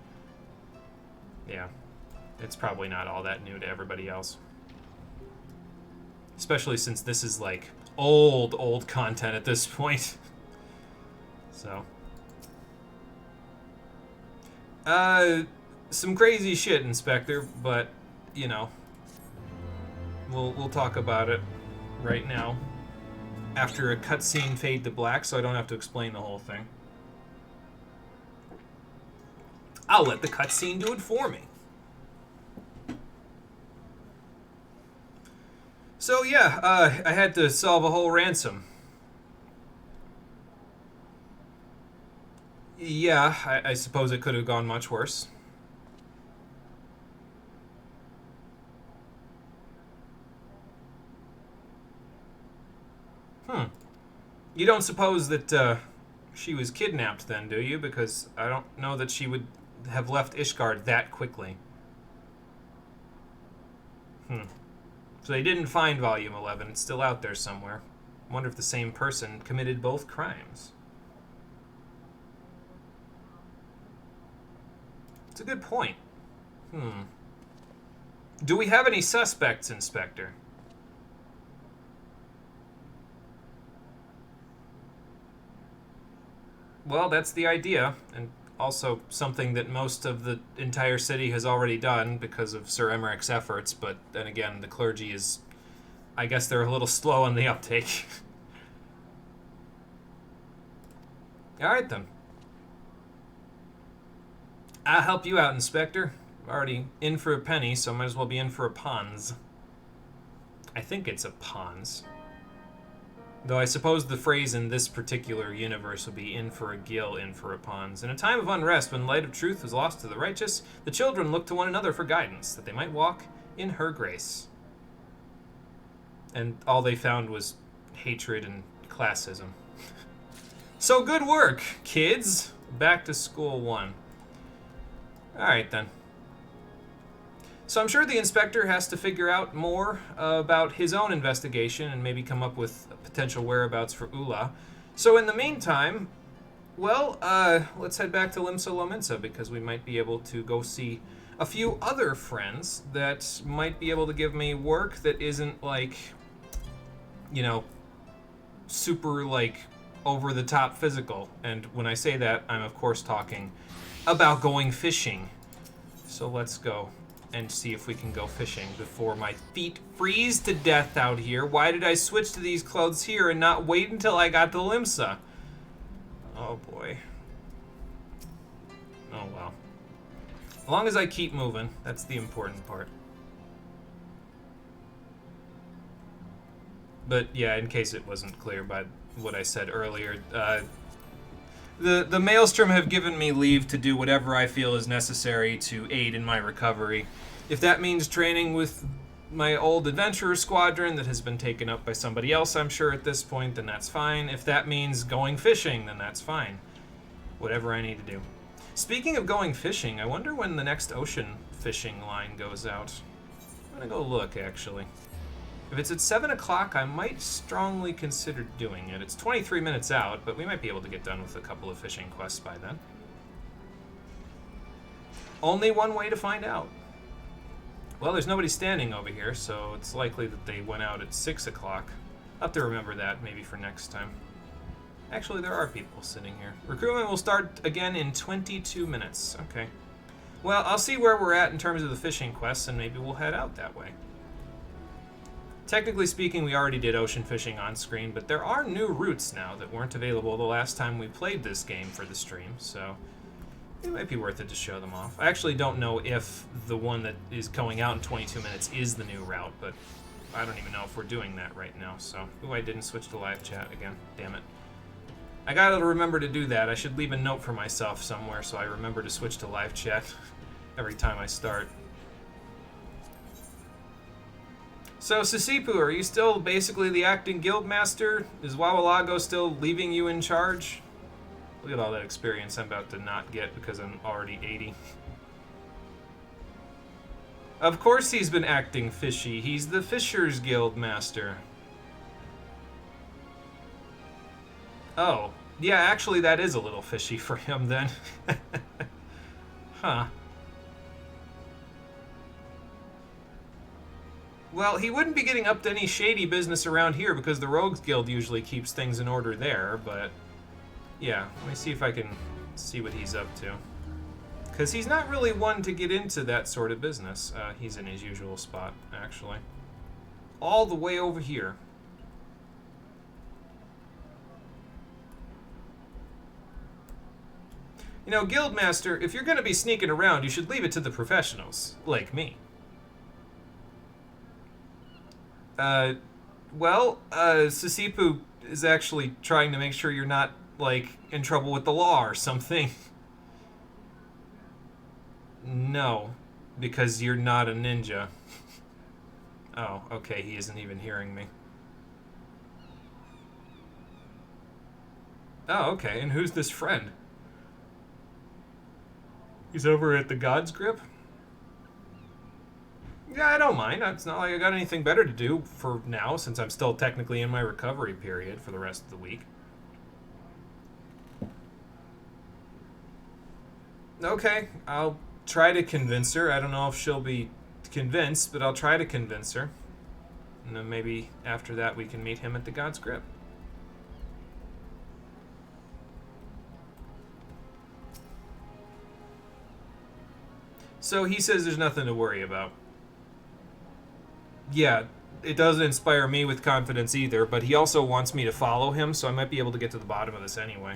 yeah, it's probably not all that new to everybody else. Especially since this is like old content at this point. So. Some crazy shit, Inspector, but, we'll talk about it right now. After a cutscene fade to black, so I don't have to explain the whole thing. I'll let the cutscene do it for me. So yeah, I had to solve a whole ransom. Yeah, I suppose it could have gone much worse. You don't suppose that she was kidnapped then, do you? Because I don't know that she would have left Ishgard that quickly. So they didn't find Volume 11. It's still out there somewhere. I wonder if the same person committed both crimes. It's a good point. Do we have any suspects, Inspector? Well, that's the idea, and also something that most of the entire city has already done because of Sir Emmerich's efforts, but then again, the clergy is... I guess they're a little slow on the uptake. Alright then. I'll help you out, Inspector. I'm already in for a penny, so I might as well be in for a pons. I think it's a pons. Though I suppose the phrase in this particular universe would be in for a gill, in for a pons. In a time of unrest, when light of truth was lost to the righteous, the children looked to one another for guidance, that they might walk in her grace. And all they found was hatred and classism. So good work, kids! Back to school 1. Alright then. So I'm sure the inspector has to figure out more about his own investigation and maybe come up with potential whereabouts for Ula. So in the meantime, well, let's head back to Limsa Lominsa because we might be able to go see a few other friends that might be able to give me work that isn't like, super like over-the-top physical. And when I say that, I'm of course talking about going fishing. So let's go and see if we can go fishing before my feet freeze to death out here. Why did I switch to these clothes here and not wait until I got to Limsa? Oh boy. Oh well. As long as I keep moving, that's the important part. But yeah, in case it wasn't clear by what I said earlier, the Maelstrom have given me leave to do whatever I feel is necessary to aid in my recovery. If that means training with my old adventurer squadron that has been taken up by somebody else, I'm sure at this point, then that's fine. If that means going fishing, then that's fine. Whatever I need to do. Speaking of going fishing, I wonder when the next ocean fishing line goes out. I'm gonna go look, actually. If it's at 7 o'clock, I might strongly consider doing it. It's 23 minutes out, but we might be able to get done with a couple of fishing quests by then. Only one way to find out. Well, there's nobody standing over here, so it's likely that they went out at 6 o'clock. I'll have to remember that, maybe for next time. Actually, there are people sitting here. Recruitment will start again in 22 minutes. Okay. Well, I'll see where we're at in terms of the fishing quests, and maybe we'll head out that way. Technically speaking, we already did ocean fishing on screen, but there are new routes now that weren't available the last time we played this game for the stream, so it might be worth it to show them off. I actually don't know if the one that is going out in 22 minutes is the new route, but I don't even know if we're doing that right now, so... Ooh, I didn't switch to live chat again. Damn it. I gotta remember to do that. I should leave a note for myself somewhere so I remember to switch to live chat every time I start. So, Sisipu, are you still basically the acting guild master? Is Wawalago still leaving you in charge? Look at all that experience I'm about to not get because I'm already 80. Of course he's been acting fishy. He's the Fishers Guild master. Oh, yeah, actually that is a little fishy for him then. Huh. Well, he wouldn't be getting up to any shady business around here because the Rogues Guild usually keeps things in order there, but... Yeah, let me see if I can see what he's up to. Because he's not really one to get into that sort of business. He's in his usual spot, actually. All the way over here. You know, Guildmaster, if you're going to be sneaking around, you should leave it to the professionals, like me. Sisipu is actually trying to make sure you're not, like, in trouble with the law or something. No, because you're not a ninja. Oh, okay, he isn't even hearing me. Oh, okay, and who's this friend? He's over at the God's Grip? Yeah, I don't mind. It's not like I got anything better to do for now, since I'm still technically in my recovery period for the rest of the week. Okay, I'll try to convince her. I don't know if she'll be convinced, but I'll try to convince her. And then maybe after that we can meet him at the God's Grip. So he says there's nothing to worry about. Yeah, it doesn't inspire me with confidence either, but he also wants me to follow him, so I might be able to get to the bottom of this anyway.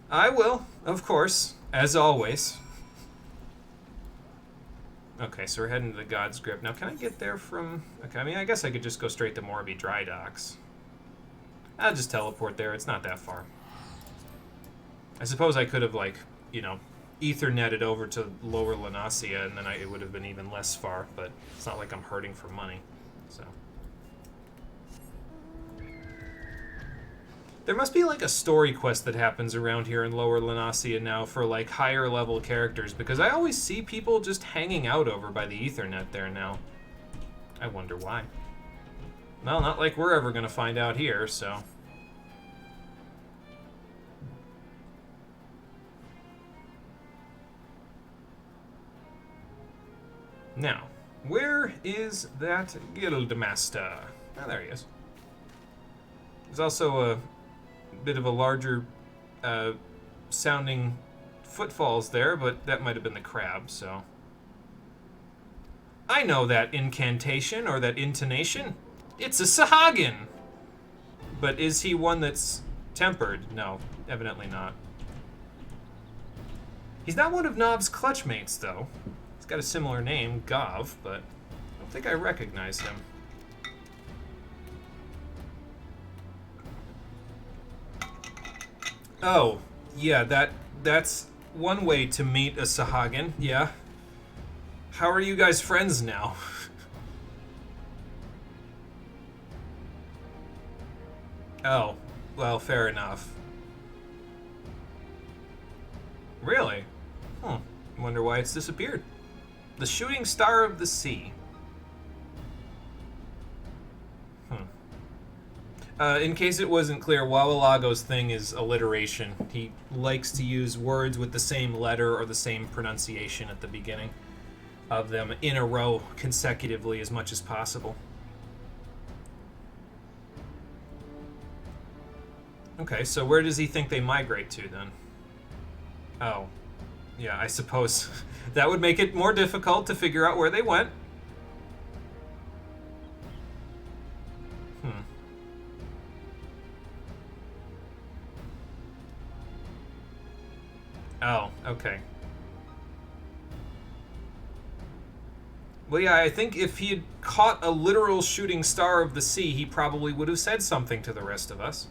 I will, of course, as always. Okay, so we're heading to the God's Grip. Now, can I get there from... Okay, I mean, I guess I could just go straight to Morby Dry Docks. I'll just teleport there. It's not that far. I suppose I could have, like, you know, Ethernetted over to Lower Lanasia, and then it would have been even less far, but it's not like I'm hurting for money, so... There must be, like, a story quest that happens around here in Lower Lanasia now for, like, higher level characters, because I always see people just hanging out over by the Ethernet there now. I wonder why. Well, not like we're ever gonna find out here, so... Now, where is that Guildmaster? Oh, there he is. There's also a bit of a larger sounding footfalls there, but that might have been the crab, so... I know that incantation, or that intonation. It's a Sahagin! But is he one that's tempered? No, evidently not. He's not one of Nov's clutchmates, though. He's got a similar name, Gov, but I don't think I recognize him. Oh, yeah, that's one way to meet a Sahagin, yeah. How are you guys friends now? Oh, well, fair enough. Really? Wonder why it's disappeared. The Shooting Star of the Sea. In case it wasn't clear, Wawalago's thing is alliteration. He likes to use words with the same letter or the same pronunciation at the beginning. of them in a row consecutively as much as possible. Okay, so where does he think they migrate to then? Oh, yeah, I suppose that would make it more difficult to figure out where they went. Oh, okay. Well, yeah, I think if he had caught a literal shooting star of the sea, he probably would have said something to the rest of us.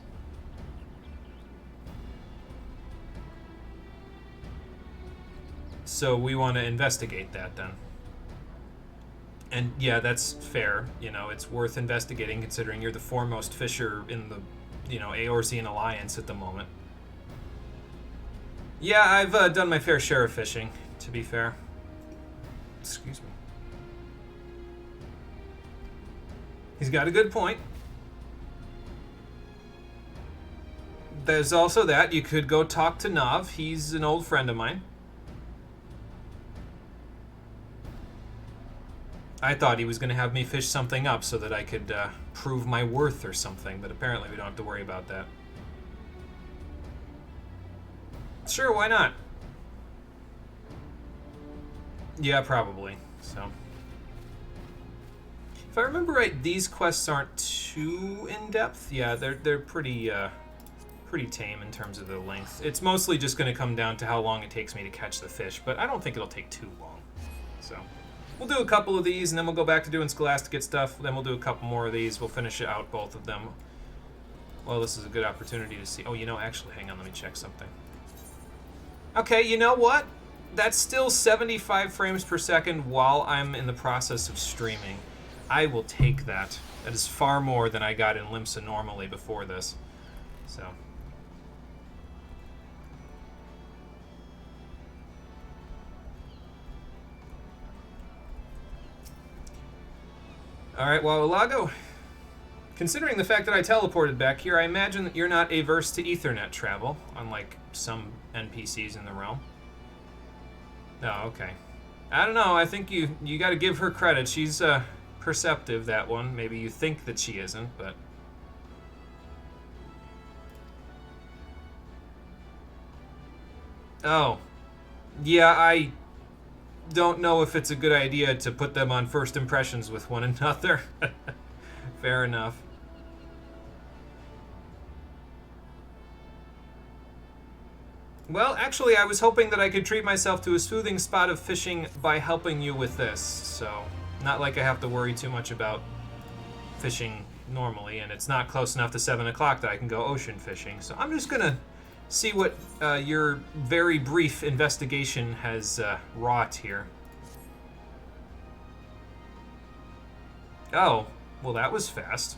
So we want to investigate that then. And yeah, that's fair. You know, it's worth investigating considering you're the foremost fisher in the, Eorzean Alliance at the moment. Yeah, I've done my fair share of fishing, to be fair. Excuse me. He's got a good point. There's also that. You could go talk to Nav. He's an old friend of mine. I thought he was going to have me fish something up so that I could prove my worth or something, but apparently we don't have to worry about that. Sure, why not? Yeah, probably. So, if I remember right, these quests aren't too in depth. Yeah, they're pretty tame in terms of the length. It's mostly just going to come down to how long it takes me to catch the fish, but I don't think it'll take too long. So, we'll do a couple of these, and then we'll go back to doing Scholastic stuff. Then we'll do a couple more of these. We'll finish out both of them. Well, this is a good opportunity to see. Oh, actually, hang on. Let me check something. Okay, you know what? That's still 75 frames per second while I'm in the process of streaming. I will take that. That is far more than I got in Limsa normally before this. So. Alright, well, Ilago, considering the fact that I teleported back here, I imagine that you're not averse to Ethernet travel, unlike some NPCs in the realm. Oh, okay. I don't know, I think you gotta give her credit. She's perceptive, that one. Maybe you think that she isn't, but... Oh. Yeah, I don't know if it's a good idea to put them on first impressions with one another. Fair enough. Well, actually, I was hoping that I could treat myself to a soothing spot of fishing by helping you with this, so not like I have to worry too much about fishing normally, and it's not close enough to 7 o'clock that I can go ocean fishing, so I'm just gonna see what your very brief investigation has wrought here. Oh, well, that was fast.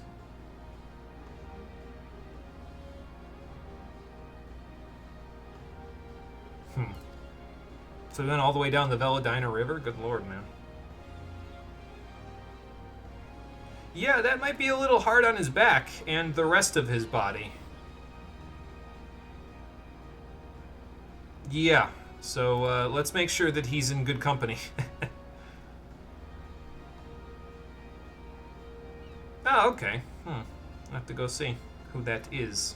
So then all the way down the Veladina River? Good lord, man. Yeah, that might be a little hard on his back and the rest of his body. Yeah, so let's make sure that he's in good company. Oh, okay. I'll have to go see who that is.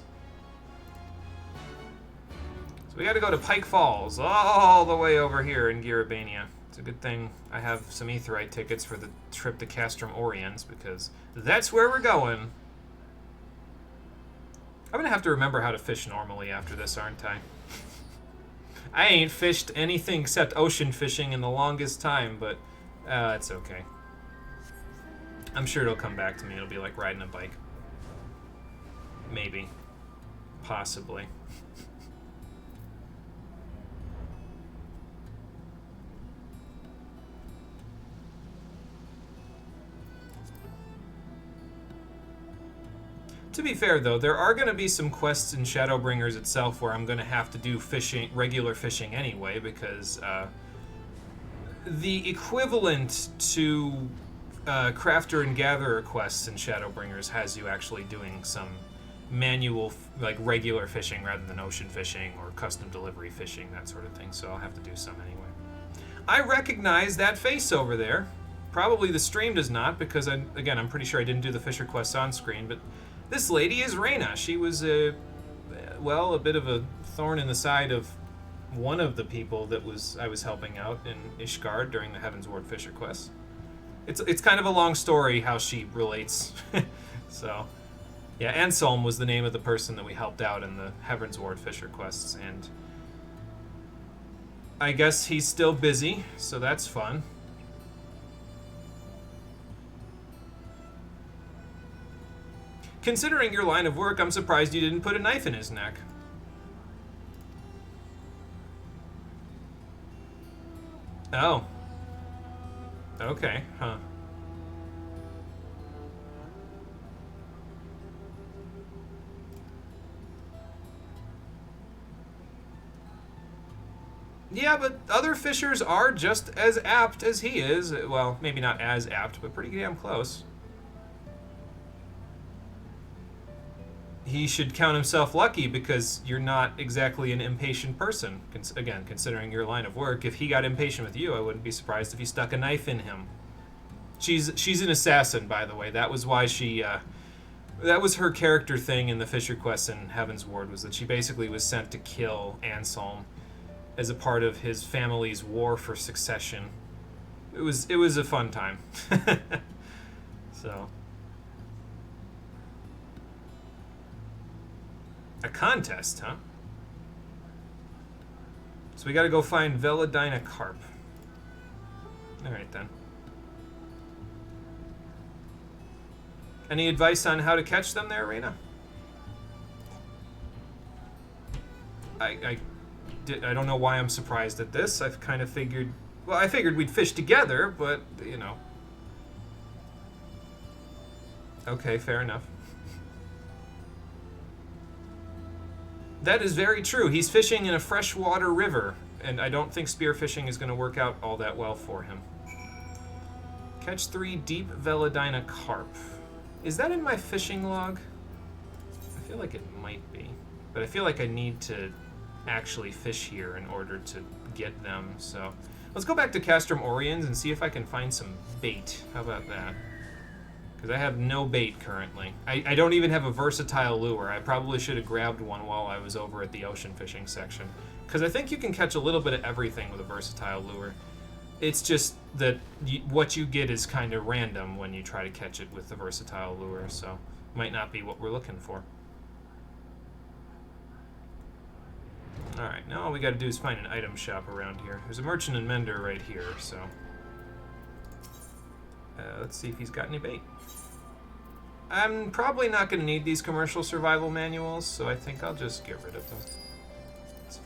So we gotta go to Pike Falls, all the way over here in Garabania. It's a good thing I have some Aetheryte tickets for the trip to Castrum Oriens, because that's where we're going. I'm gonna have to remember how to fish normally after this, aren't I? I ain't fished anything except ocean fishing in the longest time, but it's okay. I'm sure it'll come back to me. It'll be like riding a bike. Maybe. Possibly. To be fair, though, there are going to be some quests in Shadowbringers itself where I'm going to have to do fishing, regular fishing anyway, because the equivalent to crafter and gatherer quests in Shadowbringers has you actually doing some manual, like regular fishing rather than ocean fishing or custom delivery fishing, that sort of thing, so I'll have to do some anyway. I recognize that face over there. Probably the stream does not, because, again, I'm pretty sure I didn't do the Fisher Quest on screen, but this lady is Reyna. She was, a bit of a thorn in the side of one of the people that I was helping out in Ishgard during the Heavensward Fisher Quest. It's kind of a long story how she relates. So, yeah, Anselm was the name of the person that we helped out in the Heavensward Fisher Quests, and I guess he's still busy, so that's fun. Considering your line of work, I'm surprised you didn't put a knife in his neck. Oh. Okay, huh. Yeah, but other fishers are just as apt as he is. Well, maybe not as apt, but pretty damn close. He should count himself lucky because you're not exactly an impatient person. Again, considering your line of work, if he got impatient with you, I wouldn't be surprised if he stuck a knife in him. She's an assassin, by the way. That was why she... that was her character thing in the Fisher Quest in Heavensward, was that she basically was sent to kill Anselm as a part of his family's war for succession. It was a fun time. So... A contest, huh? So we gotta go find Veladina carp. Alright then. Any advice on how to catch them there, Reyna? I don't know why I'm surprised at this. I've kind of figured... Well, I figured we'd fish together, but, you know. Okay, fair enough. That is very true. He's fishing in a freshwater river, and I don't think spearfishing is going to work out all that well for him. Catch 3 deep Veladina carp. Is that in my fishing log? I feel like it might be, but I feel like I need to actually fish here in order to get them, so... Let's go back to Castrum Oriens and see if I can find some bait. How about that? Because I have no bait currently. I don't even have a versatile lure. I probably should have grabbed one while I was over at the ocean fishing section. Because I think you can catch a little bit of everything with a versatile lure. It's just that what you get is kind of random when you try to catch it with the versatile lure, so might not be what we're looking for. Alright, now all we gotta do is find an item shop around here. There's a merchant and mender right here, so... let's see if he's got any bait. I'm probably not going to need these commercial survival manuals, so I think I'll just get rid of them. That's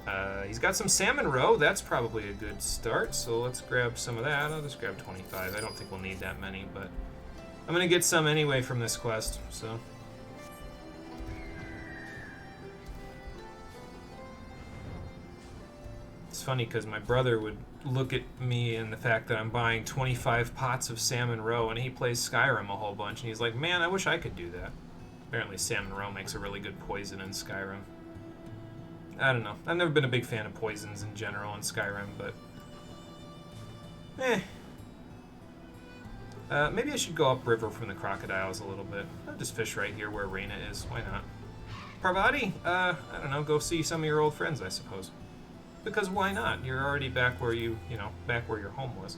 fine. He's got some salmon roe. That's probably a good start, so let's grab some of that. I'll just grab 25. I don't think we'll need that many, but I'm going to get some anyway from this quest, so... It's funny because my brother would look at me and the fact that I'm buying 25 pots of salmon roe, and he plays Skyrim a whole bunch, and he's like, man, I wish I could do that. Apparently salmon roe makes a really good poison in Skyrim. I don't know. I've never been a big fan of poisons in general in Skyrim, but... maybe I should go upriver from the crocodiles a little bit. I'll just fish right here where Reyna is. Why not? Parvati? I don't know. Go see some of your old friends, I suppose. Because why not? You're already back where back where your home was.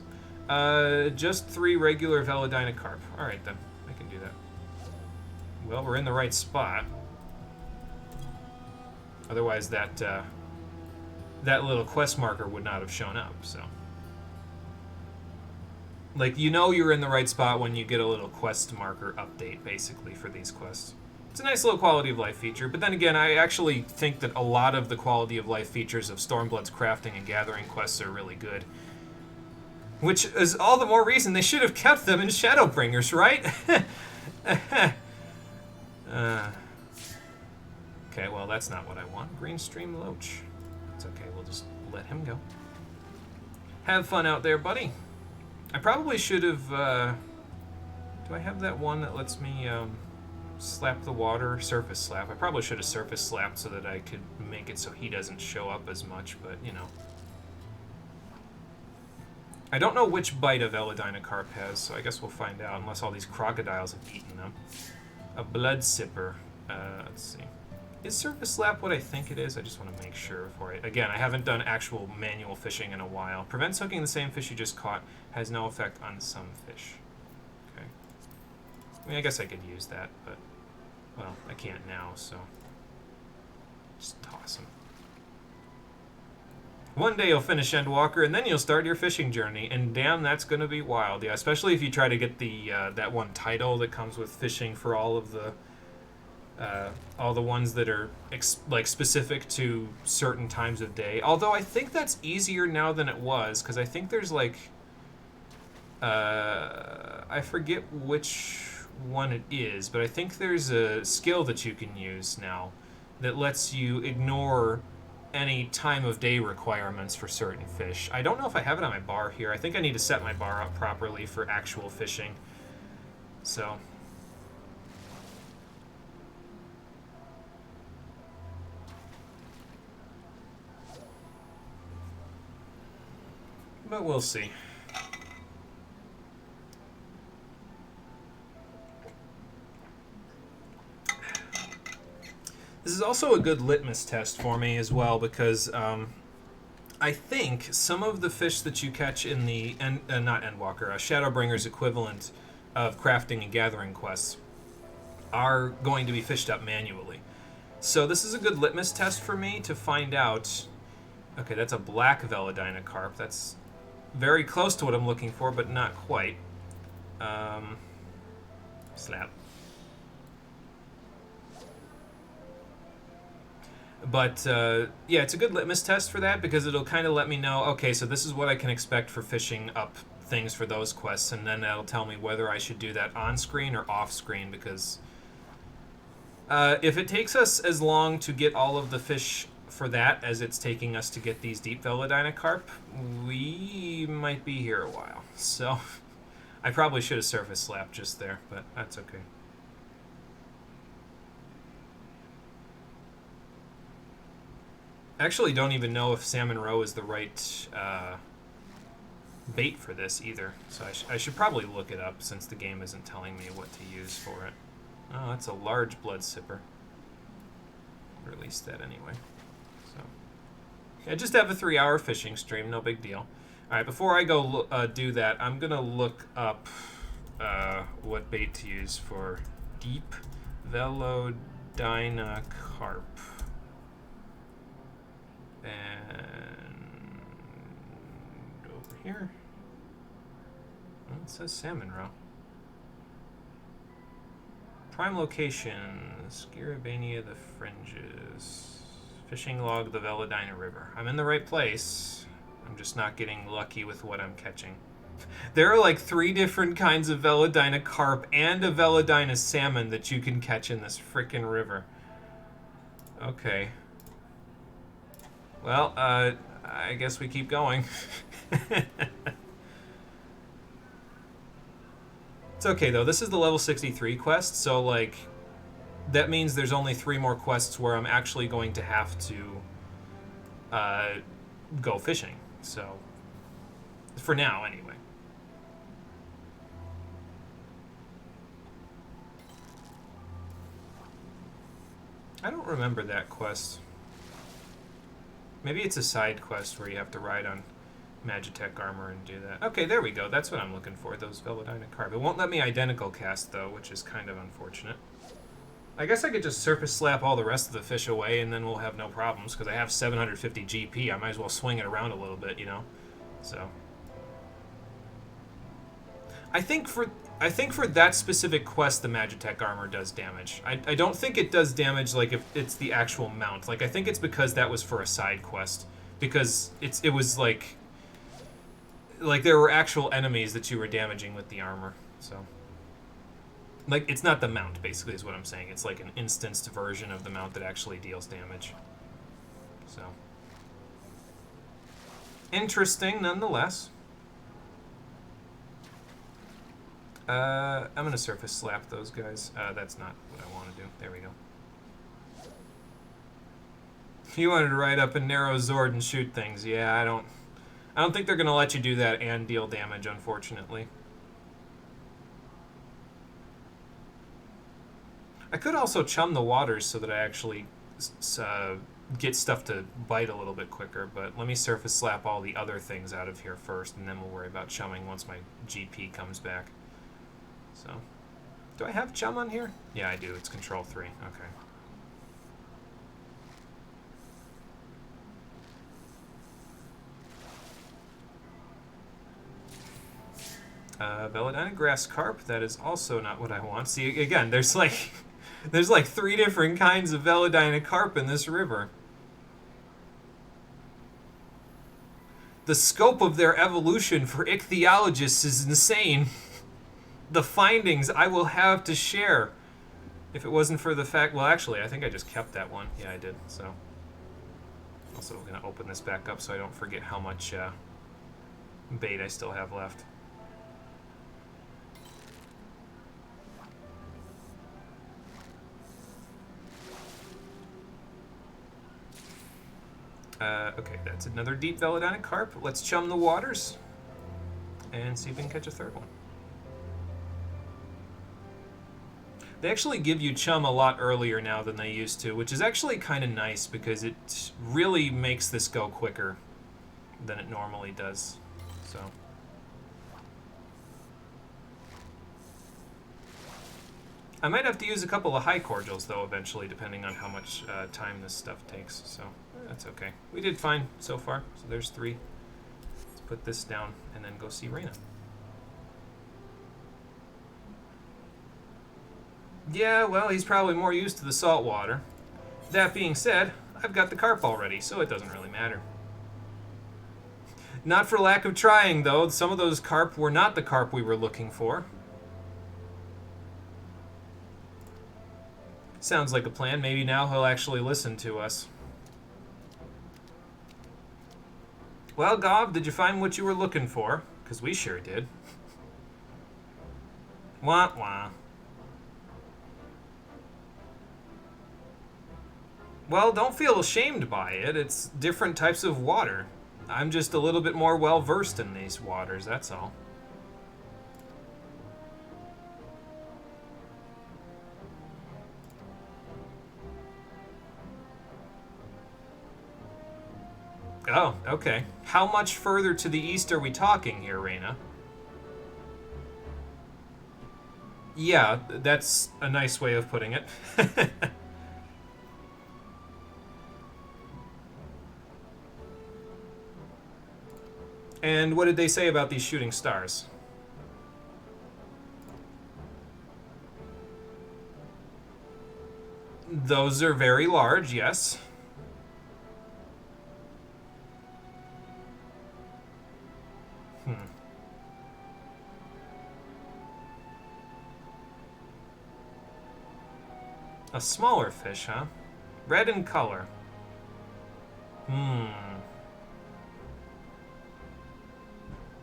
Just 3 regular Veladina carp. Alright then, I can do that. Well, we're in the right spot. Otherwise that little quest marker would not have shown up, so. Like, you know you're in the right spot when you get a little quest marker update, basically, for these quests. It's a nice little quality of life feature, but then again, I actually think that a lot of the quality of life features of Stormblood's crafting and gathering quests are really good. Which is all the more reason they should have kept them in Shadowbringers, right? Okay, well, that's not what I want. Greenstream Loach. It's okay, we'll just let him go. Have fun out there, buddy. I probably should have, do I have that one that lets me, slap the water? Surface slap. I probably should have surface slapped so that I could make it so he doesn't show up as much, but, you know. I don't know which bite a Veladina carp has, so I guess we'll find out, unless all these crocodiles have eaten them. A blood sipper. Let's see. Is surface slap what I think it is? I just want to make sure before I... Again, I haven't done actual manual fishing in a while. Prevents hooking the same fish you just caught. Has no effect on some fish. Okay. I mean, I guess I could use that, but... Well, I can't now, so... Just toss them. One day you'll finish Endwalker, and then you'll start your fishing journey. And damn, that's going to be wild. Yeah, especially if you try to get the that one title that comes with fishing for all of the... all the ones that are like specific to certain times of day. Although I think that's easier now than it was, because I think there's like I forget which one it is, but I think there's a skill that you can use now that lets you ignore any time of day requirements for certain fish. I don't know if I have it on my bar here. I think I need to set my bar up properly for actual fishing. So but we'll see. This is also a good litmus test for me as well, because I think some of the fish that you catch in the not Endwalker, Shadowbringers equivalent of crafting and gathering quests are going to be fished up manually. So this is a good litmus test for me to find out. Okay, that's a black Veladina carp. That's very close to what I'm looking for, but not quite. Slap. But, yeah, it's a good litmus test for that, because it'll kind of let me know, okay, so this is what I can expect for fishing up things for those quests, and then that'll tell me whether I should do that on-screen or off-screen, because if it takes us as long to get all of the fish for that as it's taking us to get these deep Veladina carp, we might be here a while. So I probably should have surface slapped just there, but that's okay. I actually don't even know if salmon roe is the right bait for this either, so I should probably look it up since the game isn't telling me what to use for it. Oh, that's a large blood sipper. Release that anyway. So, yeah, just have a 3-hour fishing stream, no big deal. All right, before I go do that, I'm gonna look up what bait to use for deep Veladina carp. And over here, well, it says salmon roe. Prime location, Scirabania the Fringes. Fishing log, the Veladina River. I'm in the right place. I'm just not getting lucky with what I'm catching. There are like 3 different kinds of Veladina carp and a Veladina salmon that you can catch in this frickin' river. Okay. Well, I guess we keep going. It's okay, though. This is the level 63 quest, so, like, that means there's only 3 more quests where I'm actually going to have to go fishing. So, for now, anyway. I don't remember that quest. Maybe it's a side quest where you have to ride on Magitech armor and do that. Okay, there we go. That's what I'm looking for, those Veladina carp. It won't let me identical cast, though, which is kind of unfortunate. I guess I could just surface slap all the rest of the fish away, and then we'll have no problems, because I have 750 GP. I might as well swing it around a little bit, you know? So. I think for that specific quest, the Magitech armor does damage. I don't think it does damage like if it's the actual mount. Like, I think it's because that was for a side quest. Because it was like there were actual enemies that you were damaging with the armor. So, like, it's not the mount, basically, is what I'm saying. It's like an instanced version of the mount that actually deals damage. So, interesting nonetheless. I'm gonna surface slap those guys. That's not what I want to do. There we go. You wanted to ride up a narrow Zord and shoot things. Yeah, I don't think they're going to let you do that and deal damage, unfortunately. I could also chum the waters so that I actually get stuff to bite a little bit quicker, but let me surface slap all the other things out of here first, and then we'll worry about chumming once my GP comes back. So, do I have chum on here? Yeah, I do. It's control 3. Okay. Belladina grass carp. That is also not what I want. See, again, there's like 3 different kinds of Belladina carp in this river. The scope of their evolution for ichthyologists is insane. The findings I will have to share. If it wasn't for the fact... Well, actually, I think I just kept that one. Yeah, I did. So, also going to open this back up so I don't forget how much bait I still have left. Okay, that's another deep Belladina carp. Let's chum the waters and see if we can catch a third one. They actually give you chum a lot earlier now than they used to, which is actually kind of nice because it really makes this go quicker than it normally does. So, I might have to use a couple of high cordials though eventually, depending on how much time this stuff takes. So that's okay. We did fine so far. So there's 3. Let's put this down and then go see Reyna. Yeah, well, he's probably more used to the salt water. That being said, I've got the carp already, so it doesn't really matter. Not for lack of trying, though. Some of those carp were not the carp we were looking for. Sounds like a plan. Maybe now he'll actually listen to us. Well, Gob, did you find what you were looking for? Because we sure did. Wah, wah. Well, don't feel ashamed by it. It's different types of water. I'm just a little bit more well-versed in these waters, that's all. Oh, okay. How much further to the east are we talking here, Reyna? Yeah, that's a nice way of putting it. And what did they say about these shooting stars? Those are very large, yes. A smaller fish, huh? Red in color.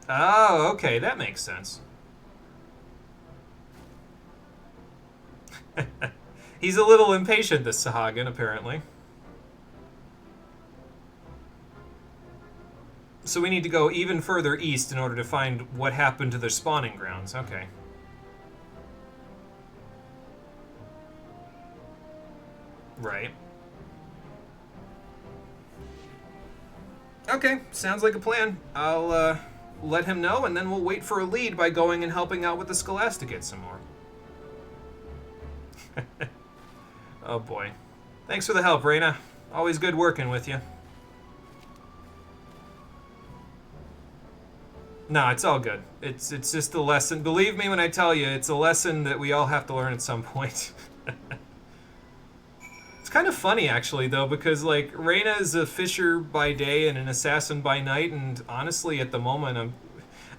Oh, okay, that makes sense. He's a little impatient, this Sahagin, apparently. So we need to go even further east in order to find what happened to their spawning grounds. Okay. Right. Okay, sounds like a plan. I'll let him know, and then we'll wait for a lead by going and helping out with the Scholasticate some more. Oh boy. Thanks for the help, Reyna. Always good working with you. No, it's all good. It's just a lesson. Believe me when I tell you, it's a lesson that we all have to learn at some point. It's kind of funny, actually, though, because, like, Reyna is a fisher by day and an assassin by night, and honestly, at the moment,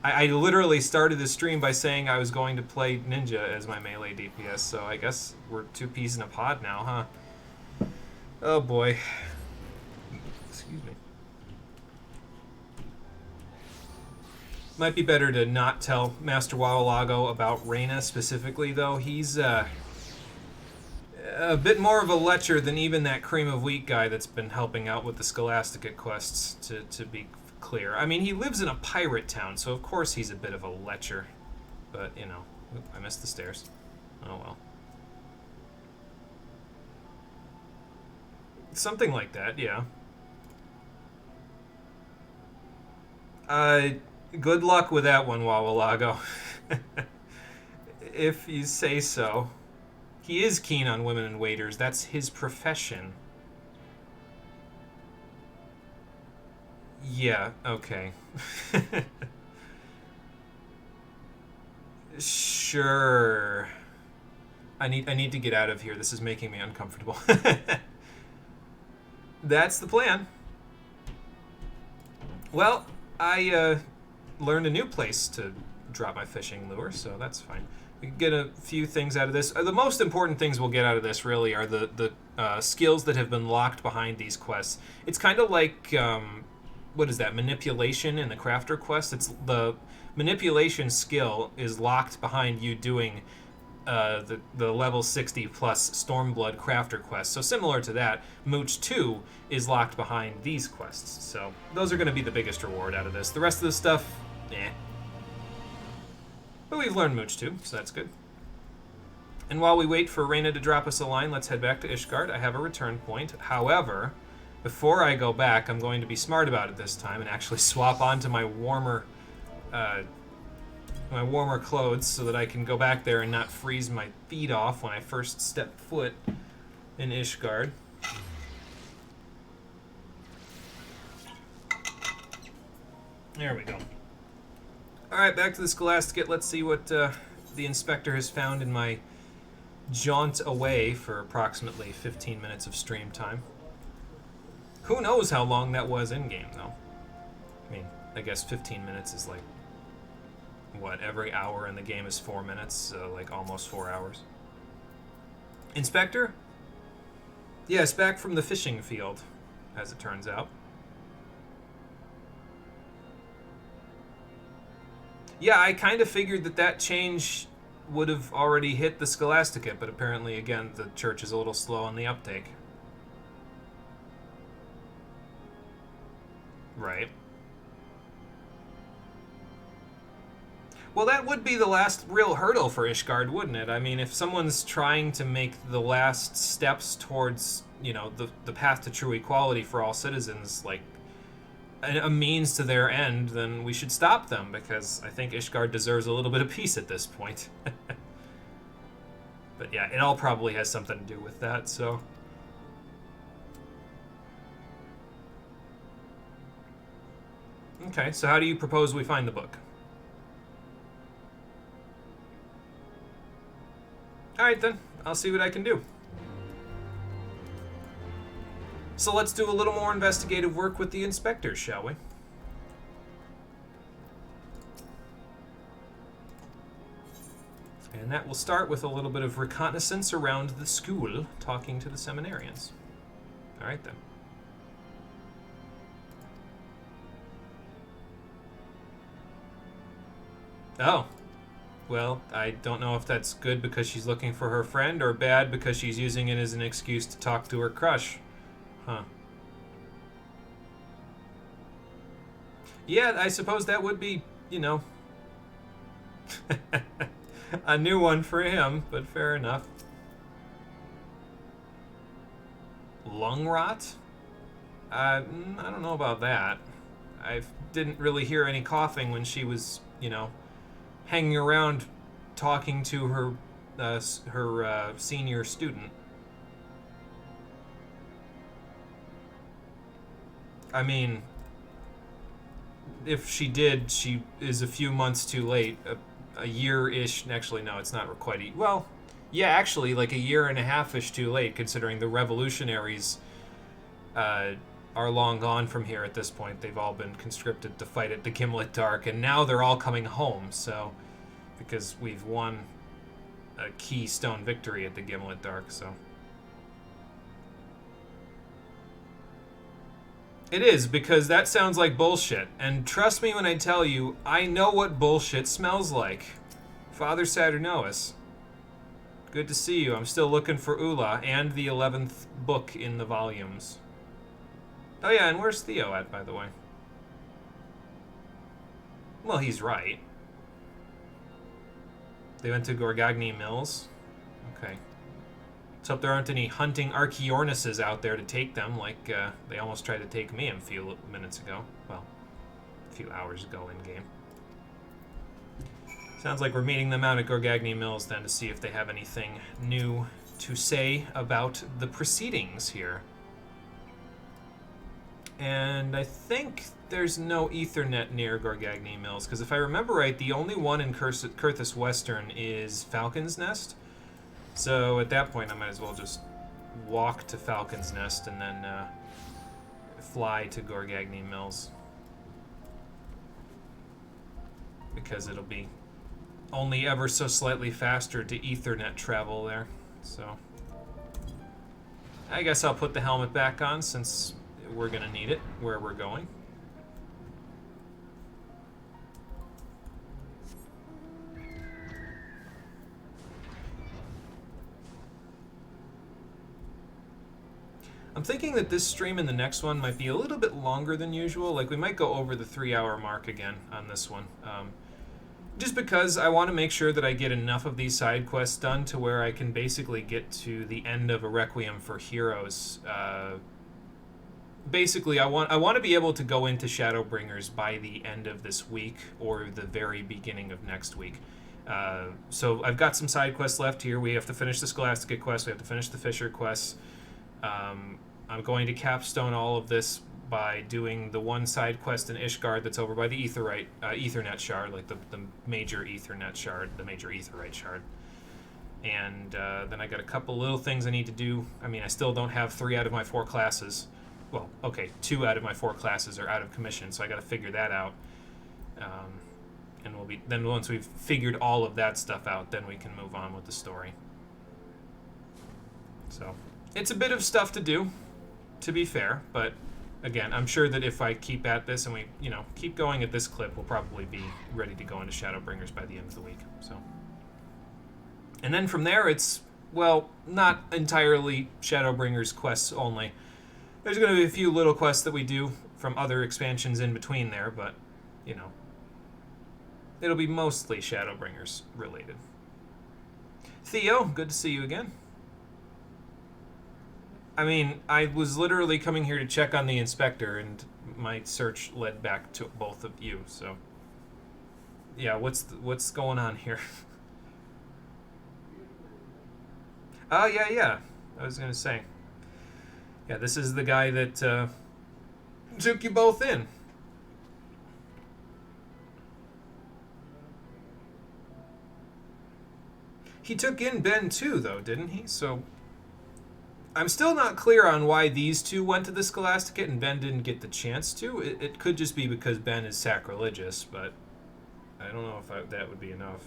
I literally started the stream by saying I was going to play Ninja as my melee DPS, so I guess we're 2 peas in a pod now, huh? Oh, boy. Excuse me. Might be better to not tell Master Wawalago about Reyna specifically, though. He's a bit more of a lecher than even that cream of wheat guy that's been helping out with the Scholasticate quests, to be clear. I mean, he lives in a pirate town, so of course he's a bit of a lecher. But, you know, oop, I missed the stairs. Oh well. Something like that, yeah. Good luck with that one, Wawalago. If you say so. He is keen on women and waiters. That's his profession. Yeah, okay. Sure. I need to get out of here. This is making me uncomfortable. That's the plan. Well, I learned a new place to drop my fishing lure, so that's fine. We can get a few things out of this. The most important things we'll get out of this really are the skills that have been locked behind these quests. It's kind of like what is that, manipulation in the crafter quest? It's the manipulation skill is locked behind you doing the level 60 plus Stormblood crafter quest. So similar to that, Mooch 2 is locked behind these quests. So those are going to be the biggest reward out of this. The rest of the stuff, eh. But we've learned Mooch 2, so that's good. And while we wait for Reyna to drop us a line, let's head back to Ishgard. I have a return point. However, before I go back, I'm going to be smart about it this time and actually swap onto my warmer clothes so that I can go back there and not freeze my feet off when I first step foot in Ishgard. There we go. Alright, back to the Scholasticate. Let's see what the Inspector has found in my jaunt away for approximately 15 minutes of stream time. Who knows how long that was in-game, though? I mean, I guess 15 minutes is like, what, every hour in the game is 4 minutes, so like almost 4 hours. Inspector? Yes, back from the fishing field, as it turns out. Yeah, I kind of figured that change would have already hit the Scholasticate, but apparently, again, the church is a little slow on the uptake. Right. Well, that would be the last real hurdle for Ishgard, wouldn't it? I mean, if someone's trying to make the last steps towards, you know, the path to true equality for all citizens, like, a means to their end, then we should stop them, because I think Ishgard deserves a little bit of peace at this point. But yeah, it all probably has something to do with that, so... Okay, so how do you propose we find the book? Alright then, I'll see what I can do. So let's do a little more investigative work with the inspectors, shall we? And that will start with a little bit of reconnaissance around the school, talking to the seminarians. Alright then. Oh. Well, I don't know if that's good because she's looking for her friend, or bad because she's using it as an excuse to talk to her crush. Huh. Yeah, I suppose that would be, you know, a new one for him, but fair enough. Lung rot? I don't know about that. I didn't really hear any coughing when she was, you know, hanging around talking to her senior student. I mean, if she did, she is a few months too late. A year-ish, actually, no, it's not quite, well, yeah, actually, like a year and a half-ish too late, considering the revolutionaries are long gone from here at this point. They've all been conscripted to fight at the Gimlet Dark, and now they're all coming home, so, because we've won a keystone victory at the Gimlet Dark, so. It is, because that sounds like bullshit. And trust me when I tell you, I know what bullshit smells like. Father Saturnois. Good to see you. I'm still looking for Ula and the 11th book in the volumes. Oh yeah, and where's Theo at, by the way? Well, he's right. They went to Gorgagni Mills. Okay. Let's hope there aren't any hunting Archaeornises out there to take them, like they almost tried to take me a few minutes ago. Well, a few hours ago in-game. Sounds like we're meeting them out at Gorgagni Mills then to see if they have anything new to say about the proceedings here. And I think there's no Ethernet near Gorgagni Mills, because if I remember right, the only one in Kurthus Western is Falcon's Nest. So at that point, I might as well just walk to Falcon's Nest and then fly to Gorgagni Mills. Because it'll be only ever so slightly faster to Ethernet travel there. So I guess I'll put the helmet back on since we're going to need it where we're going. I'm thinking that this stream and the next one might be a little bit longer than usual. Like, we might go over the 3-hour mark again on this one. Just because I want to make sure that I get enough of these side quests done to where I can basically get to the end of a Requiem for Heroes. Basically, I want to be able to go into Shadowbringers by the end of this week or the very beginning of next week. So I've got some side quests left here. We have to finish the Scholastica quest. We have to finish the Fisher quests. I'm going to capstone all of this by doing the one side quest in Ishgard that's over by the Ethernet shard, like the major Ethernet shard, the major Aetherite shard. And then I got a couple little things I need to do. I mean, I still don't have 3 out of my 4 classes. Well, okay, 2 out of my 4 classes are out of commission, so I got to figure that out. And then once we've figured all of that stuff out, then we can move on with the story. So it's a bit of stuff to do, to be fair, but again, I'm sure that if I keep at this and we, keep going at this clip, we'll probably be ready to go into Shadowbringers by the end of the week. So, and then from there, it's, well, not entirely Shadowbringers quests only. There's going to be a few little quests that we do from other expansions in between there, but, it'll be mostly Shadowbringers related. Theo, good to see you again. I mean, I was literally coming here to check on the inspector, and my search led back to both of you, so... Yeah, what's going on here? Oh, yeah. I was going to say. Yeah, this is the guy that took you both in. He took in Ben too, though, didn't he? So... I'm still not clear on why these two went to the Scholastica and Ben didn't get the chance to. It could just be because Ben is sacrilegious, but I don't know if that would be enough.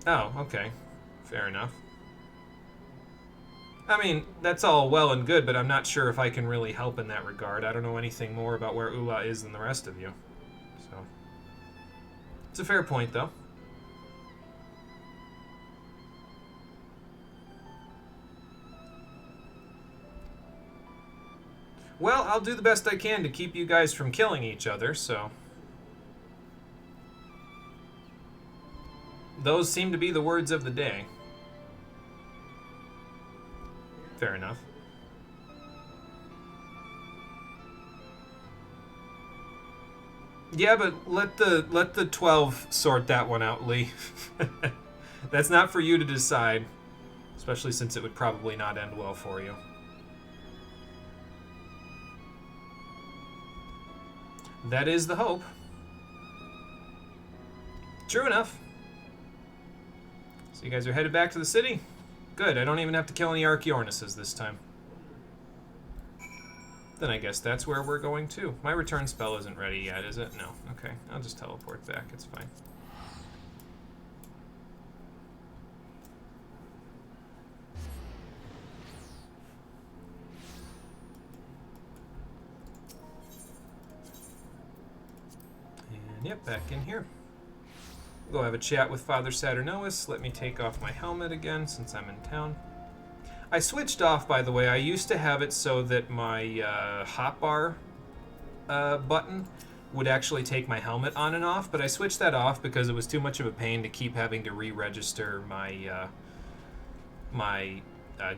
Oh, okay. Fair enough. I mean, that's all well and good, but I'm not sure if I can really help in that regard. I don't know anything more about where Ula is than the rest of you. So, it's a fair point, though. Well, I'll do the best I can to keep you guys from killing each other, so... Those seem to be the words of the day. Fair enough. Yeah, but let the 12 sort that one out, Lee. That's not for you to decide, especially since it would probably not end well for you. That is the hope. True enough. So you guys are headed back to the city? Good, I don't even have to kill any Archaeornises this time. Then I guess that's where we're going to. My return spell isn't ready yet, is it? No. Okay, I'll just teleport back, it's fine. Yep, back in here. We'll go have a chat with Father Saturnois. Let me take off my helmet again since I'm in town. I switched off, by the way. I used to have it so that my hotbar button would actually take my helmet on and off, but I switched that off because it was too much of a pain to keep having to re-register my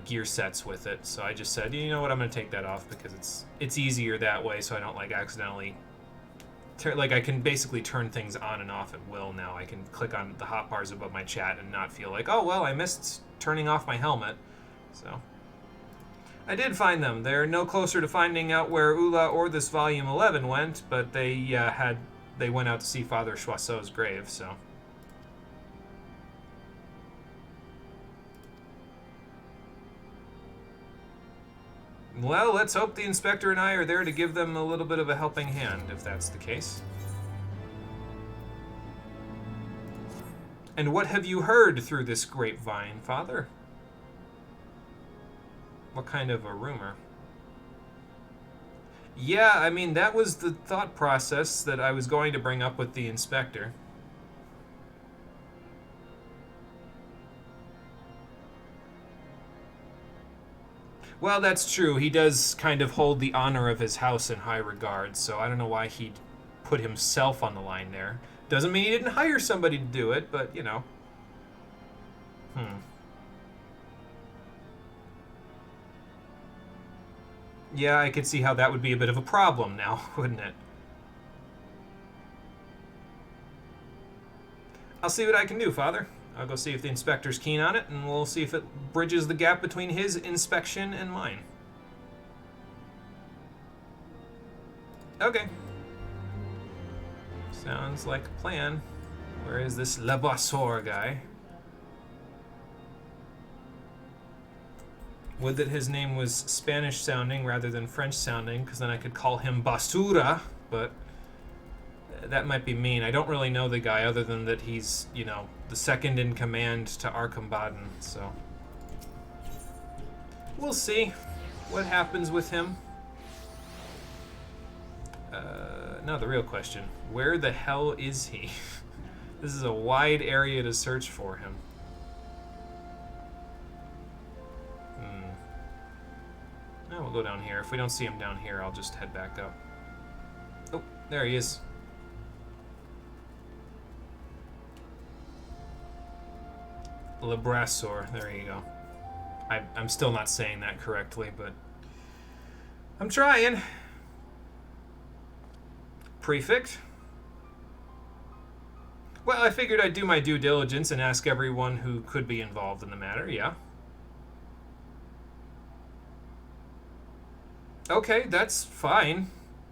gear sets with it. So I just said, you know what, I'm going to take that off because it's easier that way, so I don't like accidentally I can basically turn things on and off at will now. I can click on the hotbars above my chat and not feel like, oh well, I missed turning off my helmet. So I did find them. They're no closer to finding out where Ula or this volume 11 went, but they went out to see Father Choiseau's grave. So. Well, let's hope the inspector and I are there to give them a little bit of a helping hand, if that's the case. And what have you heard through this grapevine, Father? What kind of a rumor? Yeah, I mean, that was the thought process that I was going to bring up with the inspector. Well, that's true. He does kind of hold the honor of his house in high regard, so I don't know why he'd put himself on the line there. Doesn't mean he didn't hire somebody to do it, but, you know. Yeah, I could see how that would be a bit of a problem now, wouldn't it? I'll see what I can do, Father. I'll go see if the inspector's keen on it, and we'll see if it bridges the gap between his inspection and mine. Okay. Sounds like a plan. Where is this Levasseur guy? Would that his name was Spanish sounding rather than French sounding, because then I could call him Basura, but that might be mean. I don't really know the guy other than that he's, you know, the second in command to Arkham Baden, so we'll see what happens with him. No, the real question, where the hell is he? This is a wide area to search for him. No, we'll go down here. If we don't see him down here, I'll just head back up. Oh, there he is. Lebrasseur, there you go. I'm still not saying that correctly, but I'm trying. Prefect? Well, I figured I'd do my due diligence and ask everyone who could be involved in the matter, yeah. Okay, that's fine.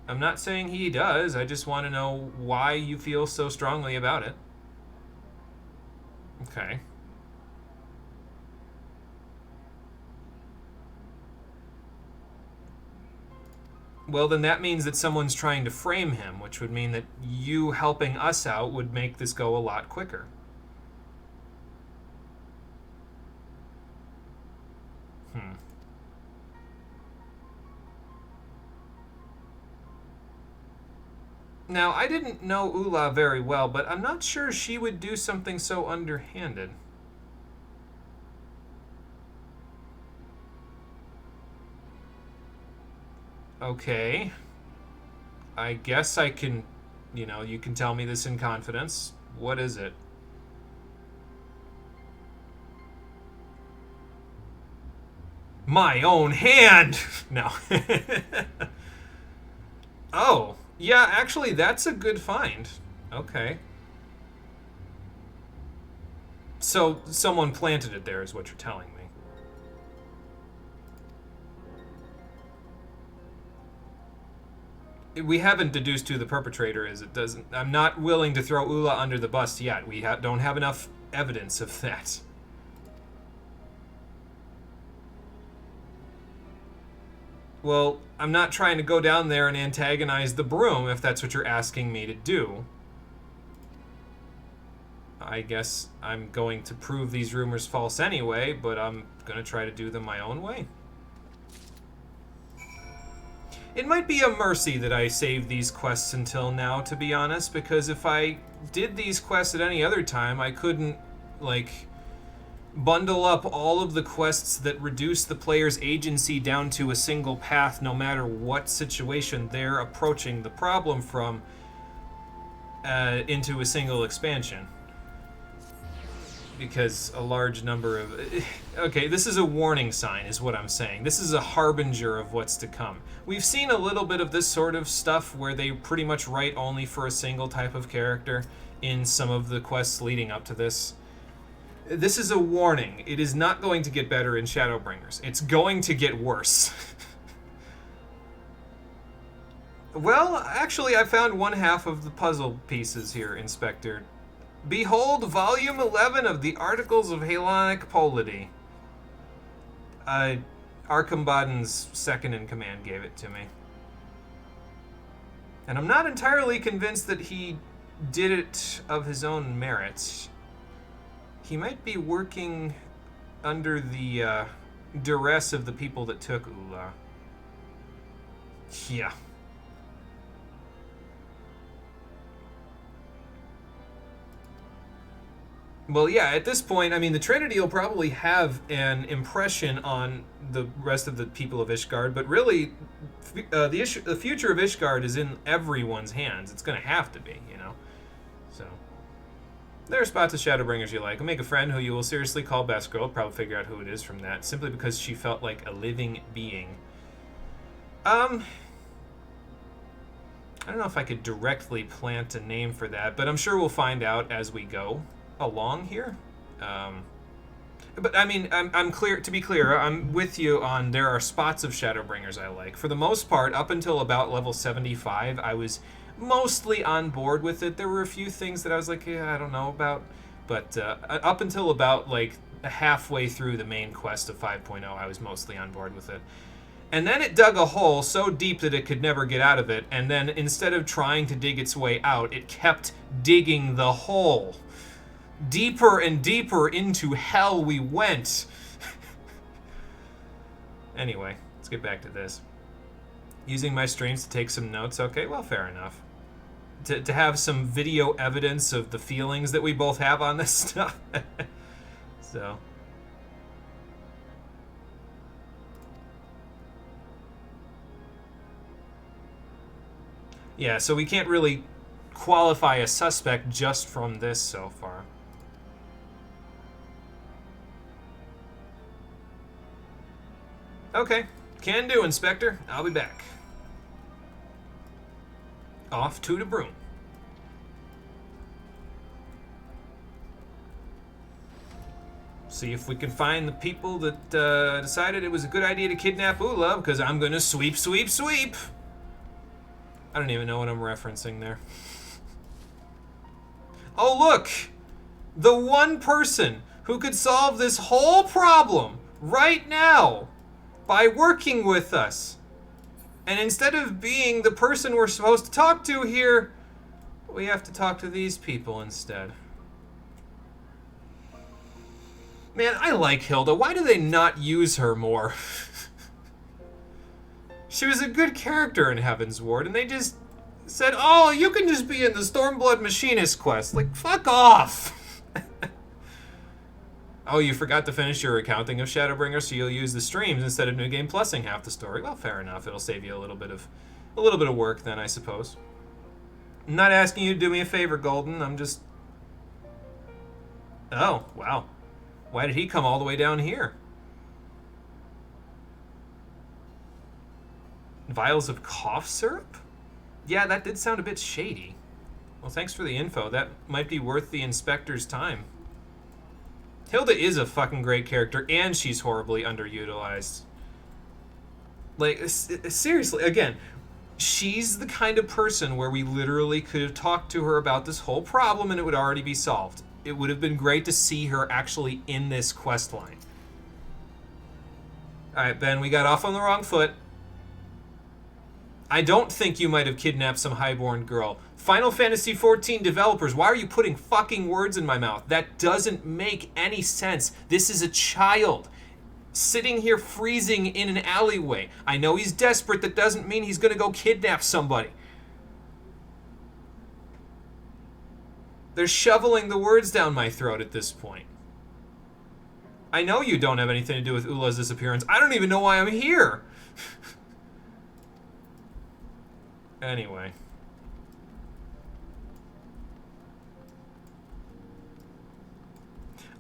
I'm not saying he does. I just want to know why you feel so strongly about it. Okay. Well, then that means that someone's trying to frame him, which would mean that you helping us out would make this go a lot quicker. Now, I didn't know Ula very well, but I'm not sure she would do something so underhanded. Okay. I guess I can, you know, you can tell me this in confidence. What is it? My own hand! No. Oh. Yeah, actually, that's a good find. Okay. So, someone planted it there is what you're telling me. We haven't deduced who the perpetrator is. It doesn't. I'm not willing to throw Ula under the bus yet. We don't have enough evidence of that. Well, I'm not trying to go down there and antagonize the broom, if that's what you're asking me to do. I guess I'm going to prove these rumors false anyway, but I'm going to try to do them my own way. It might be a mercy that I saved these quests until now, to be honest, because if I did these quests at any other time, I couldn't, like, bundle up all of the quests that reduce the player's agency down to a single path no matter what situation they're approaching the problem from, into a single expansion. Because a large number of... Okay, this is a warning sign, is what I'm saying. This is a harbinger of what's to come. We've seen a little bit of this sort of stuff where they pretty much write only for a single type of character in some of the quests leading up to this. This is a warning. It is not going to get better in Shadowbringers. It's going to get worse. Well, actually, I found one half of the puzzle pieces here, Inspector. Behold, Volume 11 of the Articles of Halonic Polity. Archambaddon's second-in-command gave it to me. And I'm not entirely convinced that he did it of his own merit. He might be working under the duress of the people that took Ula. Yeah. Well, yeah, at this point, I mean, the Trinity will probably have an impression on the rest of the people of Ishgard, but really, the future of Ishgard is in everyone's hands. It's going to have to be, you know? So, there are spots of Shadowbringers you like. Make a friend who you will seriously call Best Girl. Probably figure out who it is from that, simply because she felt like a living being. I don't know if I could directly plant a name for that, but I'm sure we'll find out as we go along here. But I mean, I'm clear. To be clear, I'm with you on there are spots of Shadowbringers I like. For the most part, up until about level 75, I was mostly on board with it. There were a few things that I was like, yeah, I don't know about. But up until about like halfway through the main quest of 5.0, I was mostly on board with it. And then it dug a hole so deep that it could never get out of it. And then instead of trying to dig its way out, it kept digging the hole. Deeper and deeper into hell we went. Anyway, let's get back to this. Using my streams to take some notes. Okay, well, fair enough. To have some video evidence of the feelings that we both have on this stuff. So. Yeah, so we can't really qualify a suspect just from this so far. Okay, can do, Inspector. I'll be back. Off to the broom. See if we can find the people that decided it was a good idea to kidnap Ula, because I'm gonna sweep, sweep, sweep! I don't even know what I'm referencing there. Oh, look! The one person who could solve this whole problem right now by working with us. And instead of being the person we're supposed to talk to here, we have to talk to these people instead. Man, I like Hilda. Why do they not use her more? She was a good character in Heaven's Ward, and they just said, oh, you can just be in the Stormblood Machinist quest. Like, fuck off! Oh, you forgot to finish your accounting of Shadowbringers, so you'll use the streams instead of New Game Plusing half the story. Well, fair enough. It'll save you a little bit of work then, I suppose. I'm not asking you to do me a favor, Golden. I'm just... Oh, wow. Why did he come all the way down here? Vials of cough syrup? Yeah, that did sound a bit shady. Well, thanks for the info. That might be worth the Inspector's time. Hilda is a fucking great character, and she's horribly underutilized. Like, seriously, again, she's the kind of person where we literally could have talked to her about this whole problem and it would already be solved. It would have been great to see her actually in this quest line. Alright, Ben, we got off on the wrong foot. I don't think you might have kidnapped some highborn girl. Final Fantasy XIV developers, why are you putting fucking words in my mouth? That doesn't make any sense. This is a child sitting here freezing in an alleyway. I know he's desperate. That doesn't mean he's gonna go kidnap somebody. They're shoveling the words down my throat at this point. I know you don't have anything to do with Ula's disappearance. I don't even know why I'm here. Anyway.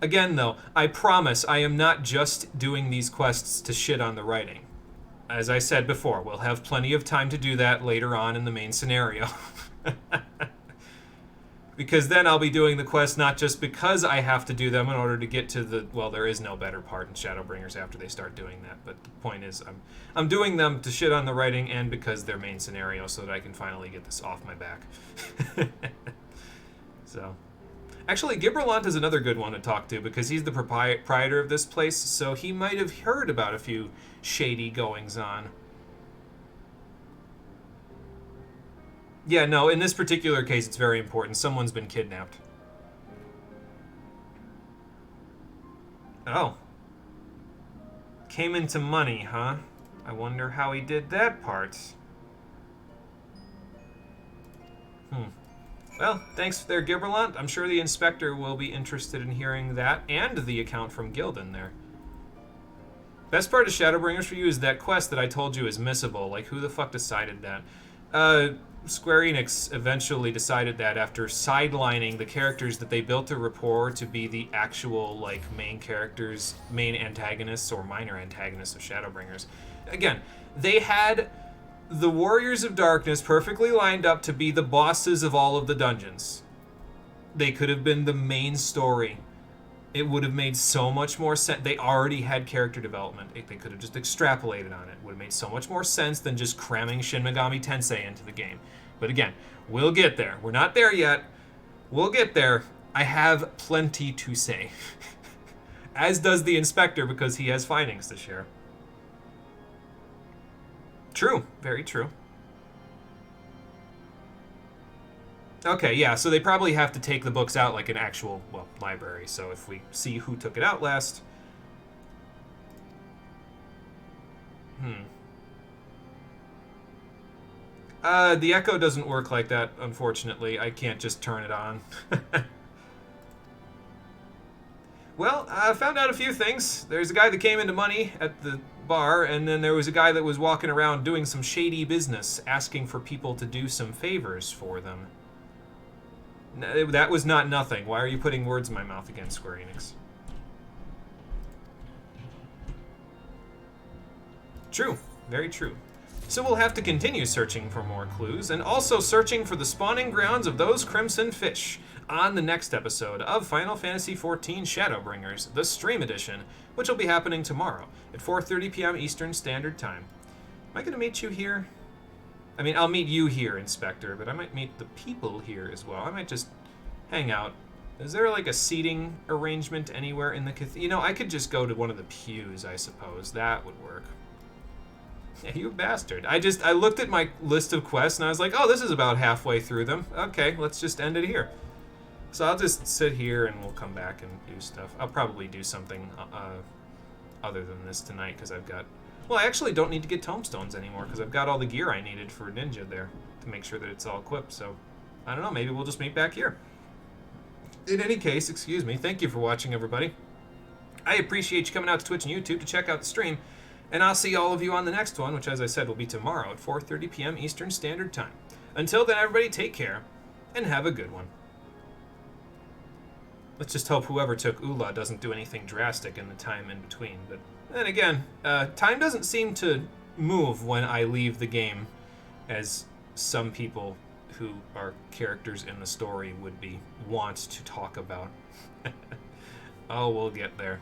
Again, though, I promise I am not just doing these quests to shit on the writing. As I said before, we'll have plenty of time to do that later on in the main scenario. Because then I'll be doing the quest not just because I have to do them in order to get to the... Well, there is no better part in Shadowbringers after they start doing that, but the point is I'm doing them to shit on the writing and because they're main scenario so that I can finally get this off my back. So... Actually, Gibralont is another good one to talk to because he's the proprietor of this place, so he might have heard about a few shady goings-on. Yeah, no, in this particular case, it's very important. Someone's been kidnapped. Oh. Came into money, huh? I wonder how he did that part. Well, thanks there, Gibralont. I'm sure the inspector will be interested in hearing that and the account from Gildan there. Best part of Shadowbringers for you is that quest that I told you is missable. Like, who the fuck decided that? Square Enix eventually decided that after sidelining the characters that they built a rapport to be the actual, like, main characters, main antagonists or minor antagonists of Shadowbringers. Again, they had the Warriors of Darkness perfectly lined up to be the bosses of all of the dungeons. They could have been the main story. It would have made so much more sense. They already had character development. They could have just extrapolated on it. It would have made so much more sense than just cramming Shin Megami Tensei into the game. But again, we'll get there. We're not there yet. We'll get there. I have plenty to say. As does the inspector because he has findings to share. True. Very true. Okay, yeah, so they probably have to take the books out like an actual, well, library. So if we see who took it out last... The echo doesn't work like that, unfortunately. I can't just turn it on. Well, I found out a few things. There's a guy that came into money at the bar, and then there was a guy that was walking around doing some shady business, asking for people to do some favors for them. That was not nothing. Why are you putting words in my mouth again, Square Enix? True. Very true. So we'll have to continue searching for more clues, and also searching for the spawning grounds of those crimson fish on the next episode of Final Fantasy XIV Shadowbringers, the Stream Edition, which will be happening tomorrow at 4:30 p.m. Eastern Standard Time. Am I going to meet you here? I mean, I'll meet you here, Inspector, but I might meet the people here as well. I might just hang out. Is there, like, a seating arrangement anywhere in the cathedral? You know, I could just go to one of the pews, I suppose. That would work. Yeah, you bastard. I looked at my list of quests, and I was like, oh, this is about halfway through them. Okay, let's just end it here. So I'll just sit here, and we'll come back and do stuff. I'll probably do something other than this tonight, because I've got... Well, I actually don't need to get tomestones anymore because I've got all the gear I needed for Ninja there to make sure that it's all equipped. So, I don't know, maybe we'll just meet back here. In any case, excuse me, thank you for watching, everybody. I appreciate you coming out to Twitch and YouTube to check out the stream, and I'll see all of you on the next one, which, as I said, will be tomorrow at 4:30 p.m. Eastern Standard Time. Until then, everybody, take care, and have a good one. Let's just hope whoever took Ula doesn't do anything drastic in the time in between, but... Then again, time doesn't seem to move when I leave the game, as some people who are characters in the story would want to talk about. Oh, we'll get there.